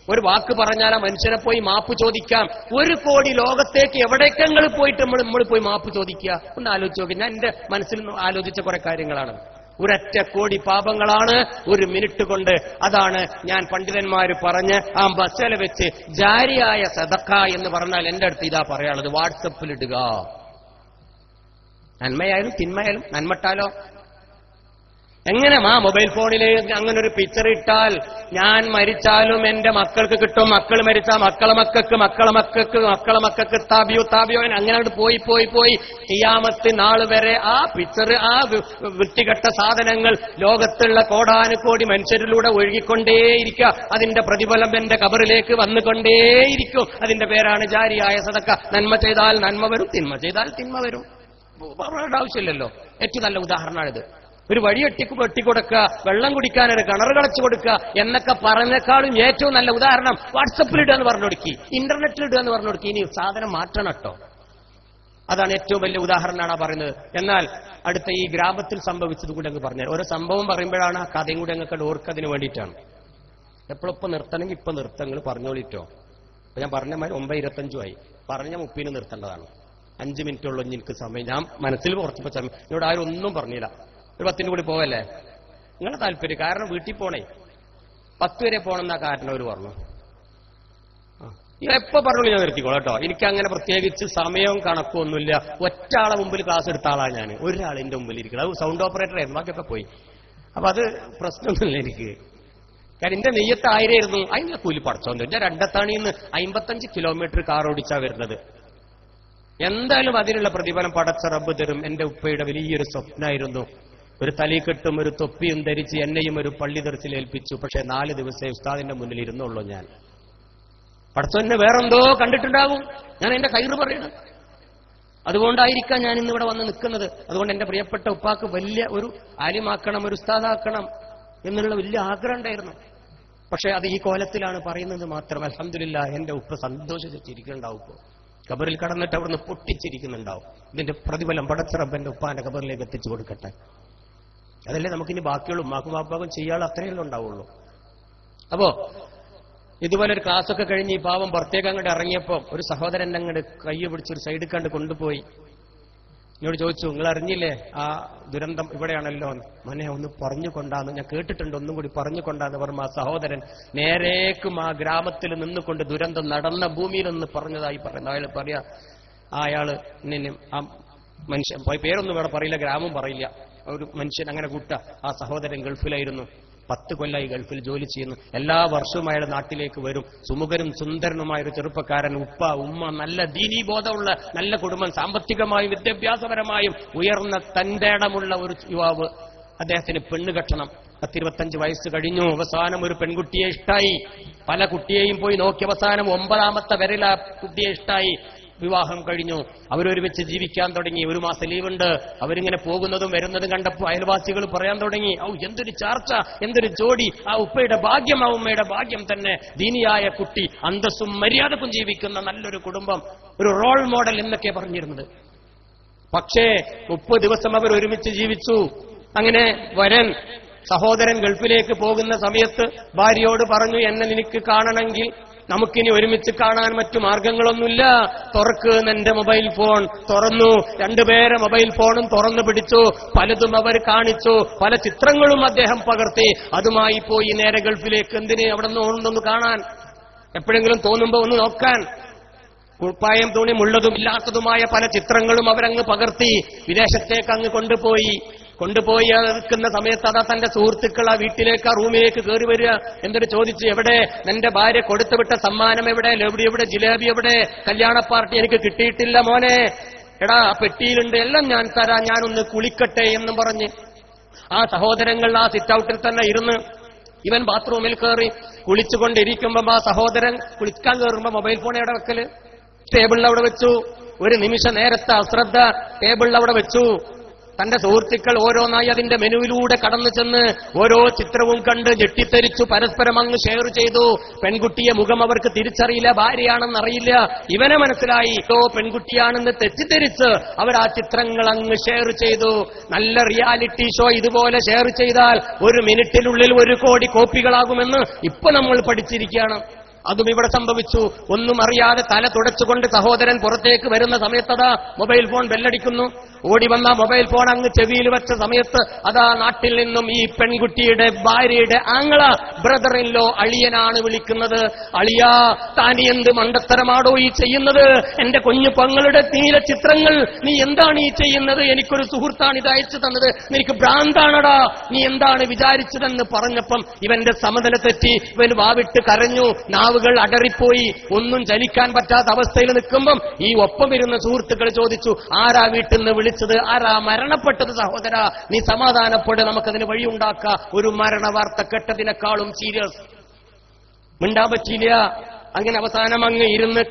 ഒരു വാക്ക് പറഞ്ഞാൽ ആ മനുഷ്യനെ പോയി മാപ്പ് ചോദിക്കാം. 1 കോടി ലോകത്തേക്ക് എവിടേക്കെങ്ങൾ പോയിട്ട് നമ്മൾ പോയി മാപ്പ് ചോദിക്കുക? ഒന്ന് ആലോചിച്ച് നോക്കി. ഞാൻ എന്റെ മനസ്സിൽ ആലോചിച്ച കുറെ കാര്യങ്ങളാണ്. 1 കോടി പാപങ്ങളാണ് 1 മിനിറ്റ് കൊണ്ട്. അതാണ് ഞാൻ പണ്ഡിതന്മാര് പറഞ്ഞ് ആ മസല വെച്ച് ജാരിയായ സദഖ എന്ന് പറഞ്ഞാൽ എന്റെ അടുത്ത് ഇതാ പറയാനുള്ളത്, വാട്സപ്പിൽ ഇടുക. നന്മയായാലും തിന്മയായാലും. നന്മട്ടാലോ എങ്ങനെ മൊബൈൽ ഫോണിൽ അങ്ങനെ ഒരു പിക്ചർ ഇട്ടാൽ ഞാൻ മരിച്ചാലും എന്റെ മക്കൾക്ക് കിട്ടും, മക്കൾ മരിച്ചാൽ മക്കളെ മക്കൾക്ക് താബിയോ അങ്ങനെ പോയി ഖിയാമത്ത് നാൾ വരെ ആ പിക്ചർ, ആ വൃത്തികെട്ട സാധനങ്ങൾ ലോകത്തുള്ള കോടാനുകോടി മനുഷ്യരിലൂടെ ഒഴുകിക്കൊണ്ടേയിരിക്കുക. അതിന്റെ പ്രതിഫലം എന്റെ ഖബറിലേക്ക് വന്നുകൊണ്ടേയിരിക്കും. അതിന്റെ പേരാണ് ജാരിയായ സദഖ. നന്മ ചെയ്താൽ നന്മ വരും, തിന്മ ചെയ്താൽ തിന്മ വരും. പറയേണ്ട ആവശ്യമില്ലല്ലോ. ഏറ്റവും നല്ല ഉദാഹരണമാണിത്. ഒരു വഴി വെട്ടിക്കൊടുക്കുക, വെള്ളം കുടിക്കാൻ ഒരു കിണർ കളച്ചു കൊടുക്കുക എന്നൊക്കെ പറഞ്ഞേക്കാളും ഏറ്റവും നല്ല ഉദാഹരണം വാട്സപ്പിൽ ഇടുക എന്ന് പറഞ്ഞു കൊടുക്കി, ഇന്റർനെറ്റിൽ ഇടുക എന്ന് പറഞ്ഞു കൊടുക്കി. ഇനി സാധനം മാറ്റണം കേട്ടോ. അതാണ് ഏറ്റവും വലിയ ഉദാഹരണമാണ് പറയുന്നത്. എന്നാൽ അടുത്ത ഈ ഗ്രാമത്തിൽ സംഭവിച്ചത് കൂടെ അങ്ങ് പറഞ്ഞാൽ, ഓരോ സംഭവം പറയുമ്പോഴാണ് ആ കഥയും കൂടെ അങ്ങ് ഓർക്കതിന് വേണ്ടിയിട്ടാണ്. എപ്പോഴൊപ്പം നിർത്തണമെങ്കിൽ ഇപ്പൊ നിർത്തങ്ങൾ പറഞ്ഞോളിട്ടോ. ഞാൻ പറഞ്ഞ മാതിരി 9:25 ആയി. പറഞ്ഞ 30 നിർത്തേണ്ടതാണ്. 5 മിനിറ്റുള്ളൂ എനിക്ക് സമയം. ഞാൻ മനസ്സിൽ കുറച്ചപ്പോ സമയം. എന്നോട് ആരും ഒന്നും പറഞ്ഞില്ല. ഒരു 10 കൂടി പോവല്ലേ നിങ്ങളെ താല്പര്യം. കാരണം വീട്ടിൽ പോണേ 10 വരെ പോകണമെന്നാ കാരണം അവർ പറഞ്ഞു. എപ്പോ പറഞ്ഞോളൂ ഞാൻ നിർത്തിക്കോളാം കേട്ടോ. എനിക്ക് അങ്ങനെ പ്രത്യേകിച്ച് സമയവും കണക്കൊന്നുമില്ല. ഒറ്റ ആളെ മുമ്പിൽ ക്ലാസ് എടുത്ത ആളാണ് ഞാൻ. ഒരാളിന്റെ മുമ്പിൽ ഇരിക്കണം. അത് സൗണ്ട് ഓപ്പറേറ്റർ ആയിരുന്നു, ബാക്കിയൊക്കെ പോയി. അപ്പൊ അത് പ്രശ്നമൊന്നുമില്ല എനിക്ക്. കാരണം എന്റെ നെയ്യത്ത് 1000 ആയിരുന്നു. അതിനുള്ള കൂലി പടച്ചോന്നു. ഞാൻ രണ്ടത്താണിന്ന് 55 കിലോമീറ്റർ കാർ ഓടിച്ചാ വരുന്നത്. എന്തായാലും അതിനുള്ള പ്രതിഫലം പടച്ച റബ്ബ് തരും. എന്റെ ഉപ്പയുടെ വലിയൊരു സ്വപ്നമായിരുന്നു. ഒരു തലീക്കെട്ടും ഒരു തൊപ്പിയും ധരിച്ച് എന്നെയും ഒരു പള്ളി ദർസിൽ ഏൽപ്പിച്ചു. പക്ഷെ 4 ദിവസമേ ഉസ്താദിന്റെ മുന്നിൽ ഇരുന്നുള്ളൂ. ഞാൻ പടച്ചോന്നെ വേറെന്തോ കണ്ടിട്ടുണ്ടാവും. ഞാൻ എന്റെ കയറ് പറയണം. അതുകൊണ്ടായിരിക്കാം ഞാൻ ഇന്നിവിടെ വന്ന് നിൽക്കുന്നത്. അതുകൊണ്ട് എന്റെ പ്രിയപ്പെട്ട ഉപ്പാക്ക് വലിയ ഒരു ആലിമാക്കണം, ഒരു ഉസ്താദാക്കണം എന്നുള്ള വലിയ ആഗ്രഹം ഉണ്ടായിരുന്നു. പക്ഷെ അത് ഈ കോലത്തിലാണ് പറയുന്നത് മാത്രം. അൽഹംദുലില്ലാഹ് എന്റെ ഉപ്പ സന്തോഷിച്ചിരിക്കുന്നുണ്ടാവും. ഇപ്പോൾ ഖബറിൽ കടന്നിട്ട് അവിടുന്ന് പൊട്ടിച്ചിരിക്കുന്നുണ്ടാവും. ഇതിന്റെ പ്രതിഫലം പടച്ച റബ്ബ് എന്റെ ഉപ്പാന്റെ ഖബറിലേക്ക് എത്തിച്ചു കൊടുക്കട്ടെ. അതല്ലേ നമുക്കിനി ബാക്കിയുള്ള ഉമ്മാക്കും ബാപ്പാക്കും ചെയ്യാൻ അത്രയല്ലേ ഉണ്ടാവുള്ളൂ. അപ്പോ ഇതുപോലെ ഒരു ക്ലാസ്സൊക്കെ കഴിഞ്ഞ് ഈ പാവം പുറത്തേക്ക് അങ്ങോട്ട് ഇറങ്ങിയപ്പോ ഒരു സഹോദരൻ അങ്ങോട്ട് കൈ പിടിച്ചൊരു സൈഡിൽ കണ്ട് കൊണ്ടുപോയി. എന്നോട് ചോദിച്ചു, നിങ്ങൾ അറിഞ്ഞില്ലേ ആ ദുരന്തം ഇവിടെയാണല്ലോ? മോനെ ഒന്ന് പറഞ്ഞുകൊണ്ടാന്ന് ഞാൻ കേട്ടിട്ടുണ്ട്, ഒന്നും കൂടി പറഞ്ഞുകൊണ്ടാന്ന് പറഞ്ഞ ആ സഹോദരൻ നേരേക്കും ആ ഗ്രാമത്തിൽ നിന്നുകൊണ്ട് ദുരന്തം നടന്ന ഭൂമിയിലൊന്ന് പറഞ്ഞതായി പറയുന്നത്. അയാൾ പറയാ, അയാള് ആ മനുഷ്യൻ പേരൊന്നും ഇവിടെ പറയില്ല, ഗ്രാമം പറയില്ല, ഒരു മനുഷ്യൻ അങ്ങനെ കൂട്ട. ആ സഹോദരൻ ഗൾഫിലായിരുന്നു. 10 കൊല്ലമായി ഗൾഫിൽ ജോലി ചെയ്യുന്നു. എല്ലാ വർഷവും അയാൾ നാട്ടിലേക്ക് വരും. സുമുഖനും സുന്ദരനുമായ ഒരു ചെറുപ്പക്കാരൻ, ഉപ്പ ഉമ്മ, നല്ല ദീനീബോധമുള്ള നല്ല കുടുംബം, സാമ്പത്തികമായും വിദ്യാഭ്യാസപരമായും ഉയർന്ന തന്റേടമുള്ള ഒരു യുവാവ്. അദ്ദേഹത്തിന് പെണ്ണ് കെട്ടണം. 10-25 വയസ്സ് കഴിഞ്ഞു. അവസാനം ഒരു പെൺകുട്ടിയെ ഇഷ്ടായി. പല കുട്ടിയെയും പോയി നോക്കി അവസാനം 9ാമത്തെ വരെയുള്ള കുട്ടിയെ ഇഷ്ടായി. വിവാഹം കഴിഞ്ഞു. അവരൊരുമിച്ച് ജീവിക്കാൻ തുടങ്ങി. 1 മാസം ലീവുണ്ട്. അവരിങ്ങനെ പോകുന്നതും വരുന്നതും കണ്ടപ്പോൾ അയൽവാസികൾ പറയാൻ തുടങ്ങി, എന്തൊരു ചാർച്ച, എന്തൊരു ജോഡി, ആ ഉപ്പയുടെ ഭാഗ്യം, ആ ഉമ്മയുടെ ഭാഗ്യം തന്നെ. ദീനിയായ കുട്ടി, അന്തസ്സും മര്യാദക്കും ജീവിക്കുന്ന നല്ലൊരു കുടുംബം, ഒരു റോൾ മോഡൽ എന്നൊക്കെ പറഞ്ഞിരുന്നത്. പക്ഷേ 30 ദിവസം അവർ ഒരുമിച്ച് ജീവിച്ചു. അങ്ങനെ വരൻ സഹോദരൻ ഗൾഫിലേക്ക് പോകുന്ന സമയത്ത് ഭാര്യയോട് പറഞ്ഞു, എന്നെ നിനക്ക് കാണണമെങ്കിൽ നമുക്കിനി ഒരുമിച്ച് കാണാൻ മറ്റു മാർഗങ്ങളൊന്നുമില്ല, തുറക്ക് എന്റെ മൊബൈൽ ഫോൺ. തുറന്നു. 2 പേരെ മൊബൈൽ ഫോണും തുറന്നു പിടിച്ചു. പലതും അവർ കാണിച്ചു. പല ചിത്രങ്ങളും അദ്ദേഹം പകർത്തി. അതുമായി പോയി നേരെ ഗൾഫിലേക്ക്. എന്തിന്? അവിടെ നിന്ന് കാണാൻ, എപ്പോഴെങ്കിലും തോന്നുമ്പോ ഒന്ന് നോക്കാൻ. കുപ്പായം തുണി ഉള്ളതും ഇല്ലാത്തതുമായ പല ചിത്രങ്ങളും അവരങ്ങ് പകർത്തി വിദേശത്തേക്ക് അങ്ങ് കൊണ്ടുപോയി നിൽക്കുന്ന സമയത്ത് അതാ തന്റെ സുഹൃത്തുക്കൾ ആ വീട്ടിലേക്ക്, ആ റൂമിലേക്ക് കയറി വരിക. എന്നിട്ട് ചോദിച്ചു, എവിടെ നിന്റെ ഭാര്യ കൊടുത്തുവിട്ട സമ്മാനം, എവിടെ ലവ്ഡി, എവിടെ ജിലേബി, എവിടെ കല്യാണ പാർട്ടി? എനിക്ക് കിട്ടിയിട്ടില്ല മോനെ. എടാ പെട്ടിയിലുണ്ട്, എല്ലാം ഞാൻ തരാം, ഞാനൊന്ന് കുളിക്കട്ടെ എന്നും പറഞ്ഞ് ആ സഹോദരങ്ങൾ ആ സിറ്റ് ഔട്ടിൽ തന്നെ ഇരുന്ന് ഇവൻ ബാത്റൂമിൽ കയറി കുളിച്ചുകൊണ്ടിരിക്കുമ്പോ ആ സഹോദരൻ കുളിക്കാൻ കയറുമ്പോ മൊബൈൽ ഫോൺ എവിടെ വെക്കല്? ടേബിളിൽ അവിടെ വെച്ചു. ഒരു നിമിഷ നേരത്തെ അശ്രദ്ധ ടേബിളിൽ അവിടെ വെച്ചു. തന്റെ സുഹൃത്തുക്കൾ ഓരോന്നായി അതിന്റെ മെനുവിലൂടെ കടന്നു ചെന്ന് ഓരോ ചിത്രവും കണ്ട് ഞെട്ടിത്തെരിച്ചു. പരസ്പരം അങ്ങ് ഷെയർ ചെയ്തു. പെൺകുട്ടിയെ മുഖം അവർക്ക് തിരിച്ചറിയില്ല, ഭാര്യയാണെന്നറിയില്ല. ഇവനെ മനസ്സിലായി പെൺകുട്ടിയാണെന്ന് തെറ്റിദ്ധരിച്ച് അവർ ആ ചിത്രങ്ങൾ അങ്ങ് ഷെയർ ചെയ്തു. നല്ല റിയാലിറ്റി ഷോ ഇതുപോലെ ഷെയർ ചെയ്താൽ 1 മിനിറ്റിനുള്ളിൽ 1 കോടി കോപ്പികളാകുമെന്ന് ഇപ്പൊ നമ്മൾ പഠിച്ചിരിക്കുകയാണ്. അതും ഇവിടെ സംഭവിച്ചു. ഒന്നും അറിയാതെ തല തുടച്ചുകൊണ്ട് സഹോദരൻ പുറത്തേക്ക് വരുന്ന സമയത്തതാ മൊബൈൽ ഫോൺ ബെല്ലടിക്കുന്നു. ഓടി വന്ന മൊബൈൽ ഫോൺ അങ്ങ് ചെവിയിൽ വെച്ച സമയത്ത് അതാ നാട്ടിൽ നിന്നും ഈ പെൺകുട്ടിയുടെ ഭാര്യയുടെ ആങ്ങള ബ്രദർ ഇൻ ലോ അളിയനാണ് വിളിക്കുന്നത്. അളിയാ, താനി എന്ത് മണ്ടത്തരമാടോ ഈ ചെയ്യുന്നത്? എന്റെ കുഞ്ഞു പങ്ങളുടെ നീല ചിത്രങ്ങൾ നീ എന്താണ് ഈ ചെയ്യുന്നത്? എനിക്കൊരു സുഹൃത്താണ് ഇത് അയച്ചു തന്നത്. നിനക്ക് ഭ്രാന്താണടാ, നീ എന്താണ് വിചാരിച്ചതെന്ന് പറഞ്ഞപ്പം ഇവന്റെ സമനില തെറ്റി. ഇവൻ വാവിട്ട് കരഞ്ഞു. നാവുകൾ അടറിപ്പോയി. ഒന്നും ചലിക്കാൻ പറ്റാത്ത അവസ്ഥയിൽ നിൽക്കുമ്പം ഈ ഒപ്പമിരുന്ന സുഹൃത്തുക്കൾ ചോദിച്ചു, ആരാ വീട്ടിൽ നിന്ന് വിളിച്ചത്? ആരാ മരണപ്പെട്ടത്? സഹോദര, നീ സമാധാനപ്പെട്, നമുക്കതിന് വഴിയുണ്ടാക്കാം. ഒരു മരണ വാർത്ത കേട്ടതിനേക്കാളും സീരിയസ്. മിണ്ടാൻ പറ്റിയില്ല. അങ്ങനെ അവസാനം അങ്ങ് ഇരുന്ന്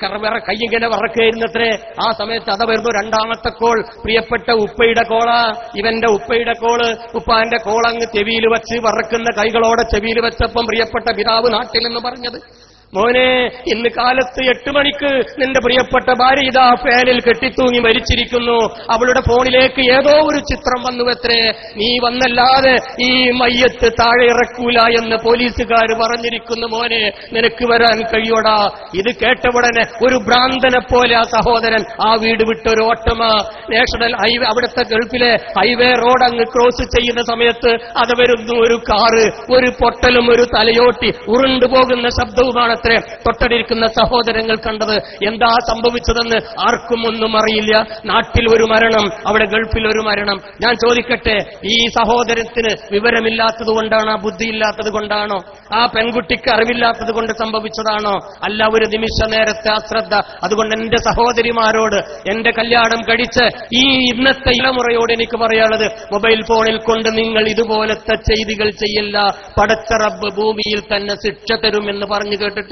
കൈയിങ്ങനെ വറക്കായിരുന്നത്രേ. ആ സമയത്ത് അത വരുന്നു രണ്ടാമത്തെ കോൾ. പ്രിയപ്പെട്ട ഉപ്പയുടെ കോളാ. ഇവന്റെ ഉപ്പയുടെ കോള്. ഉപ്പാന്റെ കോൾ അങ്ങ് ചെവിയിൽ വെച്ച് വറക്കുന്ന കൈകളോടെ ചെവിയിൽ വെച്ചപ്പം പ്രിയപ്പെട്ട പിതാവ് നാട്ടിൽ നിന്ന് പറഞ്ഞത്, മോനെ, ഇന്ന് കാലത്ത് 8 മണിക്ക് നിന്റെ പ്രിയപ്പെട്ട ഭാര്യ ഇതാ ഫാനിൽ കെട്ടിത്തൂങ്ങി മരിച്ചിരിക്കുന്നു. അവളുടെ ഫോണിലേക്ക് ഏതോ ഒരു ചിത്രം വന്നുവെത്രേ. നീ വന്നല്ലാതെ ഈ മയ്യത്ത് താഴെ ഇറക്കൂല എന്ന് പോലീസുകാർ പറഞ്ഞിരിക്കുന്നു. മോനെ, നിനക്ക് വരാൻ കഴിയോടാ? ഇത് കേട്ടവുടനെ ഒരു ഭ്രാന്തനെ പോലെ ആ സഹോദരൻ ആ വീട് വിട്ടൊരു ഓട്ടമാ. നാഷണൽ ഹൈവേ, അവിടുത്തെ ഗൾഫിലെ ഹൈവേ റോഡ് അങ്ങ് ക്രോസ് ചെയ്യുന്ന സമയത്ത് അത് വരുന്നു ഒരു കാറ്. ഒരു പൊട്ടലും ഒരു തലയോട്ടി ഉരുണ്ടുപോകുന്ന ശബ്ദവുമാണ് തൊട്ടടിയിരിക്കുന്ന സഹോദരങ്ങൾ കണ്ടത്. എന്താ സംഭവിച്ചതെന്ന് ആർക്കും ഒന്നും അറിയില്ല. നാട്ടിൽ ഒരു മരണം, അവിടെ ഗൾഫിൽ ഒരു മരണം. ഞാൻ ചോദിക്കട്ടെ, ഈ സഹോദരത്തിന് വിവരമില്ലാത്തത് കൊണ്ടാണോ? ബുദ്ധിയില്ലാത്തത് കൊണ്ടാണോ? ആ പെൺകുട്ടിക്ക് അറിവില്ലാത്തത് കൊണ്ട് സംഭവിച്ചതാണോ? അല്ല, ഒരു നിമിഷ നേരത്തെ അശ്രദ്ധ. അതുകൊണ്ട് എന്റെ സഹോദരിമാരോട്, എന്റെ കല്യാണം കഴിച്ച് ഈ ഇന്നത്തെ ഇളമുറയോട് എനിക്ക് പറയാനുള്ളത്, മൊബൈൽ ഫോണിൽ കൊണ്ട് നിങ്ങൾ ഇതുപോലത്തെ ചെയ്തികൾ ചെയ്യില്ല. പടച്ച റബ്ബ് ഭൂമിയിൽ തന്നെ ശിക്ഷ തരുമെന്ന് പറഞ്ഞു കേട്ടിട്ടുണ്ട്.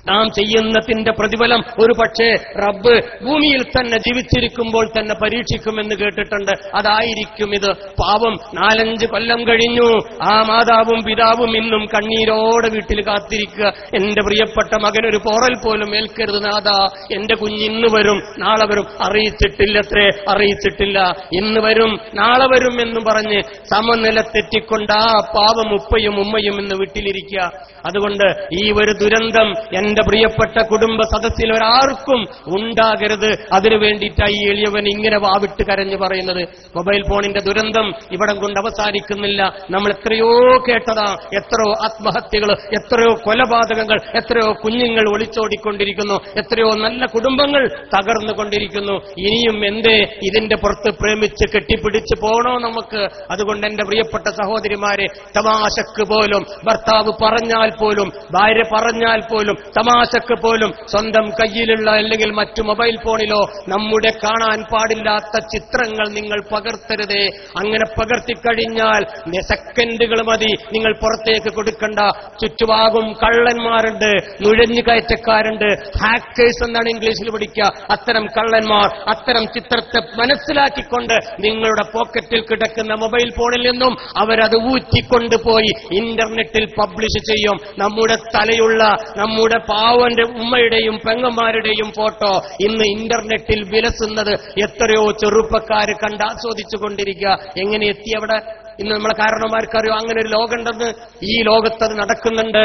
നാം ചെയ്യുന്നതിന്റെ പ്രതിഫലം ഒരു പക്ഷേ റബ്ബ് ഭൂമിയിൽ തന്നെ ജീവിച്ചിരിക്കുമ്പോൾ തന്നെ പരീക്ഷിക്കുമെന്ന് കേട്ടിട്ടുണ്ട്. അതായിരിക്കും ഇത്. പാവം 4-5 കൊല്ലം കഴിഞ്ഞു. ആ മാതാവും പിതാവും ഇന്നും കണ്ണീരോടെ വീട്ടിൽ കാത്തിരിക്കുക. എന്റെ പ്രിയപ്പെട്ട മകനൊരു പോറൽ പോലും ഏൽക്കരുത് നാഥാ. എന്റെ കുഞ്ഞിന്ന് വരും, നാളെ വരും. അറിയിച്ചിട്ടില്ലത്രേ, അറിയിച്ചിട്ടില്ല. ഇന്ന് വരും, നാളെ വരും എന്നും പറഞ്ഞ് സമനില തെറ്റിക്കൊണ്ട് ആ പാവം ഉപ്പയും ഉമ്മയും ഇന്ന് വീട്ടിലിരിക്കുക. അതുകൊണ്ട് ഈ ഒരു ദുരന്തം എന്റെ പ്രിയപ്പെട്ട കുടുംബ സദസ്സിൽ ഒരാർക്കും ഉണ്ടാകരുത്. അതിനു വേണ്ടിയിട്ടായി എളിയവൻ ഇങ്ങനെ വാവിട്ട് കരഞ്ഞു പറയുന്നത്. മൊബൈൽ ഫോണിന്റെ ദുരന്തം ഇവിടം കൊണ്ട് അവസാനിക്കുന്നില്ല. നമ്മൾ എത്രയോ കേട്ടതാ. എത്രയോ ആത്മഹത്യകൾ, എത്രയോ കൊലപാതകങ്ങൾ, എത്രയോ കുഞ്ഞുങ്ങൾ ഒളിച്ചോടിക്കൊണ്ടിരിക്കുന്നു, എത്രയോ നല്ല കുടുംബങ്ങൾ തകർന്നുകൊണ്ടിരിക്കുന്നു. ഇനിയും എന്തേ ഇതിന്റെ പുറത്ത് പ്രേമിച്ച് കെട്ടിപ്പിടിച്ച് പോകണോ നമുക്ക്? അതുകൊണ്ട് എന്റെ പ്രിയപ്പെട്ട സഹോദരിമാരെ, തമാശക്ക് പോലും ഭർത്താവ് പറഞ്ഞാൽ പോലും, ഭാര്യ പറഞ്ഞാൽ പോലും, തമാശക്ക് പോലും സ്വന്തം കയ്യിലുള്ള അല്ലെങ്കിൽ മറ്റു മൊബൈൽ ഫോണിലോ നമ്മുടെ കാണാൻ പാടില്ലാത്ത ചിത്രങ്ങൾ നിങ്ങൾ പകർത്തരുതേ. അങ്ങനെ പകർത്തിക്കഴിഞ്ഞാൽ സെക്കൻഡുകൾ മതി, നിങ്ങൾ പുറത്തേക്ക് കൊടുക്കണ്ട. ചുറ്റുഭാഗം കള്ളന്മാരുണ്ട്, നുഴഞ്ഞു കയറ്റക്കാരുണ്ട്, ഹാക്കേഴ്സ് എന്നാണ് ഇംഗ്ലീഷിൽ പഠിക്കുക. അത്തരം കള്ളന്മാർ അത്തരം ചിത്രത്തെ മനസ്സിലാക്കിക്കൊണ്ട് നിങ്ങളുടെ പോക്കറ്റിൽ കിടക്കുന്ന മൊബൈൽ ഫോണിൽ നിന്നും അവരത് ഊറ്റിക്കൊണ്ടുപോയി ഇന്റർനെറ്റിൽ പബ്ലിഷ് ചെയ്യും. നമ്മുടെ തലയുള്ള, നമ്മുടെ പാവന്റെ ഉമ്മയുടെയും പെങ്ങന്മാരുടെയും ഫോട്ടോ ഇന്ന് ഇന്റർനെറ്റിൽ വിലസുന്നത് എത്രയോ ചെറുപ്പക്കാര് കണ്ട് ആസ്വദിച്ചു കൊണ്ടിരിക്കുക. എങ്ങനെ എത്തി അവിടെ? ഇന്ന് നമ്മളെ കാരണന്മാർക്കറിയോ അങ്ങനെ ഒരു ലോകമുണ്ടെന്ന്? ഈ ലോകത്തത് നടക്കുന്നുണ്ട്.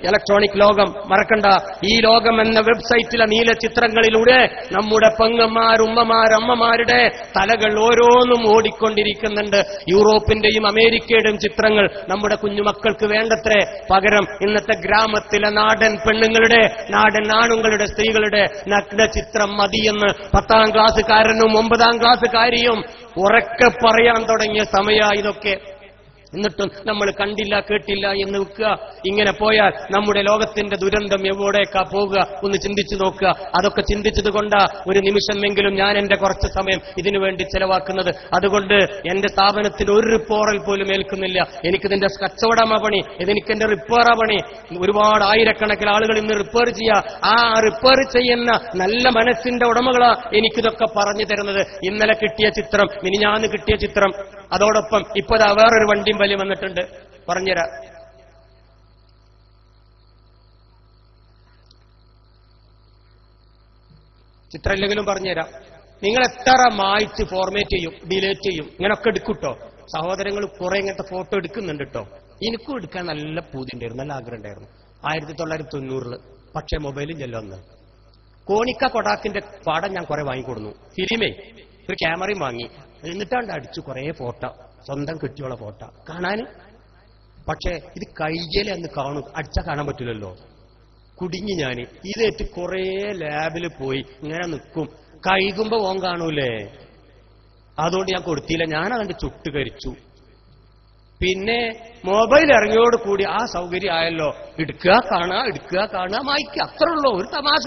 ഇലക്ട്രോണിക് ലോകം മറക്കണ്ട. ഈ ലോകം എന്ന വെബ്സൈറ്റിലെ നീല ചിത്രങ്ങളിലൂടെ നമ്മുടെ പെങ്ങന്മാർ, ഉമ്മമാർ, അമ്മമാരുടെ തലകൾ ഓരോന്നും ഓടിക്കൊണ്ടിരിക്കുന്നുണ്ട്. യൂറോപ്പിന്റെയും അമേരിക്കയുടെയും ചിത്രങ്ങൾ നമ്മുടെ കുഞ്ഞുമക്കൾക്ക് വേണ്ടത്രേ. പകരം ഇന്നത്തെ ഗ്രാമത്തിലെ നാടൻ പെണ്ണുങ്ങളുടെ, നാടൻ ആണുങ്ങളുടെ, സ്ത്രീകളുടെ നഗ്ന ചിത്രം മതിയെന്ന് 10ാം ക്ലാസ്സുകാരനും 9ാം ക്ലാസ്സുകാരിയും ഉറക്കെ പറയാൻ തുടങ്ങിയ സമയ ഇതൊക്കെ. എന്നിട്ടും നമ്മൾ കണ്ടില്ല, കേട്ടില്ല എന്ന് വെക്കുക. ഇങ്ങനെ പോയാൽ നമ്മുടെ ലോകത്തിന്റെ ദുരന്തം എവിടേക്കാ പോകുക? ഒന്ന് ചിന്തിച്ചു നോക്കുക. അതൊക്കെ ചിന്തിച്ചത് കൊണ്ടാ ഒരു നിമിഷമെങ്കിലും ഞാൻ എന്റെ കുറച്ച് സമയം ഇതിനു വേണ്ടി ചെലവാക്കുന്നത്. അതുകൊണ്ട് എന്റെ സ്ഥാപനത്തിന് ഒരു പോറൽ പോലും ഏൽക്കുന്നില്ല. എനിക്കിതിന്റെ കച്ചവടമാ പണി, ഇതെനിക്കെന്റെ റിപ്പയറാ പണി. ഒരുപാട് ആയിരക്കണക്കിന് ആളുകൾ ഇന്ന് റിപ്പയർ ചെയ്യുക. ആ റിപ്പയർ ചെയ്യുന്ന നല്ല മനസ്സിന്റെ ഉടമകളാ എനിക്കിതൊക്കെ പറഞ്ഞു തരുന്നത്. ഇന്നലെ കിട്ടിയ ചിത്രം, മിനിഞ്ഞാന്ന് കിട്ടിയ ചിത്രം, അതോടൊപ്പം ഇപ്പതാ വേറൊരു വണ്ടിയും വലിയ വന്നിട്ടുണ്ട്. പറഞ്ഞുതരാം. ചിത്രമില്ലെങ്കിലും പറഞ്ഞുതരാം. നിങ്ങൾ എത്ര മായ്ച്ച് ഫോർമാറ്റ് ചെയ്യും, ഡിലേറ്റ് ചെയ്യും, ഇങ്ങനൊക്കെ എടുക്കൂട്ടോ. സഹോദരങ്ങൾ കുറെ ഇങ്ങനത്തെ ഫോട്ടോ എടുക്കുന്നുണ്ട് കേട്ടോ. എനിക്കും എടുക്കാൻ നല്ല പൂതി ഉണ്ടായിരുന്നു, നല്ല ആഗ്രഹം ഉണ്ടായിരുന്നു. 1990. പക്ഷെ മൊബൈലും ചെല്ലുന്നു. കോണിക്ക കൊടാക്കിന്റെ പാടം ഞാൻ കുറെ വാങ്ങിക്കൊടുന്നു. ഫിലിമേ ഒരു ക്യാമറയും വാങ്ങി. എന്നിട്ടാണ്ട് അടിച്ചു കുറെ ഫോട്ടോ, സ്വന്തം കിട്ടിയുള്ള ഫോട്ടോ കാണാൻ. പക്ഷെ ഇത് കൈകേലെ അന്ന് കാണും, അടിച്ചാൽ കാണാൻ പറ്റില്ലല്ലോ. കുടുങ്ങി ഞാൻ. ഇതേറ്റ് കുറെ ലാബിൽ പോയി ഇങ്ങനെ നിൽക്കും. കഴുകുമ്പോ ഓൻ കാണൂലേ. അതുകൊണ്ട് ഞാൻ കൊടുത്തില്ല. ഞാനതുകൊണ്ട് ചുട്ട് കരിച്ചു. പിന്നെ മൊബൈൽ ഇറങ്ങിയോട് കൂടി ആ സൗകര്യം ആയല്ലോ. എടുക്കുക കാണുക മായ്ക്കുക, അത്ര ഉള്ളൂ. ഒരു തമാശ.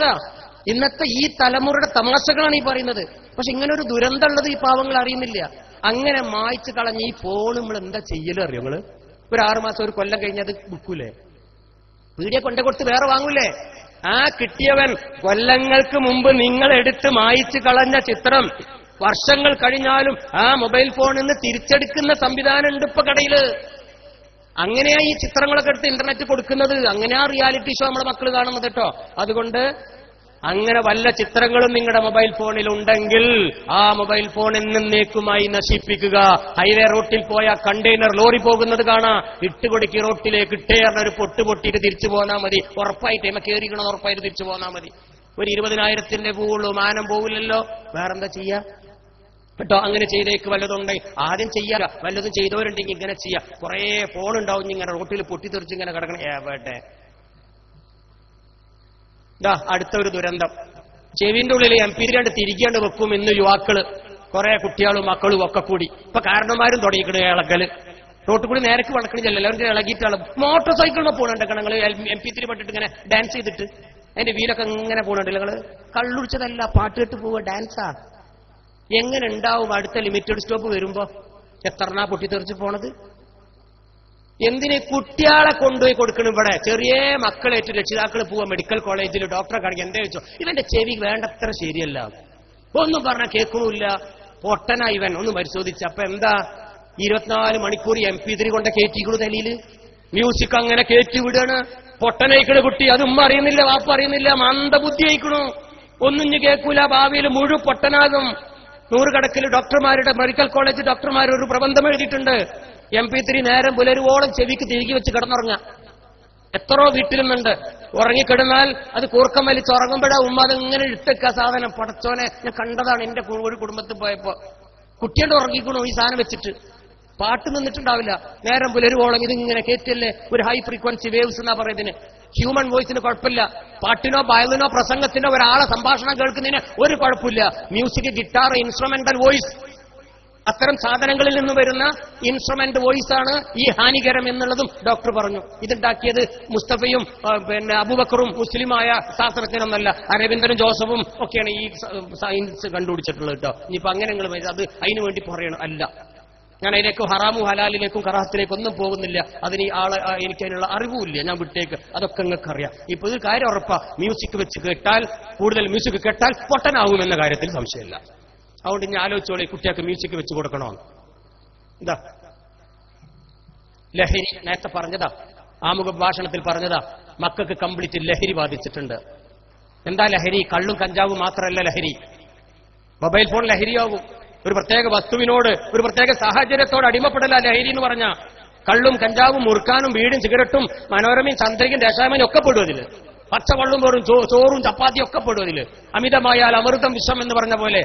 ഇന്നത്തെ ഈ തലമുറയുടെ തമാശകളാണ് ഈ പറയുന്നത്. പക്ഷെ ഇങ്ങനെ ഒരു ദുരന്തമുള്ളത് ഈ പാവങ്ങൾ അറിയുന്നില്ല. അങ്ങനെ മായ്ച്ചു കളഞ്ഞ് ഈ ഫോൺ നമ്മൾ എന്താ ചെയ്യലും അറിയോ നിങ്ങള്? ഒരു 6 മാസം ഒരു കൊല്ലം കഴിഞ്ഞത് വിൽക്കൂലേ? പീടിയെ കൊണ്ടേ കൊടുത്ത് വേറെ വാങ്ങൂലേ? ആ കിട്ടിയവൻ കൊല്ലങ്ങൾക്ക് മുമ്പ് നിങ്ങൾ എടുത്ത് മായ്ച്ചു കളഞ്ഞ ചിത്രം വർഷങ്ങൾ കഴിഞ്ഞാലും ആ മൊബൈൽ ഫോണിൽ നിന്ന് തിരിച്ചെടുക്കുന്ന സംവിധാനം ഉണ്ട് ഇപ്പൊ കടയില്. അങ്ങനെയാ ഈ ചിത്രങ്ങളൊക്കെ എടുത്ത് ഇന്റർനെറ്റ് കൊടുക്കുന്നത്. അങ്ങനെയാ റിയാലിറ്റി ഷോ നമ്മളെ മക്കൾ കാണുന്നത് കേട്ടോ. അതുകൊണ്ട് അങ്ങനെ വല്ല ചിത്രങ്ങളും നിങ്ങളുടെ മൊബൈൽ ഫോണിൽ ഉണ്ടെങ്കിൽ ആ മൊബൈൽ ഫോൺ എന്നേക്കുമായി നശിപ്പിക്കുക. ഹൈവേ റോട്ടിൽ പോയ കണ്ടെയ്നർ ലോറി പോകുന്നത് കാണാ, ഇട്ടുകൊടുക്കി റോട്ടിലേക്ക് ഇട്ടേറിന് ഒരു പൊട്ട് പൊട്ടിയിട്ട് തിരിച്ചു പോന്നാ മതി. ഉറപ്പായിട്ട് എമ്മ കയറിക്കണമെന്ന് ഉറപ്പായിട്ട് തിരിച്ചു പോന്നാ മതി. ഒരു 20,000 പോവുള്ളൂ, മാനം പോവില്ലല്ലോ. വേറെന്താ ചെയ്യാ കേട്ടോ? അങ്ങനെ ചെയ്തേക്ക് വല്ലതുണ്ടെങ്കിൽ ആദ്യം ചെയ്യാ. വല്ലതും ചെയ്തവരുണ്ടെങ്കിൽ ഇങ്ങനെ ചെയ്യാം. കുറെ ഫോൺ ഉണ്ടാവും ഇങ്ങനെ റോട്ടിൽ പൊട്ടിത്തെറിച്ച് ഇങ്ങനെ കിടക്കണം. എവിടെ അടുത്ത ഒരു ദുരന്തം. ചെവിന്റെ ഉള്ളിൽ MP3 തിരികേണ്ട് വെക്കും ഇന്ന് യുവാക്കള്, കുറെ കുട്ടികളും മക്കളും ഒക്കെ കൂടി. ഇപ്പൊ കാരണന്മാരും തുടങ്ങിക്കണ് ഇളകല്. റോട്ടിൽ കൂടി നേരക്ക് വളക്കണില്ലല്ലോ, അവരുടെ ഇളകിയിട്ടാണ്. മോട്ടോർ സൈക്കിളിനെ പോകണുണ്ട് നിങ്ങൾ MP3 പട്ടിട്ട് ഇങ്ങനെ ഡാൻസ് ചെയ്തിട്ട് അതിന്റെ വീലൊക്കെ ഇങ്ങനെ പോകണുണ്ട്. നിങ്ങള് കള്ളുടിച്ചതല്ല, പാട്ട് കേട്ട് പോവുക, ഡാൻസാ. എങ്ങനെ ഉണ്ടാവും അടുത്ത ലിമിറ്റഡ് സ്റ്റോപ്പ് വരുമ്പോ? എത്രണ്ണാ പൊട്ടിത്തെറിച്ച് പോണത്? എന്തിന് കുട്ടികളെ കൊണ്ടുപോയി കൊടുക്കണം? ഇവിടെ ചെറിയ മക്കളേറ്റ് രക്ഷിതാക്കൾ പോവാ മെഡിക്കൽ കോളേജിൽ ഡോക്ടറെ കാണിക്കാൻ. എന്താ ചോദിച്ചോ? ഇവന്റെ ചെവി വേണ്ടത്ര ശരിയല്ല, ഒന്നും പറഞ്ഞാൽ കേൾക്കണില്ല, പൊട്ടനാ ഇവൻ. ഒന്ന് പരിശോധിച്ച അപ്പൊ എന്താ 24 മണിക്കൂർ MP3 കൊണ്ട് കയറ്റിക്കണു തലയില്. മ്യൂസിക് അങ്ങനെ കയറ്റി വിടുകയാണ്. പൊട്ടനയിക്കണ കുട്ടി. അത് ഉമ്മ അറിയുന്നില്ല, വാപ്പ അറിയുന്നില്ല, മന്ദബുദ്ധി അയക്കണു. ഒന്നും കേൾക്കൂല. ഭാവിയിൽ മുഴുവൻ പൊട്ടനാകും. 100 കണക്കിൽ ഡോക്ടർമാരുടെ മെഡിക്കൽ കോളേജ് ഡോക്ടർമാർ ഒരു പ്രബന്ധം എഴുതിയിട്ടുണ്ട്. MP3 നേരം പുലരുവോളം ചെവിക്ക് തിരികെ വെച്ച് കിടന്നുറങ്ങാം. എത്രയോ വീട്ടിലുമുണ്ട്. ഉറങ്ങിക്കിടന്നാൽ അത് കൂർക്കം വലിച്ച് ഉറങ്ങുമ്പോഴാ ഉമ്മ അതിങ്ങനെ ഇട്ടേക്ക സാധനം. പടച്ചോനെ, ഞാൻ കണ്ടതാണ് എന്റെ ഒരു കുടുംബത്തിൽ പോയപ്പോ. കുട്ടിയുടെ ഉറങ്ങിക്കണു ഈ സാധനം വെച്ചിട്ട്. പാട്ട് നിന്നിട്ടുണ്ടാവില്ല. നേരം പുലരുവോളം ഇതിങ്ങനെ കേറ്റല്ലേ. ഒരു ഹൈ ഫ്രീക്വൻസി വേവ്സ് എന്നാ പറയുന്നതിന്. ഹ്യൂമൻ വോയിസിന് കുഴപ്പമില്ല. പാട്ടിനോ വയലിനോ പ്രസംഗത്തിനോ ഒരാളെ സംഭാഷണം കേൾക്കുന്നതിന് ഒരു കുഴപ്പമില്ല. മ്യൂസിക്, ഗിറ്റാർ, ഇൻസ്ട്രുമെന്റൽ വോയിസ്, അത്തരം സാധനങ്ങളിൽ നിന്ന് വരുന്ന ഇൻസ്ട്രുമെന്റ് വോയിസ് ആണ് ഈ ഹാനികരം എന്നുള്ളതും ഡോക്ടർ പറഞ്ഞു. ഇതുണ്ടാക്കിയത് മുസ്തഫയും പിന്നെ അബൂബക്കറും മുസ്ലിമായ ശാസ്ത്രജ്ഞനൊന്നല്ല, അരവിന്ദനും ജോസഫും ഒക്കെയാണ് ഈ സയൻസ് കണ്ടുപിടിച്ചിട്ടുള്ളത് കേട്ടോ. ഇനിയിപ്പോ അങ്ങനെ നിങ്ങൾ അത് അതിനു വേണ്ടി പറയണം അല്ല. ഞാൻ അതിലേക്കും ഹറാമും ഹലാലിലേക്കും കറാഹത്തിലേക്കും ഒന്നും പോകുന്നില്ല. അതിന് ഈ ആളെ എനിക്ക് അതിനുള്ള അറിവുമില്ല. ഞാൻ വിട്ടേക്ക്. അതൊക്കെ നിങ്ങൾക്ക് അറിയാം. ഇപ്പൊ ഒരു കാര്യം ഉറപ്പാ, മ്യൂസിക് വെച്ച് കേട്ടാൽ, കൂടുതൽ മ്യൂസിക് കേട്ടാൽ പൊട്ടനാവുമെന്ന കാര്യത്തിൽ സംശയമില്ല. അതുകൊണ്ട് ഞാൻ ആലോചിച്ചോളെ, കുട്ടികൾക്ക് മ്യൂസിക് വെച്ച് കൊടുക്കണോ? എന്താ ലഹരി നേരത്തെ പറഞ്ഞതാ, ആമുഖ ഭാഷണത്തിൽ പറഞ്ഞതാ. മക്കൾക്ക് കംപ്ലീറ്റ് ലഹരി ബാധിച്ചിട്ടുണ്ട്. എന്താ ലഹരി? കള്ളും കഞ്ചാവും മാത്രമല്ല ലഹരി. മൊബൈൽ ഫോൺ ലഹരിയാകും. ഒരു പ്രത്യേക വസ്തുവിനോട്, ഒരു പ്രത്യേക സാഹചര്യത്തോട് അടിമപ്പെടല ലഹരി എന്ന് പറഞ്ഞ. കള്ളും കഞ്ചാവും മുറുക്കാനും വീടും സിഗരറ്റും മനോരമയും ചന്ദ്രികയും ദേശാമനും ഒക്കെ പെടും അതില്. പച്ചവെള്ളം പോറും ചോറും ചപ്പാത്തിയും ഒക്കെ പെടും അതില്. അമിതമായാൽ അമൃതം വിഷം എന്ന് പറഞ്ഞ പോലെ.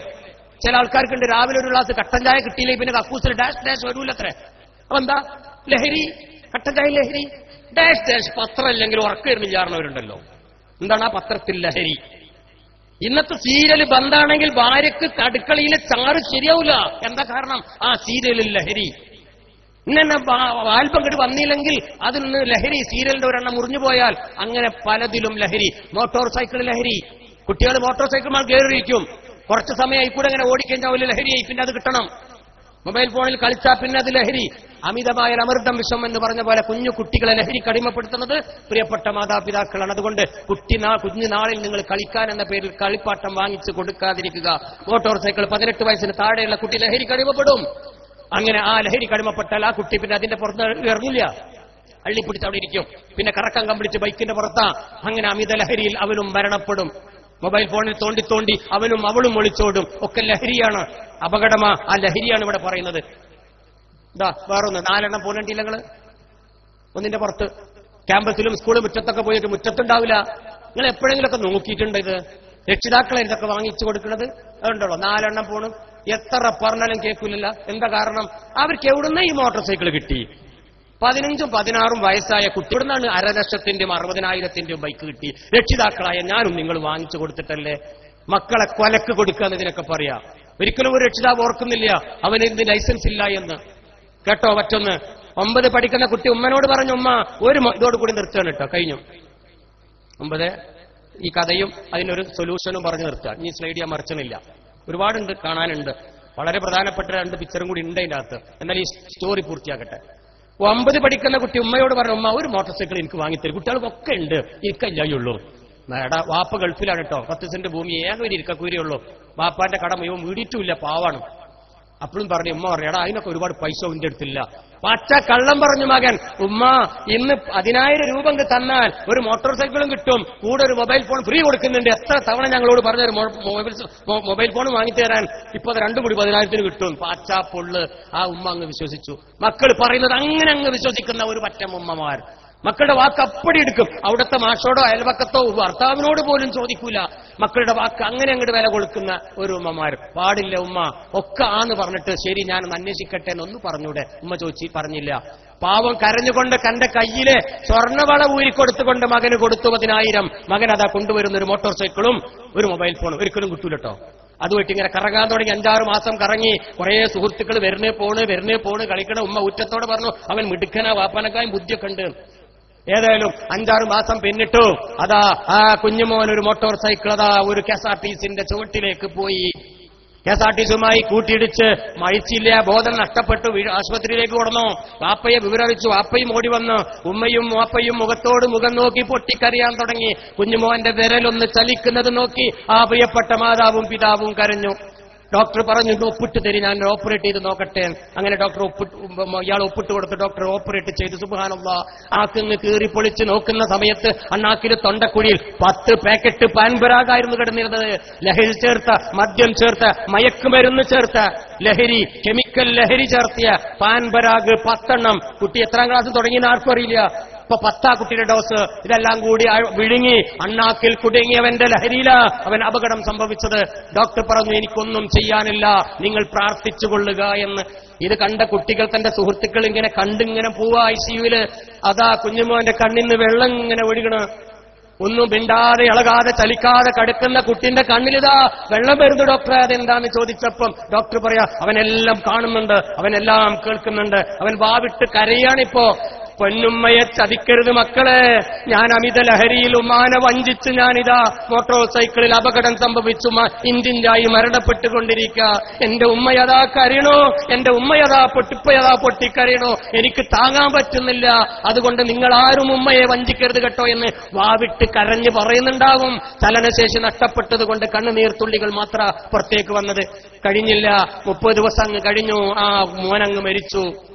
ചില ആൾക്കാർക്കുണ്ട് രാവിലെ ഒരു ഗ്ലാസ് കട്ടൻ ചായ കിട്ടിയില്ലേ പിന്നെ കക്കൂസിൽ ഡാഷ് ഡാഷ് വരൂലത്രേ. അപ്പൊ എന്താ ലഹരി? കട്ടൻ ചായ ലഹരി. ഡാഷ് ഡാഷ് പത്രം ഇല്ലെങ്കിൽ ഉറക്കരുന്ന് ചാർന്നവരുണ്ടല്ലോ. എന്താണ് ആ പത്രത്തിൽ ലഹരി? ഇന്നത്തെ സീരിയല് ബന്ധാണെങ്കിൽ ഭാര്യക്ക് അടുക്കളയിലെ ചാറ് ശരിയാവില്ല. എന്താ കാരണം? ആ സീരിയലിൽ ലഹരി. ഇന്നെ ആൽബം കെട്ട് വന്നില്ലെങ്കിൽ അതിൽ നിന്ന് ലഹരി. സീരിയലിന്റെ ഒരെണ്ണം മുറിഞ്ഞു പോയാൽ അങ്ങനെ പലതിലും ലഹരി. മോട്ടോർ സൈക്കിൾ ലഹരി. കുട്ടികൾ മോട്ടോർ സൈക്കിൾ കയറിയിരിക്കും. കുറച്ച് സമയം കൂടെ അങ്ങനെ ഓടിക്കഴിഞ്ഞാൽ ലഹരിയായി, പിന്നെ അത് കിട്ടണം. മൊബൈൽ ഫോണിൽ കളിച്ചാൽ പിന്നെ അത് ലഹരി. അമിതമായ അമൃതം വിഷം എന്ന് പറഞ്ഞ പോലെ കുഞ്ഞു കുട്ടികളെ ലഹരി കടിമപ്പെടുത്തുന്നത് പ്രിയപ്പെട്ട മാതാപിതാക്കളാണ്. അതുകൊണ്ട് കുഞ്ഞുനാളിൽ നിങ്ങൾ കളിക്കാൻ എന്ന പേരിൽ കളിപ്പാട്ടം വാങ്ങിച്ചു കൊടുക്കാതിരിക്കുക. മോട്ടോർ സൈക്കിൾ 18 വയസ്സിന് താഴെയുള്ള കുട്ടി ലഹരി കടിമപ്പെടും. അങ്ങനെ ആ ലഹരി കടിമപ്പെട്ടാൽ ആ കുട്ടി പിന്നെ അതിന്റെ പുറത്ത് ഇറങ്ങില്ല, അള്ളിപ്പിടിച്ച് അവിടെ ഇരിക്കും. പിന്നെ കറക്കം കമ്പിടിച്ച് ബൈക്കിന്റെ പുറത്താ. അങ്ങനെ അമിത ലഹരിയിൽ അവനും മരണപ്പെടും. മൊബൈൽ ഫോണിൽ തോണ്ടി തോണ്ടി അവനും അവളും ഒളിച്ചോടും. ഒക്കെ ലഹരിയാണ്, അപകടമാ. ആ ലഹരിയാണ് ഇവിടെ പറയുന്നത്. ഇതാ വേറൊന്ന് 4 പോലണ്ടില്ല നിങ്ങള്. ഒന്നിന്റെ പുറത്ത് ക്യാമ്പസിലും സ്കൂളും മുറ്റത്തൊക്കെ പോയിട്ട് മുറ്റത്തുണ്ടാവില്ല. നിങ്ങൾ എപ്പോഴെങ്കിലുമൊക്കെ നോക്കിയിട്ടുണ്ട് ഇത്? രക്ഷിതാക്കളെ ഇതൊക്കെ വാങ്ങിച്ചു കൊടുക്കുന്നത് അതുകൊണ്ടല്ലോ 4 എണ്ണം പോണു. എത്ര പറഞ്ഞാലും കേൾക്കില്ല. എന്താ കാരണം? അവർക്ക് എവിടുന്ന ഈ മോട്ടോർ സൈക്കിൾ കിട്ടി? 15ഉം 16ഉം വയസ്സായ കുട്ടി ഇവിടുന്നാണ് 5,00,000-ന്റെയും 60,000-ന്റെയും ബൈക്ക് കിട്ടി. രക്ഷിതാക്കളായ ഞാനും നിങ്ങൾ വാങ്ങിച്ചു കൊടുത്തിട്ടല്ലേ മക്കളെ കൊലക്ക് കൊടുക്കാന്നതിനൊക്കെ പറയാ. ഒരിക്കലും ഒരു രക്ഷിതാവ് ഓർക്കുന്നില്ല അവന് ഇതിന് ലൈസൻസ് ഇല്ല എന്ന്. കേട്ടോ മറ്റൊന്ന്, 9 പഠിക്കുന്ന കുട്ടി ഉമ്മനോട് പറഞ്ഞു, ഉമ്മ ഒരു ഇതോട് കൂടി നിർത്തുകയാണ് കേട്ടോ, കഴിഞ്ഞു 9. ഈ കഥയും അതിനൊരു സൊല്യൂഷനും പറഞ്ഞു നിർത്തുക. ഇനി സ്ലൈഡ് ഞാൻ മറിച്ചണില്ല, ഒരുപാടുണ്ട്, കാണാനുണ്ട്. വളരെ പ്രധാനപ്പെട്ട 2 പിക്ചറും കൂടി ഉണ്ട് അതിന്റെ അകത്ത്. എന്നാൽ ഈ സ്റ്റോറി പൂർത്തിയാക്കട്ടെ. 9 പഠിക്കുന്ന കുട്ടി ഉമ്മയോട് പറഞ്ഞു, ഉമ്മ ഒരു മോട്ടോർ സൈക്കിൾ എനിക്ക് വാങ്ങിത്തരും. കുട്ടികൾക്കൊക്കെ ഉണ്ട്, ഇരിക്കല്ലായുള്ളൂ. നേടാ വാപ്പ ഗൾഫിലാണ് കേട്ടോ, 10 സെന്റ് ഭൂമി ഏക ഒരു ഇരിക്കൂരിയുള്ളൂ. വാപ്പാന്റെ കട മുഴുവൻ വീടിയിട്ടുമില്ല, പാവാണ്. അപ്പോഴും പറഞ്ഞു, ഉമ്മ പറഞ്ഞു, എടാ അതിനൊക്കെ ഒരുപാട് പൈസ ഉന്റെ അടുത്തില്ല. പച്ച കള്ളം പറഞ്ഞു മകൻ, ഉമ്മ ഇന്ന് 10,000 രൂപ തന്നാൽ ഒരു മോട്ടോർ സൈക്കിളും കിട്ടും, കൂടെ ഒരു മൊബൈൽ ഫോൺ ഫ്രീ കൊടുക്കുന്നുണ്ട്. എത്ര തവണ ഞങ്ങളോട് പറഞ്ഞൊരു മൊബൈൽ ഫോൺ വാങ്ങിച്ചു തരാൻ, ഇപ്പൊ അത് 2 കൂടി 10,000-ന് കിട്ടും. പാച്ചാ പൊള്ള്. ആ ഉമ്മ അങ്ങ് വിശ്വസിച്ചു. മക്കൾ പറയുന്നത് അങ്ങനെ അങ്ങ് വിശ്വസിക്കുന്ന ഒരു പറ്റം ഉമ്മമാർ. മക്കളുടെ വാക്ക് അപ്പടി എടുക്കും. അവിടുത്തെ മാഷോടോ അയൽപക്കത്തോ ഭർത്താവിനോട് പോലും ചോദിക്കൂല. മക്കളുടെ വാക്ക് അങ്ങനെ അങ്ങോട്ട് വില കൊടുക്കുന്ന ഒരു ഉമ്മമാർ. പാടില്ല ഉമ്മ, ഒക്കെ ആന്ന് പറഞ്ഞിട്ട് ശരി ഞാനൊന്ന് അന്വേഷിക്കട്ടെ എന്നൊന്നും പറഞ്ഞൂടെ? ഉമ്മ പറഞ്ഞില്ല. പാവം കരഞ്ഞുകൊണ്ട് തന്റെ കയ്യിലെ സ്വർണ്ണവള ഊരിക്കൊടുത്തുകൊണ്ട് മകന് കൊടുത്തു 10,000. മകൻ അതാ കൊണ്ടുവരുന്ന ഒരു മോട്ടോർ സൈക്കിളും ഒരു മൊബൈൽ ഫോണും. ഒരിക്കലും കിട്ടൂലട്ടോ. അതുമായിട്ട് ഇങ്ങനെ കറങ്ങാൻ തുടങ്ങി. 5-6 മാസം കറങ്ങി. കുറെ സുഹൃത്തുക്കൾ വരുന്നേ പോണ് കളിക്കണ. ഉമ്മ ഉറ്റത്തോടെ പറഞ്ഞു, അവൻ മിടുക്കനാ, വാപ്പാനക്കായും ബുദ്ധിയൊക്കെ ഉണ്ട്. ഏതായാലും 5-6 മാസം പിന്നിട്ടു. അതാ ആ കുഞ്ഞുമോൻ ഒരു മോട്ടോർ സൈക്കിൾ അതാ ഒരു KSRTC-ന്റെ ചുവട്ടിലേക്ക് പോയി. KSRTC-യുമായി കൂട്ടിയിടിച്ച് മരിച്ചില്ല, ബോധം നഷ്ടപ്പെട്ടു, ആശുപത്രിയിലേക്ക് കൊടുന്നു. വാപ്പയെ വിവരറിയിച്ചു. വാപ്പയും ഓടി വന്ന് ഉമ്മയും വാപ്പയും മുഖത്തോട് മുഖം നോക്കി പൊട്ടിക്കരയാൻ തുടങ്ങി. കുഞ്ഞുമോന്റെ വിരലൊന്ന് ചലിക്കുന്നത് നോക്കി ആ പ്രിയപ്പെട്ട മാതാവും പിതാവും കരഞ്ഞു. ഡോക്ടർ പറഞ്ഞു, ഒപ്പിട്ട് തരി, ഞാൻ ഓപ്പറേറ്റ് ചെയ്ത് നോക്കട്ടെ. അങ്ങനെ ഡോക്ടർ ഇയാൾ ഒപ്പിട്ട് കൊടുത്ത് ഡോക്ടർ ഓപ്പറേറ്റ് ചെയ്തു. സുബ്ഹാനല്ലാഹ്. ആക്കിന്ന് കീറി പൊളിച്ച് നോക്കുന്ന സമയത്ത് അണ്ണാക്കില് തൊണ്ടക്കുഴിയിൽ 10 പാക്കറ്റ് പാൻപരാഗായിരുന്നു കിടന്നിരുന്നത്. ലഹരി ചേർത്ത, മദ്യം ചേർത്ത, മയക്കുമരുന്ന് ചേർത്ത ലഹരി, കെമിക്കൽ ലഹരി ചേർത്തിയ പാൻപരാഗ് 10 എണ്ണം. കുട്ടി എത്രാം ക്ലാസ് തുടങ്ങിയെന്ന് ആർക്കും അറിയില്ല. ഇപ്പൊ 10 കുട്ടിയുടെ ഡോസ്. ഇതെല്ലാം കൂടി വിഴുങ്ങി അണ്ണാക്കിൽ കുടുങ്ങിയവന്റെ ലഹരിയില അവൻ അപകടം സംഭവിച്ചത്. ഡോക്ടർ പറഞ്ഞു, എനിക്കൊന്നും ചെയ്യാനില്ല, നിങ്ങൾ പ്രാർത്ഥിച്ചുകൊള്ളുക എന്ന്. ഇത് കണ്ട കുട്ടികൾ തന്റെ സുഹൃത്തുക്കൾ ഇങ്ങനെ കണ്ടിങ്ങനെ പോവാ ICU-ല്. അതാ കുഞ്ഞുമോന്റെ കണ്ണിന്ന് വെള്ളം ഇങ്ങനെ ഒഴുകണ്. ഒന്നും മിണ്ടാതെ ഇളകാതെ ചലിക്കാതെ കടുക്കുന്ന കുട്ടിന്റെ കണ്ണിലിതാ വെള്ളം വരുന്നു. ഡോക്ടറെ അതെന്താന്ന് ചോദിച്ചപ്പം ഡോക്ടർ പറയാ, അവനെല്ലാം കാണുന്നുണ്ട്, അവനെല്ലാം കേൾക്കുന്നുണ്ട്, അവൻ വാവിട്ട് കരയാണിപ്പോ. പൊന്നുമ്മയെ ചതിക്കരുത് മക്കളെ, ഞാൻ അമിത ലഹരിയിൽ ഉമ്മാനെ വഞ്ചിച്ച് ഞാനിതാ മോട്ടോർ സൈക്കിളിൽ അപകടം സംഭവിച്ചു ഇഞ്ചിഞ്ചായി മരണപ്പെട്ടുകൊണ്ടിരിക്കുക. എന്റെ ഉമ്മയതാ കരയണോ, എന്റെ ഉമ്മയതാ പൊട്ടിക്കരയണോ, എനിക്ക് താങ്ങാൻ പറ്റുന്നില്ല. അതുകൊണ്ട് നിങ്ങൾ ആരും ഉമ്മയെ വഞ്ചിക്കരുത് കേട്ടോ എന്ന് വാവിട്ട് കരഞ്ഞ് പറയുന്നുണ്ടാവും. ചലനശേഷി നഷ്ടപ്പെട്ടത് കൊണ്ട് കണ്ണുനീർത്തുള്ളികൾ മാത്രം പുറത്തേക്ക് വന്നത്. കഴിഞ്ഞില്ല, 30 ദിവസം അങ്ങ് കഴിഞ്ഞു. ആ മോനങ്ങ് മരിച്ചു.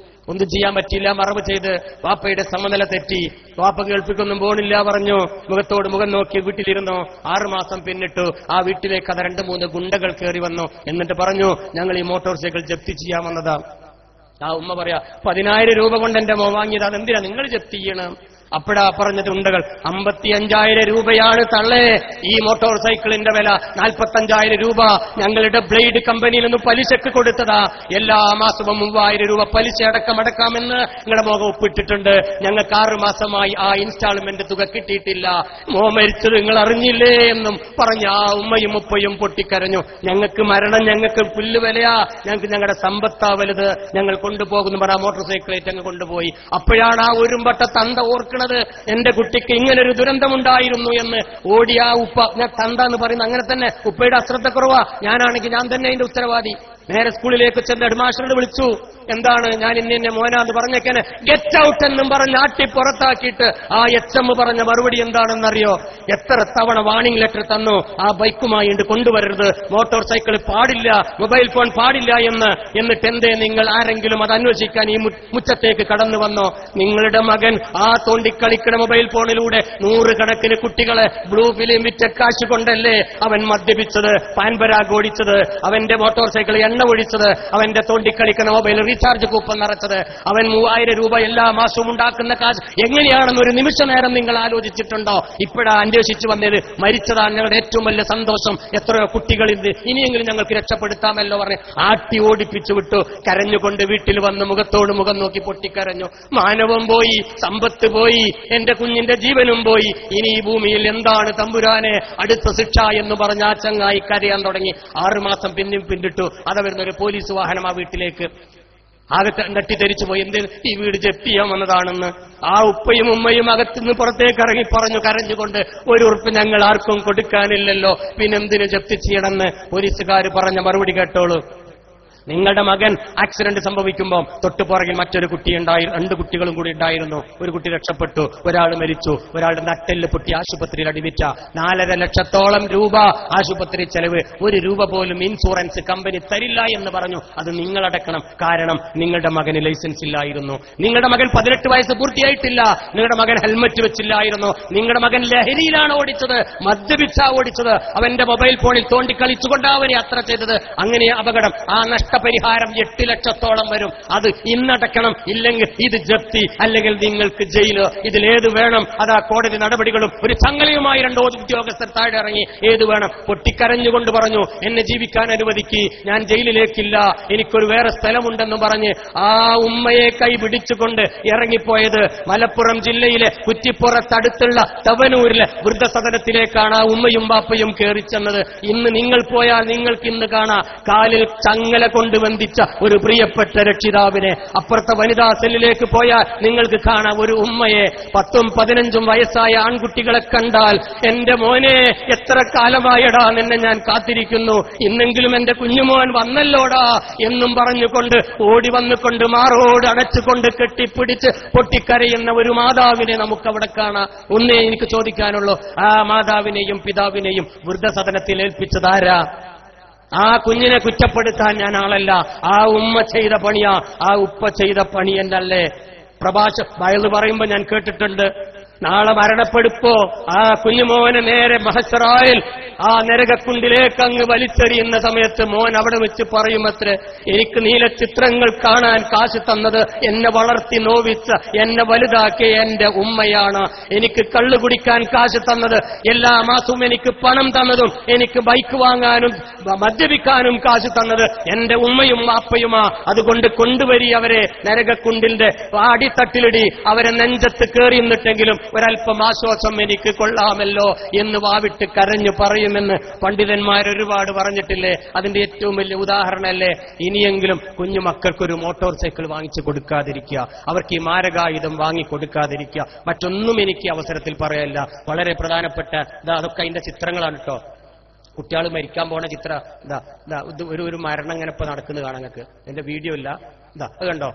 ഒന്നും ചെയ്യാൻ പറ്റില്ല, മറവ് ചെയ്ത്. വാപ്പയുടെ സമനില തെറ്റി. വാപ്പ കേൾപ്പിക്കൊന്നും പോണില്ല പറഞ്ഞു. മുഖത്തോട് മുഖം നോക്കി വീട്ടിലിരുന്നു. 6 മാസം പിന്നിട്ടു. ആ വീട്ടിലേക്ക് അത് 2-3 ഗുണ്ടകൾ കയറി വന്നു. എന്നിട്ട് പറഞ്ഞു, ഞങ്ങൾ ഈ മോട്ടോർ സൈക്കിൾ ജപ്തി ചെയ്യാൻ വന്നതാ. ആ ഉമ്മ പറയാ, 10,000 രൂപ കൊണ്ട് എന്റെ മോ വാങ്ങിയത്, അതെന്തിനാ നിങ്ങൾ ജപ്തി ചെയ്യണം? അപ്പോഴാ പറഞ്ഞത് ഉണ്ടകൾ, 55,000 രൂപയാണ് തള്ളേ ഈ മോട്ടോർ സൈക്കിളിന്റെ വില. 45,000 രൂപ ഞങ്ങളുടെ ബ്ലേഡ് കമ്പനിയിൽ നിന്ന് പലിശക്ക് കൊടുത്തതാ. എല്ലാ മാസവും 3,000 രൂപ പലിശ അടക്കമടക്കാമെന്ന് നിങ്ങളുടെ മോഹം ഒപ്പിട്ടിട്ടുണ്ട്. ഞങ്ങൾക്ക് 6 മാസമായി ആ ഇൻസ്റ്റാൾമെന്റ് തുക കിട്ടിയിട്ടില്ല. മോ മരിച്ചത് നിങ്ങൾ അറിഞ്ഞില്ലേ എന്നും പറഞ്ഞ് ആ ഉമ്മയും ഉപ്പയും പൊട്ടിക്കരഞ്ഞു. ഞങ്ങൾക്ക് മരണം, ഞങ്ങൾക്ക് പുല്ലുവിലയാ, ഞങ്ങൾക്ക് ഞങ്ങളുടെ സമ്പത്താ വലുത്, ഞങ്ങൾ കൊണ്ടുപോകുന്നു പറഞ്ഞ മോട്ടോർ സൈക്കിളേറ്റ് അങ്ങ് കൊണ്ടുപോയി. അപ്പോഴാണ് ആ ഒരുമ്പട്ട തന്ത ഓർക്കുന്നത്, എന്റെ കുട്ടിക്ക് ഇങ്ങനൊരു ദുരന്തമുണ്ടായിരുന്നു എന്ന്. ഓടിയ ഉപ്പ, ഞാൻ തന്ത എന്ന് പറയുന്നത് അങ്ങനെ തന്നെ, ഉപ്പയുടെ അശ്രദ്ധക്കുറവാ. ഞാനാണെങ്കിൽ ഞാൻ തന്നെ അതിന്റെ ഉത്തരവാദി. നേരെ സ്കൂളിലേക്ക് ചെന്ന് ഹെഡ്മാസ്റ്ററോട് വിളിച്ചു, എന്താണ് ഞാൻ ഇന്നെ മോനാന്ന് പറഞ്ഞേക്കാന് ഗെറ്റ് ഔട്ട് എന്നും പറഞ്ഞ് ആട്ടി പുറത്താക്കിയിട്ട് ആ HM പറഞ്ഞ മറുപടി എന്താണെന്നറിയോ? എത്ര തവണ വാണിംഗ് ലെറ്റർ തന്നു, ആ ബൈക്കുമായി കൊണ്ടുവരരുത്, മോട്ടോർ സൈക്കിൾ പാടില്ല, മൊബൈൽ ഫോൺ പാടില്ല എന്ന്. എന്നിട്ട് എന്തേ നിങ്ങൾ ആരെങ്കിലും അത് അന്വേഷിക്കാൻ ഈ മുറ്റത്തേക്ക് കടന്നു വന്നോ? നിങ്ങളുടെ മകൻ ആ തോണ്ടിക്കളിക്കണ മൊബൈൽ ഫോണിലൂടെ 100 കണക്കിന് കുട്ടികളെ ബ്ലൂ ഫിലിം വിറ്റ കാശ് കൊണ്ടല്ലേ അവൻ മദ്യപിച്ചത്, പാൻപരാഗ് ഓടിച്ചത്, അവന്റെ മോട്ടോർ സൈക്കിൾ എണ്ണ ഒഴിച്ചത്, അവന്റെ തോണ്ടിക്കളിക്കണ മൊബൈൽ റീചാർജ് കൂപ്പൺ നിറച്ചത്. അവൻ 3000 രൂപ എല്ലാ മാസവും ഉണ്ടാക്കുന്ന കാശ് എങ്ങനെയാണെന്ന് ഒരു നിമിഷ നേരം നിങ്ങൾ ആലോചിച്ചിട്ടുണ്ടോ? ഇപ്പോഴാ അന്വേഷിച്ചു വന്നത്. മരിച്ചതാണ് ഞങ്ങളുടെ ഏറ്റവും വലിയ സന്തോഷം. എത്രയോ കുട്ടികളിൽ ഇനിയെങ്കിലും ഞങ്ങൾക്ക് രക്ഷപ്പെടുത്താമല്ലോ പറഞ്ഞ് ആട്ടി ഓടിപ്പിച്ചു വിട്ടു. കരഞ്ഞുകൊണ്ട് വീട്ടിൽ വന്ന് മുഖത്തോട് മുഖം നോക്കി പൊട്ടിക്കരഞ്ഞു. മാനവം പോയി, സമ്പത്ത് പോയി, എന്റെ കുഞ്ഞിന്റെ ജീവനും പോയി. ഇനി ഈ ഭൂമിയിൽ എന്താണ് തമ്പുരാനെ അടുത്ത ശിക്ഷ എന്ന് പറഞ്ഞ ആ ചങ്ങായി കരയാൻ തുടങ്ങി. 6 മാസം പിന്നിട്ടു. അത് വരുന്നൊരു പോലീസ് വാഹനം ആ വീട്ടിലേക്ക് ആകെ തട്ടിത്തെരിച്ചു പോയി. എന്ത് ഈ വീട് ജപ്തി ചെയ്യാൻ വന്നതാണെന്ന്. ആ ഉപ്പയും ഉമ്മയും അകത്തുനിന്ന് പുറത്തേക്ക് ഇറങ്ങി പറഞ്ഞു കരഞ്ഞുകൊണ്ട്, 1 ഉറുപ്പ് ഞങ്ങൾ ആർക്കും കൊടുക്കാനില്ലല്ലോ, പിന്നെന്തിനു ജപ്തി ചെയ്യണമെന്ന്. പോലീസുകാർ പറഞ്ഞ മറുപടി കേട്ടോളൂ. നിങ്ങളുടെ മകൻ ആക്സിഡന്റ് സംഭവിക്കുമ്പോൾ തൊട്ടുപുറകിൽ മറ്റൊരു കുട്ടി ഉണ്ടായിരുന്നു, 2 കുട്ടികളും കൂടി ഉണ്ടായിരുന്നു. ഒരു കുട്ടി രക്ഷപ്പെട്ടു, ഒരാൾ മരിച്ചു. ഒരാളുടെ നട്ടെല്ല് പൊട്ടി ആശുപത്രിയിൽ അടിവിറ്റ 4.5 ലക്ഷത്തോളം രൂപ ആശുപത്രി ചെലവ്. 1 രൂപ പോലും ഇൻഷുറൻസ് കമ്പനി തരില്ല എന്ന് പറഞ്ഞു. അത് നിങ്ങളടക്കണം. കാരണം നിങ്ങളുടെ മകന് ലൈസൻസ് ഇല്ലായിരുന്നു. നിങ്ങളുടെ മകൻ 18 വയസ്സ് പൂർത്തിയായിട്ടില്ല. നിങ്ങളുടെ മകൻ ഹെൽമറ്റ് വെച്ചില്ലായിരുന്നു. നിങ്ങളുടെ മകൻ ലഹരിയിലാണ് ഓടിച്ചത്, മദ്യപിച്ചാ ഓടിച്ചത്. അവന്റെ മൊബൈൽ ഫോണിൽ തോണ്ടിക്കളിച്ചുകൊണ്ടാണ് അവനെ യാത്ര ചെയ്തത്. അങ്ങനെ അപകടം. ആ നഷ്ടപരിഹാരം 8 ലക്ഷത്തോളം വരും. അത് ഇന്നടക്കണം. ഇല്ലെങ്കിൽ ഇത് ജപ്തി, അല്ലെങ്കിൽ നിങ്ങൾക്ക് ജയില്. ഇതിലേത് വേണം? അതാ കോടതി നടപടികളും. ഒരു ചങ്ങലയുമായി 2 ഉദ്യോഗസ്ഥർ താഴെ ഇറങ്ങി. ഏത് വേണം? പൊട്ടിക്കരഞ്ഞുകൊണ്ട് പറഞ്ഞു, എന്നെ ജീവിക്കാൻ അനുവദിക്ക്, ഞാൻ ജയിലിലേക്കില്ല, എനിക്കൊരു വേറെ സ്ഥലമുണ്ടെന്ന് പറഞ്ഞ് ആ ഉമ്മയെ കൈ പിടിച്ചുകൊണ്ട് ഇറങ്ങിപ്പോയത് മലപ്പുറം ജില്ലയിലെ കുറ്റിപ്പുറത്തടുത്തുള്ള തവനൂരിലെ വൃദ്ധസദനത്തിലേക്കാണ് ആ ഉമ്മയും ബാപ്പയും കയറിച്ചെന്നത്. ഇന്ന് നിങ്ങൾ പോയാൽ നിങ്ങൾക്ക് ഇന്ന് കാണാം കാലിൽ ചങ്ങല കൊണ്ട് ബന്ധിച്ച ഒരു പ്രിയപ്പെട്ട രക്ഷിതാവിനെ. അപ്പുറത്തെ വനിതാ സെല്ലിലേക്ക് പോയാൽ നിങ്ങൾക്ക് കാണാം ഒരു ഉമ്മയെ. 10ഉം 15ഉം വയസ്സായ ആൺകുട്ടികളെ കണ്ടാൽ, എന്റെ മോനെ എത്ര കാലമായടാ നിന്നെ ഞാൻ കാത്തിരിക്കുന്നു, ഇന്നെങ്കിലും എന്റെ കുഞ്ഞുമോൻ വന്നല്ലോടാ എന്നും പറഞ്ഞുകൊണ്ട് ഓടി വന്നുകൊണ്ട് മാറോട് അടച്ചുകൊണ്ട് കെട്ടിപ്പിടിച്ച് പൊട്ടിക്കരയുന്ന ഒരു മാതാവിനെ നമുക്കവിടെ കാണാം. ഒന്നേ എനിക്ക് ചോദിക്കാനുള്ളൂ, ആ മാതാവിനെയും പിതാവിനെയും വൃദ്ധസദനത്തിൽ ഏൽപ്പിച്ചതാരാ? ആ കുഞ്ഞിനെ കുറ്റപ്പെടുത്താൻ ഞാൻ ആളല്ല. ആ ഉമ്മ ചെയ്ത പണിയാ, ആ ഉപ്പ ചെയ്ത പണി എന്നല്ലേ. ബൈബിൾ പറയുമ്പോ ഞാൻ കേട്ടിട്ടുണ്ട്, നാളെ മരണപ്പെടുപ്പോ ആ കുഞ്ഞുമോനെ നേരെ മഹശറായിൽ ആ നരകക്കുണ്ടിലേക്ക് അങ്ങ് വലിച്ചെറിയുന്ന സമയത്ത് മോൻ അവിടെ വെച്ച് പറയുമത്രേ, എനിക്ക് നീലച്ചിത്രങ്ങൾ കാണാൻ കാശ് തന്നത്, എന്നെ വളർത്തി നോവിച്ച, എന്നെ വലുതാക്കിയ എന്റെ ഉമ്മയാണ്. എനിക്ക് കള്ളു കുടിക്കാൻ കാശ് തന്നത്, എല്ലാ മാസവും എനിക്ക് പണം തന്നതും, എനിക്ക് ബൈക്ക് വാങ്ങാനും മദ്യപിക്കാനും കാശ് തന്നത് എന്റെ ഉമ്മയും അപ്പയുമാ. അതുകൊണ്ട് കൊണ്ടുവരി അവരെ നരകക്കുണ്ടിന്റെ അടിത്തട്ടിലിടി, അവരെ നെഞ്ചത്ത് കയറി നിന്നിട്ടെങ്കിലും ഒരല്പം ആശ്വാസം എനിക്ക് കൊള്ളാമല്ലോ എന്ന് വാവിട്ട് കരഞ്ഞു പറയുമെന്ന് പണ്ഡിതന്മാർ ഒരുപാട് പറഞ്ഞിട്ടില്ലേ? അതിന്റെ ഏറ്റവും വലിയ ഉദാഹരണമല്ലേ. ഇനിയെങ്കിലും കുഞ്ഞുമക്കൾക്കൊരു മോട്ടോർ സൈക്കിൾ വാങ്ങിച്ചു കൊടുക്കാതിരിക്കുക, അവർക്ക് ഈ മാരകായുധം വാങ്ങിക്കൊടുക്കാതിരിക്കുക. മറ്റൊന്നും എനിക്ക് അവസരത്തിൽ പറയല്ല. വളരെ പ്രധാനപ്പെട്ട അതൊക്കെ അതിന്റെ ചിത്രങ്ങളാണ് കേട്ടോ. കുട്ടികൾ മരിക്കാൻ പോണ ചിത്ര ഒരു മരണം ഇങ്ങനെ ഇപ്പൊ നടക്കുന്നത് കാണാൻ നിങ്ങൾക്ക്. എന്റെ വീഡിയോ ഇല്ല, അത് കണ്ടോ?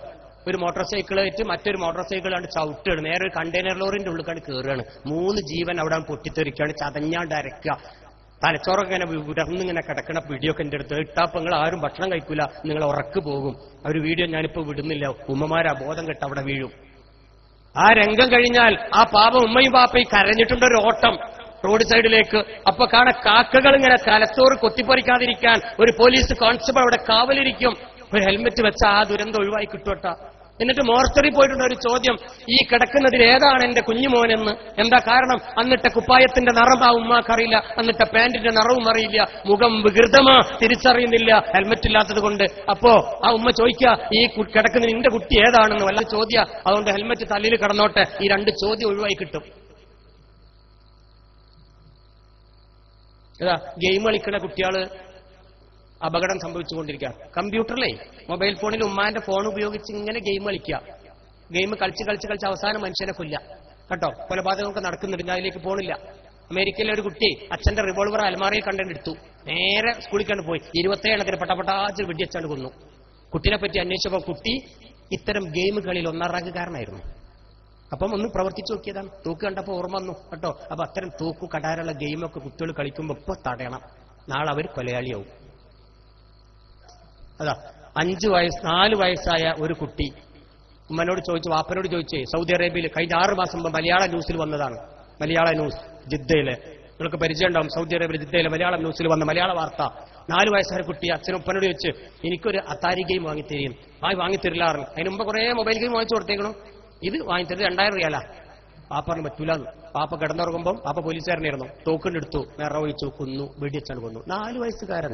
ഒരു മോട്ടോർ സൈക്കിളായിട്ട് മറ്റൊരു മോട്ടോർ സൈക്കിളാണ് ചവിട്ടുകയാണ്, നേരെ ഒരു കണ്ടെയ്നർ ലോറിന്റെ ഉള്ളിലാണ് കയറുകയാണ്. 3 ജീവൻ അവിടെ പൊട്ടിത്തെറിക്കുകയാണ്, ചതഞ്ഞാണ്ട് അരക്കുക. തലച്ചോറൊക്കെ ഇങ്ങനെ വിടർന്നിങ്ങനെ കിടക്കണ വീഡിയോ ഒക്കെ എന്റെ അടുത്ത് ഇട്ടാപ്പോ നിങ്ങൾ ആരും ഭക്ഷണം കഴിക്കൂല, നിങ്ങൾ ഉറക്ക് പോകും. ആ ഒരു വീഡിയോ ഞാനിപ്പോ വിടുന്നില്ല. ഉമ്മമാരാ ബോധം കെട്ട് അവിടെ വീഴും. ആ രംഗം കഴിഞ്ഞാൽ ആ പാപം ഉമ്മയും പാപ്പയും കരഞ്ഞിട്ടുണ്ട് ഒരു ഓട്ടം റോഡ് സൈഡിലേക്ക്. അപ്പൊ കാണാൻ കാക്കകൾ ഇങ്ങനെ തലച്ചോറ് കൊത്തിപ്പറിക്കാതിരിക്കാൻ ഒരു പോലീസ് കോൺസ്റ്റബിൾ അവിടെ കാവലിരിക്കും. ഒരു ഹെൽമെറ്റ് വെച്ച ആ ദുരന്തം ഒഴിവായി കിട്ടുവട്ട. എന്നിട്ട് മോർച്ചറി പോയിട്ടുണ്ട് ഒരു ചോദ്യം, ഈ കിടക്കുന്നതിൽ ഏതാണ് എന്റെ കുഞ്ഞുമോനെന്ന്. എന്താ കാരണം? അന്നിട്ട കുപ്പായത്തിന്റെ നിറം ആ ഉമ്മാക്കറിയില്ല, അന്നിട്ട പാന്റിന്റെ നിറവും അറിയില്ല, മുഖം വികൃതമാ, തിരിച്ചറിയുന്നില്ല ഹെൽമെറ്റ് ഇല്ലാത്തത് കൊണ്ട്. അപ്പോ ആ ഉമ്മ ചോദിക്കുക, ഈ കിടക്കുന്ന നിന്റെ കുട്ടി ഏതാണെന്ന് വല്ല ചോദ്യ. അതുകൊണ്ട് ഹെൽമെറ്റ് തലയിൽ കിടന്നോട്ടെ. ഈ 2 ചോദ്യം ഒഴിവായി കിട്ടും. ഗെയിം കളിക്കുന്ന കുട്ടികള് അപകടം സംഭവിച്ചുകൊണ്ടിരിക്കുക. കമ്പ്യൂട്ടറിലെ മൊബൈൽ ഫോണിൽ ഉമ്മാന്റെ ഫോൺ ഉപയോഗിച്ച് ഇങ്ങനെ ഗെയിം കളിക്കുക. ഗെയിം കളിച്ച് അവസാനം മനുഷ്യനെ കൊല്ല കേട്ടോ. കൊലപാതകമൊക്കെ നടക്കുന്നുണ്ട്, ഞാൻ അതിലേക്ക് പോണില്ല. അമേരിക്കയിലെ ഒരു കുട്ടി അച്ഛന്റെ റിവോൾവർ അൽമാറയിൽ കണ്ടെടുത്തു, നേരെ സ്കൂളിൽ കണ്ടു പോയി 27 പട്ടപട്ടാച്ച് വെടിയച്ചാണ്ട് കൊന്നു. കുട്ടിനെ പറ്റി അന്വേഷിച്ചപ്പോ കുട്ടി ഇത്തരം ഗെയിമുകളിൽ 1ാം റാങ്കുകാരനായിരുന്നു. അപ്പം ഒന്ന് പ്രവർത്തിച്ചു നോക്കിയതാണ്. തൂക്ക് കണ്ടപ്പോ ഓർമ്മ വന്നു കേട്ടോ. അപ്പൊ അത്തരം തൂക്കു കടാരുള്ള ഗെയിമൊക്കെ കുട്ടികൾ കളിക്കുമ്പോ ഇപ്പൊ തടയണം, നാളെ അവർ കൊലയാളിയാവും. അതാ 4 വയസ്സായ ഒരു കുട്ടി ഉമ്മനോട് ചോദിച്ചു, വാപ്പനോട് ചോദിച്ചേ, സൗദി അറേബ്യയിൽ കഴിഞ്ഞ 6 മാസം മുമ്പ് മലയാള ന്യൂസിൽ വന്നതാണ്. മലയാള ന്യൂസ് ജിദ്ദയിലെ നിങ്ങൾക്ക് പരിചയം ഉണ്ടാവും. സൗദി അറേബ്യ ജിദ്ദയിലെ മലയാളം ന്യൂസിൽ വന്ന മലയാള വാർത്ത. 4 വയസ്സായ കുട്ടി അച്ഛനൊപ്പനോട് ചോദിച്ച് എനിക്കൊരു അത്താരി ഗെയിം വാങ്ങിത്തരും. വാങ്ങിത്തരില്ലാറുണ്ട്. അതിന് മുമ്പ് കുറെ മൊബൈൽ ഗെയിം വാങ്ങിച്ചു കൊടുത്തേക്കണം. ഇത് വാങ്ങിത്തരുത് 2000 റിയാലാ. പാപ്പറിന് പറ്റൂലെന്ന്. പാപ്പ കിടന്നുറങ്ങുമ്പോൾ പാപ്പ പോലീസുകാരനായിരുന്നു. തോക്കിനെടുത്തു, നിറവൊഴിച്ചു, കൊന്നു, വെടിവെച്ചാണ് കൊന്നു. 4 വയസ്സുകാരൻ.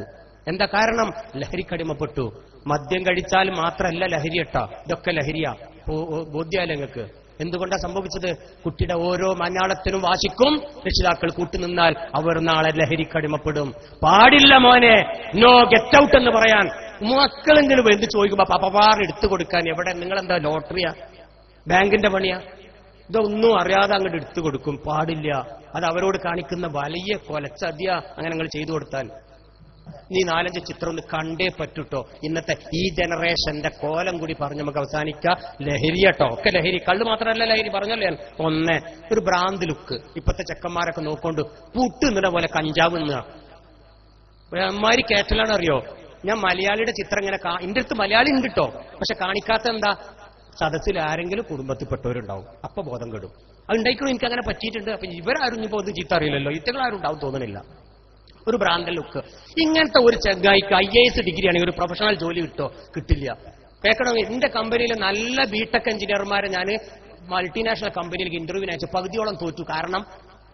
എന്താ കാരണം? ലഹരിക്കടിമപ്പെട്ടു. മദ്യം കഴിച്ചാൽ മാത്രമല്ല ലഹരി കേട്ടോ, ഇതൊക്കെ ലഹരിയാ. ബോധ്യാലേ നിങ്ങൾക്ക് എന്തുകൊണ്ടാ സംഭവിച്ചത്? കുട്ടിയുടെ ഓരോ മഞ്ഞാളത്തിനും വാശിക്കും രക്ഷിതാക്കൾ കൂട്ടുനിന്നാൽ അവർ നാളെ ലഹരിക്കടിമപ്പെടും. പാടില്ല മോനെ, നോ, ഗെറ്റ് ഔട്ട് എന്ന് പറയാൻ മക്കളെങ്കിലും എന്ത് ചോദിക്കുമ്പോ പപ്പപാർ എടുത്തു കൊടുക്കാൻ. എവിടെ നിങ്ങളെന്താ ലോട്ടറിയാ, ബാങ്കിന്റെ പണിയാ? ഇതൊന്നും അറിയാതെ അങ്ങോട്ട് എടുത്തു കൊടുക്കും. പാടില്ല. അത് അവരോട് കാണിക്കുന്ന വലിയ കൊലച്ചതിയ. അങ്ങനെ നിങ്ങൾ ചെയ്തു കൊടുത്താൽ നീ 4-5 ചിത്രം ഒന്ന് കണ്ടേ പറ്റൂട്ടോ. ഇന്നത്തെ ഈ ജനറേഷന്റെ കോലം കൂടി പറഞ്ഞ് നമുക്ക് അവസാനിക്കാം. ലഹരിയട്ടോ, ഒക്കെ ലഹരി. കള്ള് മാത്രമല്ല ലഹരി, പറഞ്ഞല്ലേ. ഒന്ന് ഒരു ഭ്രാന്ത് ലുക്ക്. ഇപ്പത്തെ ചെക്കന്മാരൊക്കെ നോക്കൊണ്ട് പുട്ട് നിന്ന പോലെ കഞ്ചാവ് നിന്ന അമ്മാരി കേറ്റലാണ്. അറിയോ, ഞാൻ മലയാളിയുടെ ചിത്രം ഇങ്ങനെ എന്റെ അടുത്ത് മലയാളി ഉണ്ട് കേട്ടോ, പക്ഷെ കാണിക്കാത്ത എന്താ? സദസ്സിൽ ആരെങ്കിലും കുടുംബത്തിൽപ്പെട്ടവരുണ്ടാവും. അപ്പൊ ബോധം കെടും. അത് ഉണ്ടായിക്കോ, എനിക്ക് അങ്ങനെ പറ്റിയിട്ടുണ്ട്. അപ്പൊ ഇവരാരും ഇനിയിപ്പോ ഇത് ചീത്ത അറിയില്ലല്ലോ, ഇത്തകളാരും ഉണ്ടാവും തോന്നണില്ല. ഒരു ഭ്രാന്തൻ ലുക്ക്. ഇങ്ങനത്തെ ഒരു ചെങ്ങായിക്ക് IAS ഡിഗ്രി ആണെങ്കിൽ ഒരു പ്രൊഫഷണൽ ജോലി കിട്ടില്ല. കേൾക്കണം, എന്റെ കമ്പനിയിലെ നല്ല ബിടെക് എഞ്ചിനീയർമാരെ ഞാൻ മൾട്ടിനാഷണൽ കമ്പനിയിലേക്ക് ഇന്റർവ്യൂവിന് അയച്ചു. പകുതിയോളം തോറ്റു. കാരണം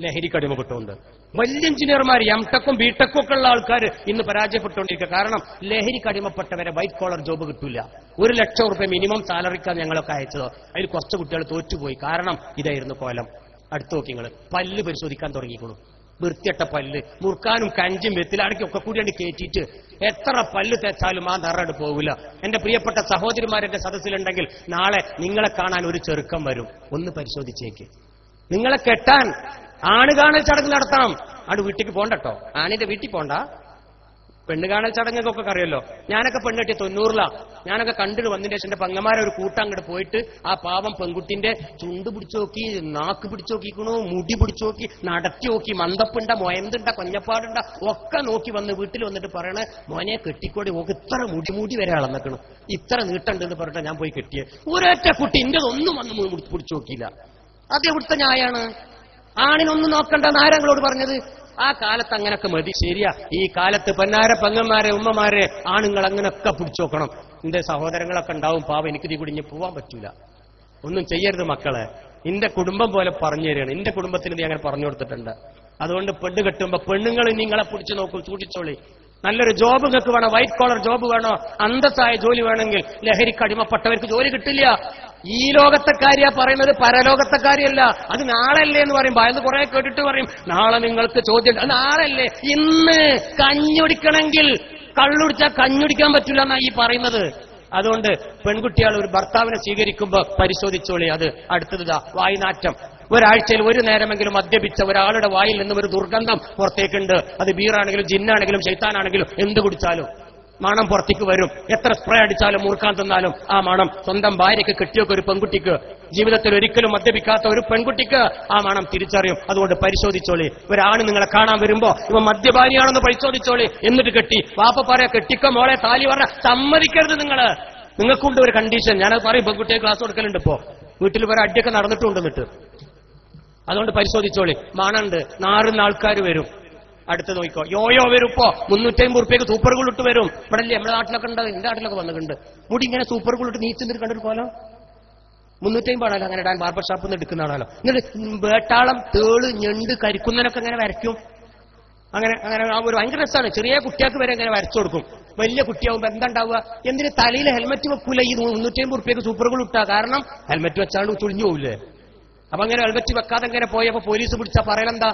ലഹരിക്കടിമപ്പെട്ടുകൊണ്ട്. വലിയ എഞ്ചിനീയർമാർ എംടെക്കും ബിടെക്കും ഒക്കെ ഉള്ള ആൾക്കാർ ഇന്ന് പരാജയപ്പെട്ടുകൊണ്ടിരിക്കുക. കാരണം ലഹരിക്കടിമപ്പെട്ടവരെ വൈറ്റ് കോളർ ജോബ് കിട്ടില്ല. 1 ലക്ഷം രൂപ മിനിമം സാലറിക്കാണ് ഞങ്ങളൊക്കെ അയച്ചത്. അതിൽ കുറച്ച് കുട്ടികൾ തോറ്റുപോയി. കാരണം ഇതായിരുന്നു കോലം. അടുത്ത് നോക്കി നിങ്ങൾ പല്ല് പരിശോധിക്കാൻ തുടങ്ങിക്കണു. വൃത്തിയട്ട പല്ല് മുറുക്കാനും കഞ്ചും വെത്തിലാടിക്കും ഒക്കെ കൂടിയാണ് കയറ്റിയിട്ട് എത്ര പല്ല് തേച്ചാലും ആ നിറട് പോകില്ല. എന്റെ പ്രിയപ്പെട്ട സഹോദരിമാരെന്റെ സദസ്സിലുണ്ടെങ്കിൽ നാളെ നിങ്ങളെ കാണാൻ ഒരു ചെറുക്കം വരും. ഒന്ന് പരിശോധിച്ചേക്ക്. നിങ്ങളെ കെട്ടാൻ ആണ് കാണൽ ചടങ്ങ് നടത്തണം. ആണ് വീട്ടിലേക്ക് പോണ്ടട്ടോ, ആണിന്റെ വീട്ടിൽ പോണ്ട. പെണ്ണ് കാണൽ ചടങ്ങൊക്കെ അറിയല്ലോ. ഞാനൊക്കെ പെണ്ണെട്ടി 90-ലാ. ഞാനൊക്കെ കണ്ടിട്ട് വന്നതിന് ശേഷം എന്റെ പങ്ങന്മാരെ ഒരു കൂട്ടം അങ്ങോട്ട് പോയിട്ട് ആ പാവം പെൺകുട്ടിന്റെ ചുണ്ട് പിടിച്ചു നോക്കി, നാക്ക് പിടിച്ചു നോക്കിക്കണു, മുടി പിടിച്ചു നോക്കി, നടത്തി നോക്കി, മന്ദപ്പുണ്ട, മൊയന്തുണ്ട, കൊഞ്ഞപ്പാടുണ്ട ഒക്കെ നോക്കി വന്ന് വീട്ടിൽ വന്നിട്ട് പറയണേ, മോനെ കെട്ടിക്കോടി നോക്ക്, ഇത്ര മുടി വരെ അളന്നക്കണം, ഇത്ര നീട്ടുണ്ടെന്ന് പറഞ്ഞിട്ട് ഞാൻ പോയി കെട്ടിയെ. ഒരൊറ്റ കുട്ടി ഇന്റെതൊന്നും വന്ന് പിടിച്ചു നോക്കിയില്ല. അത് എവിടുത്തെ ന്യായാണ്? ആണിനൊന്നും നോക്കണ്ട നാരങ്ങളോട് പറഞ്ഞത്. ആ കാലത്ത് അങ്ങനൊക്കെ മതി. ശരിയാ, ഈ കാലത്ത് പൊന്നാര പെങ്ങന്മാരെ ഉമ്മമാരെ ആണുങ്ങൾ അങ്ങനെയൊക്കെ പിടിച്ചു നോക്കണം. എന്റെ സഹോദരങ്ങളൊക്കെ ഉണ്ടാവും. പാവം എനിക്ക് ഇതിൽ കുടിഞ്ഞ് പോവാൻ പറ്റൂല. ഒന്നും ചെയ്യരുത് മക്കളെ. എന്റെ കുടുംബം പോലെ പറഞ്ഞു തരികയാണ്. എന്റെ കുടുംബത്തിന് നീ അങ്ങനെ പറഞ്ഞു കൊടുത്തിട്ടുണ്ട്. അതുകൊണ്ട് പെണ്ണ് കെട്ടുമ്പോ പെണ്ണുങ്ങൾ നിങ്ങളെ പിടിച്ചു നോക്കും, സൂക്ഷിച്ചോളി. നല്ലൊരു ജോബ് നിങ്ങൾക്ക് വേണോ, വൈറ്റ് കോളർ ജോബ് വേണോ, അന്തസ്സായ ജോലി വേണമെങ്കിൽ ലഹരിക്ക് അടിമപ്പെട്ടവർക്ക് ജോലി കിട്ടില്ല. ഈ ലോകത്തെ കാര്യ പറയുന്നത്, പരലോകത്തെ കാര്യമല്ല. അത് നാളല്ലേ എന്ന് പറയും. ഭയന്ന് കുറെ കേട്ടിട്ട് പറയും നാളെ നിങ്ങൾക്ക് ചോദ്യം. അത് നാളല്ലേ. ഇന്ന് കഞ്ഞുടിക്കണമെങ്കിൽ കള്ളുടിച്ചാൽ കഞ്ഞുടിക്കാൻ പറ്റില്ല എന്നാ ഈ പറയുന്നത്. അതുകൊണ്ട് പെൺകുട്ടികൾ ഒരു ഭർത്താവിനെ സ്വീകരിക്കുമ്പോ പരിശോധിച്ചോളി. അത് അടുത്തതാ വായുനാറ്റം. ഒരാഴ്ചയിൽ 1 നേരമെങ്കിലും മദ്യപിച്ച ഒരാളുടെ വായിൽ നിന്നും ഒരു ദുർഗന്ധം പുറത്തേക്കുണ്ട്. അത് ബീറാണെങ്കിലും ജിന്നാണെങ്കിലും ശൈത്താനാണെങ്കിലും എന്ത് കുടിച്ചാലും മണം പുറത്തേക്ക് വരും. എത്ര സ്പ്രേ അടിച്ചാലും മുറുക്കാൻ തന്നാലും ആ മണം സ്വന്തം ഭാര്യയ്ക്ക് കെട്ടിയൊക്കെ ഒരു പെൺകുട്ടിക്ക്, ജീവിതത്തിൽ ഒരിക്കലും മദ്യപിക്കാത്ത ഒരു പെൺകുട്ടിക്ക് ആ മണം തിരിച്ചറിയും. അതുകൊണ്ട് പരിശോധിച്ചോളി. ഒരാണ് നിങ്ങളെ കാണാൻ വരുമ്പോ ഇവ മദ്യപാനിയാണെന്ന് പരിശോധിച്ചോളി. എന്നിട്ട് കെട്ടി. വാപ്പ പറയാ കെട്ടിക്ക മോളെ, താലി പറഞ്ഞ സമ്മതിക്കരുത്. നിങ്ങൾക്കുണ്ട് ഒരു കണ്ടീഷൻ. ഞാനത് പറയും. പെൺകുട്ടിയെ ക്ലാസ് കൊടുക്കലുണ്ട്. ഇപ്പോ വീട്ടിൽ വേറെ അടിയൊക്കെ നടന്നിട്ടുണ്ടെന്നിട്ട്. അതുകൊണ്ട് പരിശോധിച്ചോളി. മണുണ്ട്, നാറുന്ന ആൾക്കാർ വരും. അടുത്ത് നോക്കിക്കോ, യോയോ വരും. ഇപ്പോ 350 റുപ്യക്ക് സൂപ്പർ ഗുളിട്ട് വരും. ഇവിടെ അല്ലേ നമ്മുടെ നാട്ടിലൊക്കെ ഉണ്ട്, എന്റെ നാട്ടിലൊക്കെ വന്നിട്ടുണ്ട്. മുടി ഇങ്ങനെ സൂപ്പർ ഗുളിട്ട് നീച്ചെന്നിട്ട് കണ്ടൊരു കോലം. 350 ആണല്ലോ അങ്ങനെ ഇടാൻ. ബാർബർ ഷാപ്പിൽ നിന്ന് എടുക്കുന്നതാണല്ലോ. എന്നിട്ട് വേട്ടാളം, തേള്, ഞണ്ട്, കരിക്കുന്നതിനൊക്കെ അങ്ങനെ വരയ്ക്കും. അങ്ങനെ ഒരു ഭയങ്കര രസമാണ്. ചെറിയ കുട്ടികൾക്ക് വരെ അങ്ങനെ വരച്ചു കൊടുക്കും. വലിയ കുട്ടിയാവുമ്പോ എന്താ ഉണ്ടാവുക? എന്തിന് തലയിൽ ഹെൽമെറ്റ് വെക്കൂല ഈ 350 റുപ്യക്ക് സൂപ്പർ ഗുളിട്ടാ? കാരണം ഹെൽമെറ്റ് വെച്ചാണ്ട് ചുളിഞ്ഞു പോവില്ലേ. അപ്പൊ അങ്ങനെ ഹെൽമെറ്റ് വെക്കാതെ അങ്ങനെ പോയപ്പോ പോലീസ് പിടിച്ചാ പറയലെന്താ?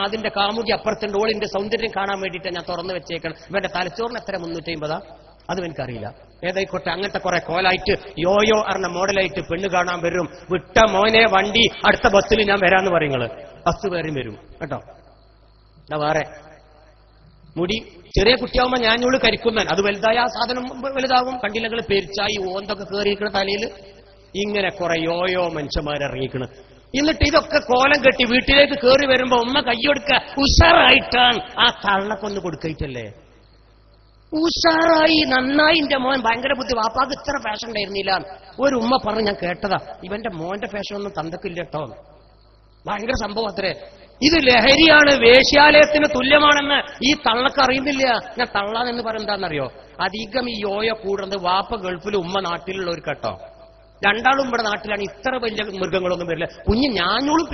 അതിന്റെ കാമുകി അപ്പുറത്തുണ്ട്, ഓളിന്റെ സൗന്ദര്യം കാണാൻ വേണ്ടിയിട്ട് ഞാൻ തുറന്നു വെച്ചേക്കണം. ഇവന്റെ തലച്ചോറിന് എത്ര 350? അതും എനിക്കറിയില്ല. ഏതായിക്കോട്ടെ, അങ്ങനത്തെ കുറെ കോലായിട്ട് യോയോ അറിഞ്ഞ മോഡലായിട്ട് പെണ്ണ് കാണാൻ വരും. വിട്ട മോനെ വണ്ടി, അടുത്ത ബസ്സിൽ ഞാൻ വരാന്ന് പറയുന്നത്. ബസ് വേറെ വരും കേട്ടോ. വേറെ മുടി ചെറിയ കുട്ടിയാവുമ്പോ ഞാനോട് കരിക്കുന്നൻ. അത് വലുതായ ആ സാധനം വലുതാകും. കണ്ടില്ലെങ്കിൽ പെരിച്ചായി ഓന്തൊക്കെ കയറിയിരിക്കണ തലയിൽ. ഇങ്ങനെ കുറെ യോയോ മനുഷ്യന്മാരിറങ്ങിക്കണം. എന്നിട്ട് ഇതൊക്കെ കോലം കെട്ടി വീട്ടിലേക്ക് കയറി വരുമ്പോ ഉമ്മ കൈയൊടുക്ക ഉഷാറായിട്ടാണ് ആ തള്ളക്കൊന്ന് കൊടുക്കയിട്ടല്ലേ. ഉഷാറായി, നന്നായി. എന്റെ മോൻ ഭയങ്കര ബുദ്ധി. വാപ്പാക്ക് ഇത്ര ഫാഷൻ ഉണ്ടായിരുന്നില്ല. ഒരു ഉമ്മ പറഞ്ഞു, ഞാൻ കേട്ടതാ, ഇവന്റെ മോന്റെ ഫാഷൻ ഒന്നും തന്തക്കില്ല കേട്ടോ. ഭയങ്കര സംഭവം അത്രേ. ഇത് ലഹരിയാണ്, വേശ്യാലയത്തിന് തുല്യമാണെന്ന് ഈ തള്ളക്ക് അറിയുന്നില്ല. ഞാൻ തള്ളാന്നെന്ന് പറയുന്നതാണെന്നറിയോ? അധികം ഈ യോയ കൂടുന്നത് വാപ്പ ഗൾഫിലും ഉമ്മ നാട്ടിലുള്ള ഒരു കേട്ടോ. രണ്ടാളും ഇവിടെ നാട്ടിലാണ്. ഇത്ര വലിയ മൃഗങ്ങളൊന്നും വരില്ല. കുഞ്ഞ് ഞാഞ്ഞോളും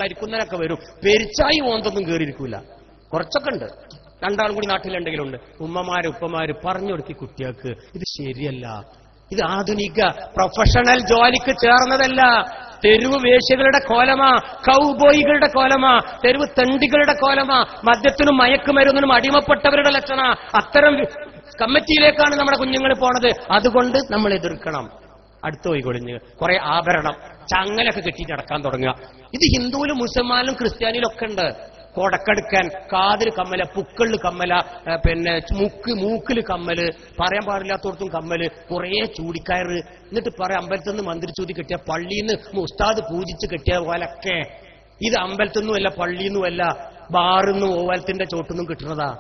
കരിക്കുന്നവരൊക്കെ വരും. പെരിച്ചായി ഓന്തൊന്നും കയറിയിരിക്കൂല. കുറച്ചൊക്കെ ഉണ്ട്. രണ്ടാളും കൂടി നാട്ടിലുണ്ടെങ്കിലുണ്ട്. ഉമ്മമാര് ഉപ്പമാര് പറഞ്ഞു കൊടുക്കി കുട്ടികൾക്ക് ഇത് ശരിയല്ല. ഇത് ആധുനിക പ്രൊഫഷണൽ ജോലിക്ക് ചേർന്നതല്ല. തെരുവ് വേശ്യകളുടെ കോലമാ, കൗബോയികളുടെ കോലമാ, തെരുവ് തെണ്ടികളുടെ കോലമാ, മദ്യത്തിനും മയക്കുമരുന്നിനും അടിമപ്പെട്ടവരുടെ ലക്ഷണ. അത്തരം കമ്മിറ്റിയിലേക്കാണ് നമ്മുടെ കുഞ്ഞുങ്ങൾ പോണത്. അതുകൊണ്ട് നമ്മൾ എതിർക്കണം. അടുത്ത് പോയി കൊളിഞ്ഞ് കുറെ ആഭരണം ചങ്ങലൊക്കെ കെട്ടിയിട്ട് നടക്കാൻ തുടങ്ങുക. ഇത് ഹിന്ദുവിലും മുസൽമാനിലും ക്രിസ്ത്യാനിയിലും ഒക്കെ ഉണ്ട്. കൊടക്കെടുക്കാൻ, കാതില് കമ്മല, പുക്കളില് കമ്മല, പിന്നെ മൂക്കില് കമ്മല്, പറയാൻ പാടില്ലാത്തോടത്തും കമ്മല്, കുറെ ചൂടിക്കയറ്. എന്നിട്ട് പറയാം അമ്പലത്തിൽ നിന്ന് മന്ത്രിച്ചൂതി കെട്ടിയ, പള്ളിയിൽ നിന്ന് ഉസ്താദ് പൂജിച്ച് കെട്ടിയ പോലൊക്കെ. ഇത് അമ്പലത്തിന്നുമല്ല, പള്ളിന്നുമല്ല, ബാറിന്നും ഓവലത്തിന്റെ ചോട്ടുന്നും കിട്ടുന്നതാ.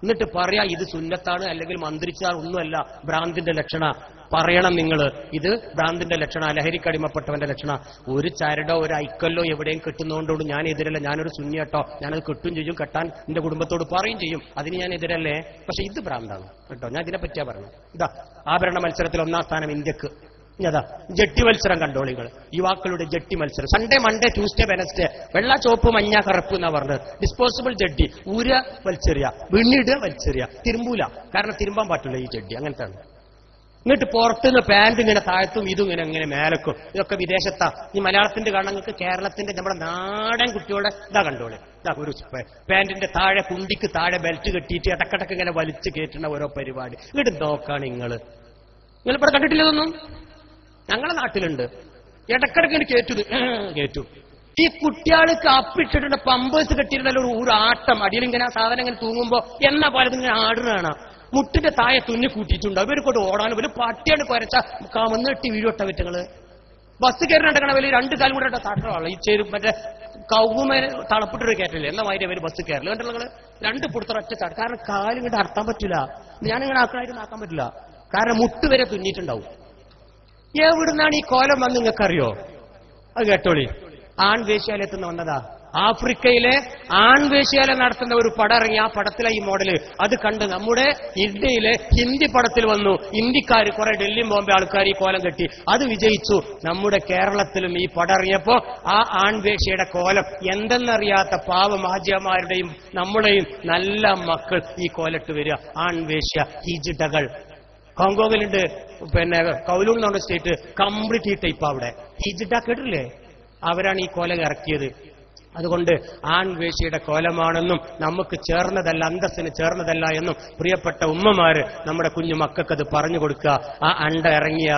എന്നിട്ട് പറയാ ഇത് സുന്നത്താണ്, അല്ലെങ്കിൽ മന്ത്രിച്ചാൽ ഒന്നുമല്ല, ഭ്രാന്തിന്റെ ലക്ഷണ. പറയണം നിങ്ങൾ, ഇത് ഭ്രാന്തിന്റെ ലക്ഷണ, ലഹരിക്കടിമപ്പെട്ടവന്റെ ലക്ഷണ. ഒരു ചരടോ ഒരു ഐക്കല്ലോ എവിടെയും കെട്ടുന്നതുകൊണ്ടോട് ഞാൻ എതിരല്ല. ഞാനൊരു സുന്നിയട്ടോ, ഞാനത് കെട്ടും ചെയ്യും, കെട്ടാൻ എന്റെ കുടുംബത്തോട് പറയും ചെയ്യും. അതിന് ഞാൻ എതിരല്ലേ. പക്ഷെ ഇത് ഭ്രാന്താണ് കേട്ടോ. ഞാൻ ഇതിനെ പറ്റിയാ പറഞ്ഞു. ഇതാ ആഭരണ മത്സരത്തിൽ 1ാം സ്ഥാനം ഇന്ത്യക്ക്. അതാ ജട്ടി മത്സരം കണ്ടോളികൾ. യുവാക്കളുടെ ജട്ടി മത്സരം. Sunday, Monday, Tuesday, Wednesday. വെള്ള, ചോപ്പ്, മഞ്ഞ, കറുപ്പ് എന്നാ പറഞ്ഞത്. ഡിസ്പോസിബിൾ ജഡ്ഡി. ഊര വലിച്ചെറിയ, വീണിട് വലിച്ചെറിയ, തിരുമ്പൂല. കാരണം തിരുമ്പാൻ പറ്റില്ല ഈ ജഡ്ഡി. അങ്ങനത്തെ ആണ്. എന്നിട്ട് പുറത്തുനിന്ന് പാന്റ് ഇങ്ങനെ താഴ്ത്തും, ഇതും ഇങ്ങനെ മേലക്കും. ഇതൊക്കെ വിദേശത്താ. ഈ മലയാളത്തിന്റെ കാണങ്ങൾക്ക് കേരളത്തിന്റെ നമ്മുടെ നാടൻ കുട്ടികളുടെ ഇതാ കണ്ടോളെ. ഇതാ ഒരു പാന്റിന്റെ താഴെ കുണ്ടിക്ക് താഴെ ബെൽറ്റ് കെട്ടിയിട്ട് ഇടക്കിടക്ക് ഇങ്ങനെ വലിച്ചു കയറ്റുന്ന ഓരോ പരിപാടി. ഇങ്ങോട്ട് നോക്കാണ് നിങ്ങൾ ഇവിടെ കണ്ടിട്ടില്ലതൊന്നും. ഞങ്ങളെ നാട്ടിലുണ്ട്. ഇടക്കിടക്ക് ഇങ്ങനെ കയറ്റും. ഈ കുട്ടികൾക്ക് അപ്പിട്ടിട്ടുണ്ട് പമ്പേഴ്സ് കെട്ടിയിരുന്നല്ലോ ഒരു ആട്ടം. അടിയിലിങ്ങനെ ആ സാധനം ഇങ്ങനെ തൂങ്ങുമ്പോ എന്ന പോലെ ഇങ്ങനെ ആടുന്നതാണ്. മുട്ടിന്റെ താഴെ തുന്നി കൂട്ടിയിട്ടുണ്ട്. ഇവർക്കൊണ്ട് ഓടാനും ഒരു പട്ടിയാണ് കുരച്ച കമന്നിട്ട് വീഴോട്ട വിറ്റങ്ങള്. ബസ് കയറിനടക്കണ വലിയ 2 കാലം കൂടെ താട്ടമാണ്. ഈ ചേരും മറ്റേ കൗമേനെ തളപ്പിട്ടൊരു കയറ്റില്ലേ എന്ന മാതിരി അവർ ബസ് കയറില്ല. കണ്ടോ നിങ്ങള്? 2 പുറത്ത് ഒറ്റ ചാട്ട്. കാരണം കാലും ഇങ്ങോട്ട് അടത്താൻ പറ്റില്ല. ഞാനിങ്ങനെ ആക്കാനായിട്ട് ആക്കാൻ പറ്റില്ല. കാരണം മുട്ട് വരെ തുന്നിയിട്ടുണ്ടാവും. എവിടുന്നാണ് ഈ കോലം വന്ന് നിങ്ങൾക്കറിയോ? അത് കേട്ടോളി. ആൺവേശ്യാലയത്തിൽ നിന്ന് വന്നതാ. ആഫ്രിക്കയിലെ ആൺവേശ്യാലയം നടത്തുന്ന ഒരു പടം ഇറങ്ങി. ആ പടത്തിലെ ഈ മോഡല് അത് കണ്ട് നമ്മുടെ ഇന്ത്യയിലെ ഹിന്ദി പടത്തിൽ വന്നു. ഇന്ത്യക്കാർ കുറെ ഡൽഹി ബോംബെ ആൾക്കാർ ഈ കോലം കെട്ടി. അത് വിജയിച്ചു. നമ്മുടെ കേരളത്തിലും ഈ പടം ഇറങ്ങിയപ്പോ ആ ആൺവേശ്യയുടെ കോലം എന്തെന്നറിയാത്ത പാവം ഹാജിമാരുടെയും നമ്മുടെയും നല്ല മക്കൾ ഈ കോലട്ട് വരിക. ആൺവേശ്യ ഹിജിഡകൾ. ഹോങ്കോങ്ങിലുണ്ട്, പിന്നെ കൗലൂൺ എന്ന് പറഞ്ഞ സ്റ്റേറ്റ് കംപ്ലീറ്റ് ഈ ടൈപ്പ്. അവിടെ ഹിജിഡ കേട്ടില്ലേ? അവരാണ് ഈ കോലം ഇറക്കിയത്. അതുകൊണ്ട് ആൺവേശ്യയുടെ കോലമാണെന്നും നമുക്ക് ചേർന്നതല്ല, അന്തസ്സിന് ചേർന്നതല്ല എന്നും പ്രിയപ്പെട്ട ഉമ്മമാര് നമ്മുടെ കുഞ്ഞു മക്കൾക്കത് പറഞ്ഞു കൊടുക്കുക. ആ അണ്ട ഇറങ്ങിയ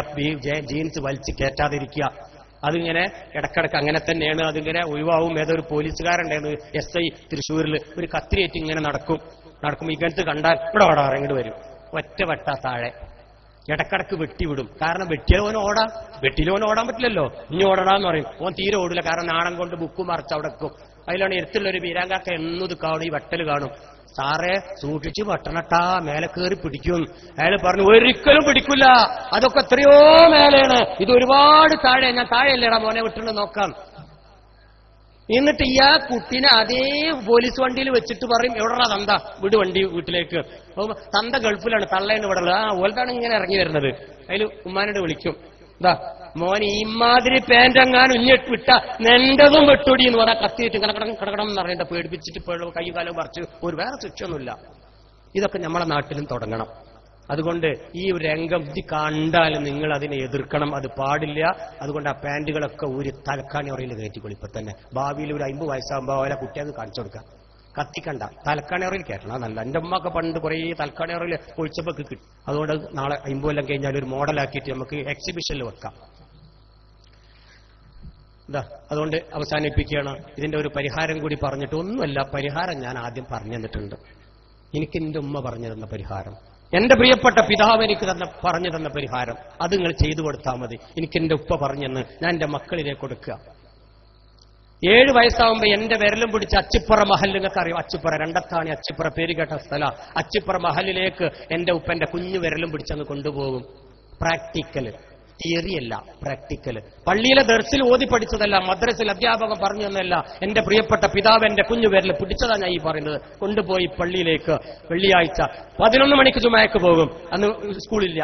ജീൻസ് വലിച്ചു കയറ്റാതിരിക്കുക. അതിങ്ങനെ ഇടക്കിടക്ക് അങ്ങനെ തന്നെയാണ്. അതിങ്ങനെ ഒഴിവാവും. ഏതൊരു പോലീസുകാരുണ്ടായിരുന്നു SI തൃശ്ശൂരിൽ, ഒരു കത്തിരേറ്റ് ഇങ്ങനെ നടക്കും. ഇങ്ങനത്തെ കണ്ടാൽ ഇവിടെ ഓടാ ഇറങ്ങിട്ട് വരും. ഒറ്റ വെട്ട താഴെ ഇടക്കിടക്ക് വെട്ടിവിടും. കാരണം വെട്ടിയോൻ ഓടാം, വെട്ടിയിലോൻ ഓടാൻ പറ്റില്ലല്ലോ. ഇനി ഓടടാന്ന് പറയും. ഓൻ തീരെ ഓടില്ല. കാരണം നാണം കൊണ്ട് ബുക്ക് മറിച്ച് അവിടെ വെക്കും. അതിലാണ് എരുത്തുള്ളൊരു വീരാങ്കാക്ക എന്നത് കാണും, ഈ വെട്ടല് കാണും. സാറേ സൂക്ഷിച്ച് വെട്ടണട്ടാ, മേലെ കയറി പിടിക്കും. അയാൾ പറഞ്ഞു ഒരിക്കലും പിടിക്കില്ല, അതൊക്കെ എത്രയോ മേലെയാണ്, ഇത് ഒരുപാട് താഴെ. ഞാൻ താഴെയല്ലേടാ മോനെ വിട്ടിട്ട് നോക്കാം. എന്നിട്ട് ഈ ആ കുട്ടീനെ അതേ പോലീസ് വണ്ടിയിൽ വെച്ചിട്ട് പറയും എവിടെടാ തന്ത, വിട് വണ്ടി വീട്ടിലേക്ക്. തന്ത ഗൾഫിലാണ്, തള്ളേന്ന് ഇവിടെ ഉള്ളത്. ഓൽതാണ് ഇങ്ങനെ ഇറങ്ങി വരുന്നത്. അതിൽ ഉമ്മാനോട് വിളിക്കും, ഇതാ മോന് ഇമാതിരി പാൻറ്റെങ്ങാനും ഇഞ്ഞിട്ട് വിട്ട നെണ്ടതും വെട്ടൊടി എന്ന് പറയാൻ കത്തിയിട്ട് കടകടം എന്ന് പറഞ്ഞിട്ട് പേടിപ്പിച്ചിട്ട് കൈ കാലം പറിച്ച് ഒരു വേറെ ശിക്ഷയൊന്നുമില്ല. ഇതൊക്കെ നമ്മളെ നാട്ടിലും തുടങ്ങണം. അതുകൊണ്ട് ഈ ഒരു രംഗം ഇത് കണ്ടാൽ നിങ്ങൾ അതിനെ എതിർക്കണം. അത് പാടില്ല. അതുകൊണ്ട് ആ പാൻറ്റുകളൊക്കെ ഒരു തലക്കാണി ഉറയിൽ കയറ്റിക്കൊള്ളി. ഇപ്പൊ തന്നെ ഭാവിയിൽ ഒരു 50 വയസ്സാകുമ്പോൾ അവരെ കുട്ടികൾക്ക് കാണിച്ചു കൊടുക്കാം. കത്തിക്കണ്ട, തലക്കാണി ഉറയിൽ കയറ്റണം. അതല്ല, എന്റെ അമ്മക്ക് പണ്ട് കുറേ തലക്കാണി ഉറയിൽ പൊളിച്ചപ്പോൾ കിട്ടും. അതുകൊണ്ട് നാളെ 50 കൊല്ലം കഴിഞ്ഞാൽ ഒരു മോഡലാക്കിയിട്ട് നമുക്ക് എക്സിബിഷനിൽ വെക്കാം. അതുകൊണ്ട് അവസാനിപ്പിക്കുകയാണ്. ഇതിന്റെ ഒരു പരിഹാരം കൂടി പറഞ്ഞിട്ട് ഒന്നുമല്ല, പരിഹാരം ഞാൻ ആദ്യം പറഞ്ഞു തന്നിട്ടുണ്ട്. എനിക്ക് എന്റെ ഉമ്മ പറഞ്ഞു തന്ന പരിഹാരം, എന്റെ പ്രിയപ്പെട്ട പിതാവ് എനിക്ക് പറഞ്ഞു തന്ന പരിഹാരം, അത് നിങ്ങൾ ചെയ്തു കൊടുത്താൽ മതി. എനിക്ക് എന്റെ ഉപ്പ പറഞ്ഞെന്ന് ഞാൻ എന്റെ മക്കളിലേക്ക് കൊടുക്കുക. 7 വയസ്സാവുമ്പോ എന്റെ വിരലും പിടിച്ച് അച്ചിപ്പുറ മഹൽ, നിങ്ങൾക്ക് അറിയാം, അച്ചിപ്പുറ രണ്ടത്താണി അച്ചിപ്പുറ പേര് കേട്ട സ്ഥല. അച്ചിപ്പുറ മഹലിലേക്ക് എന്റെ ഉപ്പന്റെ കുഞ്ഞു വിരലും പിടിച്ചങ്ങ് കൊണ്ടുപോകും. പ്രാക്ടിക്കല് തിയറിയല്ല, പ്രാക്ടിക്കൽ. പള്ളിയിലെ ദർസിൽ ഓതി പഠിച്ചതല്ല, മദ്രസിൽ അധ്യാപകൻ പറഞ്ഞു തന്നല്ല. എന്റെ പ്രിയപ്പെട്ട പിതാവ് എന്റെ കുഞ്ഞുപേരിൽ പിടിച്ചതാ ഞാൻ ഈ പറയുന്നത്. കൊണ്ടുപോയി പള്ളിയിലേക്ക് വെള്ളിയാഴ്ച 11 മണിക്ക് ജുമഅക്ക് പോകും. അന്ന് സ്കൂളില്ല,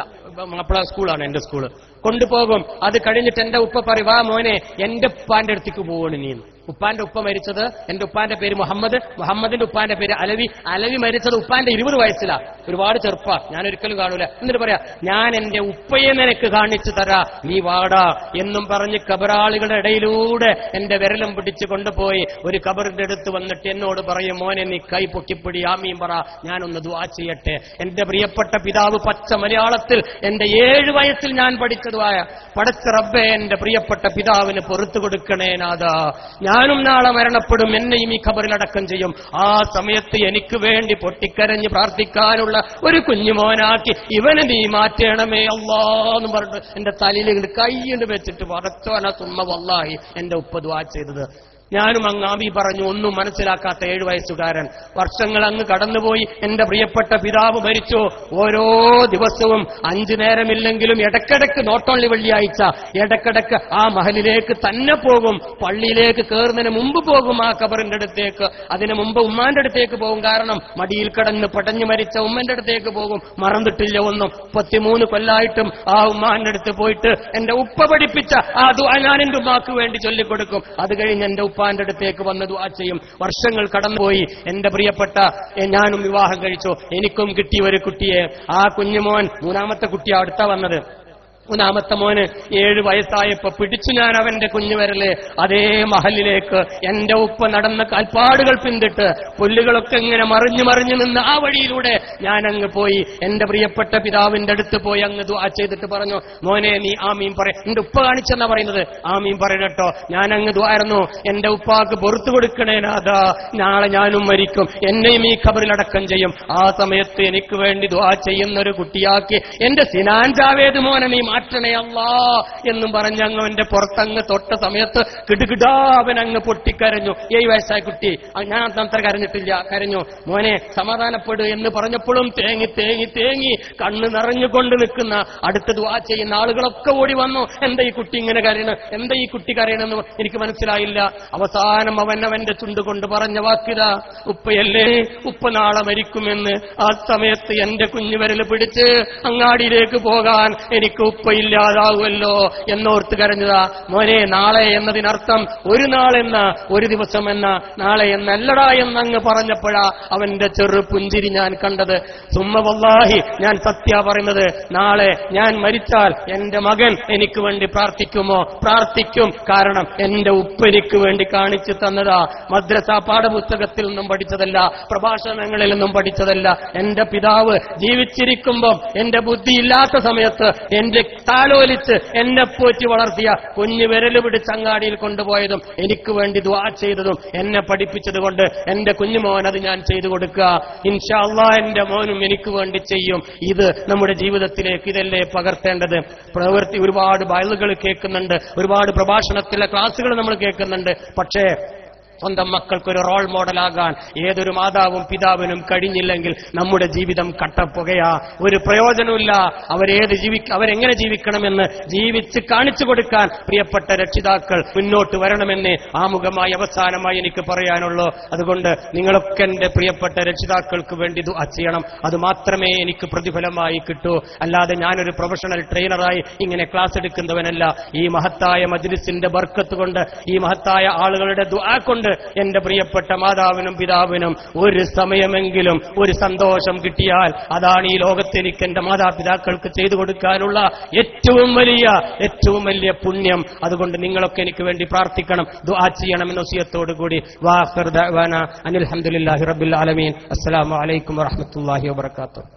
മാപ്പിള സ്കൂളാണ് എന്റെ സ്കൂള്. കൊണ്ടുപോകും. അത് കഴിഞ്ഞിട്ട് എന്റെ ഉപ്പ പറയും, വാ മോനെ എന്റെ ഉപ്പാന്റെ അടുത്തേക്ക് പോവാണ് നീ. ഉപ്പാന്റെ ഉപ്പ മരിച്ചത്, എന്റെ ഉപ്പാന്റെ പേര് മുഹമ്മദ്, മുഹമ്മദിന്റെ ഉപ്പാന്റെ പേര് അലവി, അലവി മരിച്ചത് ഉപ്പാന്റെ 20 വയസ്സിലാ. ഒരുപാട് ചെറുപ്പാ, ഞാൻ ഒരിക്കലും കാണൂല. എന്നിട്ട് പറയാ, ഞാൻ എന്റെ ഉപ്പയെ നിനക്ക് കാണിച്ചു തരാ, നീ വാടാ എന്നും പറഞ്ഞ് കബറാളികളുടെ ഇടയിലൂടെ എന്റെ വിരലും പിടിച്ചു കൊണ്ടുപോയി ഒരു കബറിന്റെ അടുത്ത് വന്നിട്ട് എന്നോട് പറയും, മോനെ നീ കൈ പൊക്കിപ്പിടി, ആമീൻ പറ, ഞാനൊന്ന് ദുആ ചെയ്യട്ടെ. എന്റെ പ്രിയപ്പെട്ട പിതാവ് പച്ച മലയാളത്തിൽ എന്റെ 7 വയസ്സിൽ ഞാൻ പഠിച്ചതുമായ, പടച്ച റബ്ബേ എന്റെ പ്രിയപ്പെട്ട പിതാവിന് പൊറത്തു കൊടുക്കണേ നാഥാ, ഞാനും നാളെ മരണപ്പെടും, എന്നെയും ഈ ഖബറിലടക്കം ചെയ്യും. ആ സമയത്ത് എനിക്ക് വേണ്ടി പൊട്ടിക്കരഞ്ഞ് പ്രാർത്ഥിക്കാനുള്ള ഒരു കുഞ്ഞുമോനാക്കി ഇവനെ നീ മാറ്റണമേ അല്ലാ എന്ന് പറഞ്ഞിട്ട് എന്റെ തലയിൽ കൈയ്യുണ്ട് വെച്ചിട്ട് പടച്ചോന സുമ്മ വല്ലാഹി എന്റെ ഉപ്പ ദുആ ചെയ്തത്. ഞാനും അങ്ങ് ആമി പറഞ്ഞു. ഒന്നും മനസ്സിലാക്കാത്ത 7 വയസ്സുകാരൻ. വർഷങ്ങൾ അങ്ങ് കടന്നുപോയി. എന്റെ പ്രിയപ്പെട്ട പിതാവ് മരിച്ചു. ഓരോ ദിവസവും 5 നേരമില്ലെങ്കിലും ഇടക്കിടക്ക് നോട്ട് ഓൺലി വെള്ളിയാഴ്ച ഇടക്കിടക്ക് ആ മഹലിലേക്ക് തന്നെ പോകും. പള്ളിയിലേക്ക് കയറുന്നതിന് മുമ്പ് പോകും ആ കബറിന്റെ അടുത്തേക്ക്. അതിനു മുമ്പ് ഉമ്മാന്റെ അടുത്തേക്ക് പോകും. കാരണം മടിയിൽ കിടന്ന് പടഞ്ഞു മരിച്ച ഉമ്മന്റെ അടുത്തേക്ക് പോകും. മറന്നിട്ടില്ല ഒന്നും. 33 കൊല്ലായിട്ടും ആ ഉമ്മാന്റെ അടുത്ത് പോയിട്ട് എന്റെ ഉപ്പ പഠിപ്പിച്ച ആ ദുആ ഞാൻ എന്റെ ഉമ്മാക്ക് വേണ്ടി ചൊല്ലിക്കൊടുക്കും. അത് കഴിഞ്ഞ് എന്റെ ഉപ്പാന്റെ അടുത്തേക്ക് വന്ന് ദുആ ചെയ്യും. വർഷങ്ങൾ കടന്നുപോയി. എന്റെ പ്രിയപ്പെട്ട ഞാനും വിവാഹം കഴിച്ചു. എനിക്കും കിട്ടി ഒരു കുട്ടിയെ. ആ കുഞ്ഞുമോൻ 3ാമത്തെ കുട്ടിയാ അടുത്ത വന്നത്. 3ാമത്തെ മോന് 7 വയസ്സായപ്പോ പിടിച്ചു ഞാൻ അവന്റെ കുഞ്ഞുവരല് അതേ മഹലിലേക്ക്. എന്റെ ഉപ്പ നടന്ന കാൽപ്പാടുകൾ പിന്തിട്ട് പുല്ലുകളൊക്കെ ഇങ്ങനെ മറിഞ്ഞു മറിഞ്ഞു നിന്ന് ആ വഴിയിലൂടെ ഞാൻ അങ്ങ് പോയി. എന്റെ പ്രിയപ്പെട്ട പിതാവിന്റെ അടുത്ത് പോയി അങ്ങ് ദുആ ചെയ്തിട്ട് പറഞ്ഞു, മോനെ നീ ആമീൻ പറ. എന്റെ ഉപ്പ കാണിച്ചെന്നാ പറയുന്നത്. ആമീൻ പറയട്ടോ. ഞാൻ അങ്ങ് ദുആയിരുന്നു, എന്റെ ഉപ്പാക്ക് പുറത്തു കൊടുക്കണേ നാഥാ, നാളെ ഞാനും മരിക്കും, എന്നെയും ഈ ഖബറിലടക്കം ചെയ്യും. ആ സമയത്ത് എനിക്ക് വേണ്ടി ദുആ ചെയ്യുന്നൊരു കുട്ടിയാക്കി എന്റെ സിനാൻ ജാവേദ് മോനെ നീ മാറ്റണേ അല്ലാ എന്നും പറഞ്ഞ് അങ്ങ് അവന്റെ പുറത്തങ്ങ് തൊട്ട സമയത്ത് കിടുകിടാ അവനങ്ങ് പൊട്ടിക്കരഞ്ഞു. 7 വയസ്സായ കുട്ടി. ഞാൻ അത്ര കരഞ്ഞിട്ടില്ല. കരഞ്ഞു. മോനെ സമാധാനപ്പെടു എന്ന് പറഞ്ഞപ്പോഴും തേങ്ങി തേങ്ങി തേങ്ങി കണ്ണ് നിറഞ്ഞുകൊണ്ട് നിൽക്കുന്ന അടുത്ത് ദുആ ചെയ്യുന്ന ആളുകളൊക്കെ ഓടി വന്നു. എന്താ ഈ കുട്ടി ഇങ്ങനെ കരയണം, എന്താ ഈ കുട്ടി കരയണമെന്ന് എനിക്ക് മനസ്സിലായില്ല. അവസാനം അവന്റെ ചുണ്ടുകൊണ്ട് പറഞ്ഞ വാക്കിതാ, ഉപ്പയല്ലേ, ഉപ്പ നാളെ മരിക്കുമെന്ന്. ആ സമയത്ത് എന്റെ കുഞ്ഞുവിരൽ പിടിച്ച് അങ്ങാടിയിലേക്ക് പോകാൻ എനിക്ക് ഉപ്പയില്ലാതാവുമല്ലോ എന്നോർത്ത് കരഞ്ഞതാ. മോനെ നാളെ എന്നതിനർത്ഥം ഒരു നാളെന്ന, ഒരു ദിവസം എന്ന, നാളെ എന്നല്ലടാ എന്നങ്ങ് പറഞ്ഞപ്പോഴാ അവന്റെ ചെറു പുഞ്ചിരി ഞാൻ കണ്ടത്. സുമ്മ വല്ലാഹി ഞാൻ സത്യ പറയുന്നത്, നാളെ ഞാൻ മരിച്ചാൽ എന്റെ മകൻ എനിക്ക് വേണ്ടി പ്രാർത്ഥിക്കുമോ? പ്രാർത്ഥിക്കും. കാരണം എന്റെ ഉപ്പ എനിക്ക് വേണ്ടി കാണിച്ചു തന്നതാ. മദ്രസ പാഠപുസ്തകത്തിൽ നിന്നും പഠിച്ചതല്ല, പ്രഭാഷണങ്ങളിൽ നിന്നും പഠിച്ചതല്ല. എന്റെ പിതാവ് ജീവിച്ചിരിക്കുമ്പം എന്റെ ബുദ്ധിയില്ലാത്ത സമയത്ത് എന്റെ താലോലിച്ച് എന്നെ പോറ്റി വളർത്തിയ കുഞ്ഞു വിരല് പിടിച്ച് അങ്ങാടിയിൽ കൊണ്ടുപോയതും എനിക്ക് വേണ്ടി ദുആ ചെയ്തതും എന്നെ പഠിപ്പിച്ചതുകൊണ്ട് എന്റെ കുഞ്ഞുമോൻ അത് ഞാൻ ചെയ്തു കൊടുക്കുക. ഇൻഷാ അല്ലാഹ് എന്റെ മോനും എനിക്ക് വേണ്ടി ചെയ്യും. ഇത് നമ്മുടെ ജീവിതത്തിലേക്ക് ഇതല്ലേ പകർത്തേണ്ടത്. പ്രവൃത്തി ഒരുപാട് ബൈബിളുകൾ കേൾക്കുന്നുണ്ട്, ഒരുപാട് പ്രഭാഷണത്തിലെ ക്ലാസുകൾ നമ്മൾ കേൾക്കുന്നുണ്ട്. പക്ഷേ സ്വന്തം മക്കൾക്കൊരു റോൾ മോഡലാകാൻ ഏതൊരു മാതാവും പിതാവിനും കഴിഞ്ഞില്ലെങ്കിൽ നമ്മുടെ ജീവിതം കട്ടപ്പുകയാ, ഒരു പ്രയോജനമില്ല. അവരെങ്ങനെ ജീവിക്കണമെന്ന് ജീവിച്ച് കാണിച്ചു കൊടുക്കാൻ പ്രിയപ്പെട്ട രക്ഷിതാക്കൾ മുന്നോട്ട് വരണമെന്ന് ആമുഖമായി അവസാനമായി എനിക്ക് പറയാനുള്ളൂ. അതുകൊണ്ട് നിങ്ങളൊക്കെ എന്റെ പ്രിയപ്പെട്ട രക്ഷിതാക്കൾക്ക് വേണ്ടി ദുആ ചെയ്യണം. അത് മാത്രമേ എനിക്ക് പ്രതിഫലമായി കിട്ടൂ. അല്ലാതെ ഞാനൊരു പ്രൊഫഷണൽ ട്രെയിനറായി ഇങ്ങനെ ക്ലാസ് എടുക്കുന്നവനല്ല. ഈ മഹത്തായ മജ്ലിസിന്റെ ബർക്കത്ത് കൊണ്ട്, ഈ മഹത്തായ ആളുകളുടെ ദുആ കൊണ്ട് എന്റെ പ്രിയപ്പെട്ട മാതാവിനും പിതാവിനും ഒരു സമയമെങ്കിലും ഒരു സന്തോഷം കിട്ടിയാൽ അതാണ് ഈ ലോകത്ത് എനിക്ക് എന്റെ മാതാപിതാക്കൾക്ക് ചെയ്തു കൊടുക്കാനുള്ള ഏറ്റവും വലിയ പുണ്യം. അതുകൊണ്ട് നിങ്ങളൊക്കെ എനിക്ക് വേണ്ടി പ്രാർത്ഥിക്കണം, ദുആ ചെയ്യണമെന്ന വസിയത്തോടു കൂടി വാഖിർ ദഅവാന അനിൽ ഹംദുലില്ലാഹി റബ്ബിൽ ആലമീൻ. അസ്സലാമു അലൈക്കും വറഹ്മത്തുള്ളാഹി വബറകാതുഹു.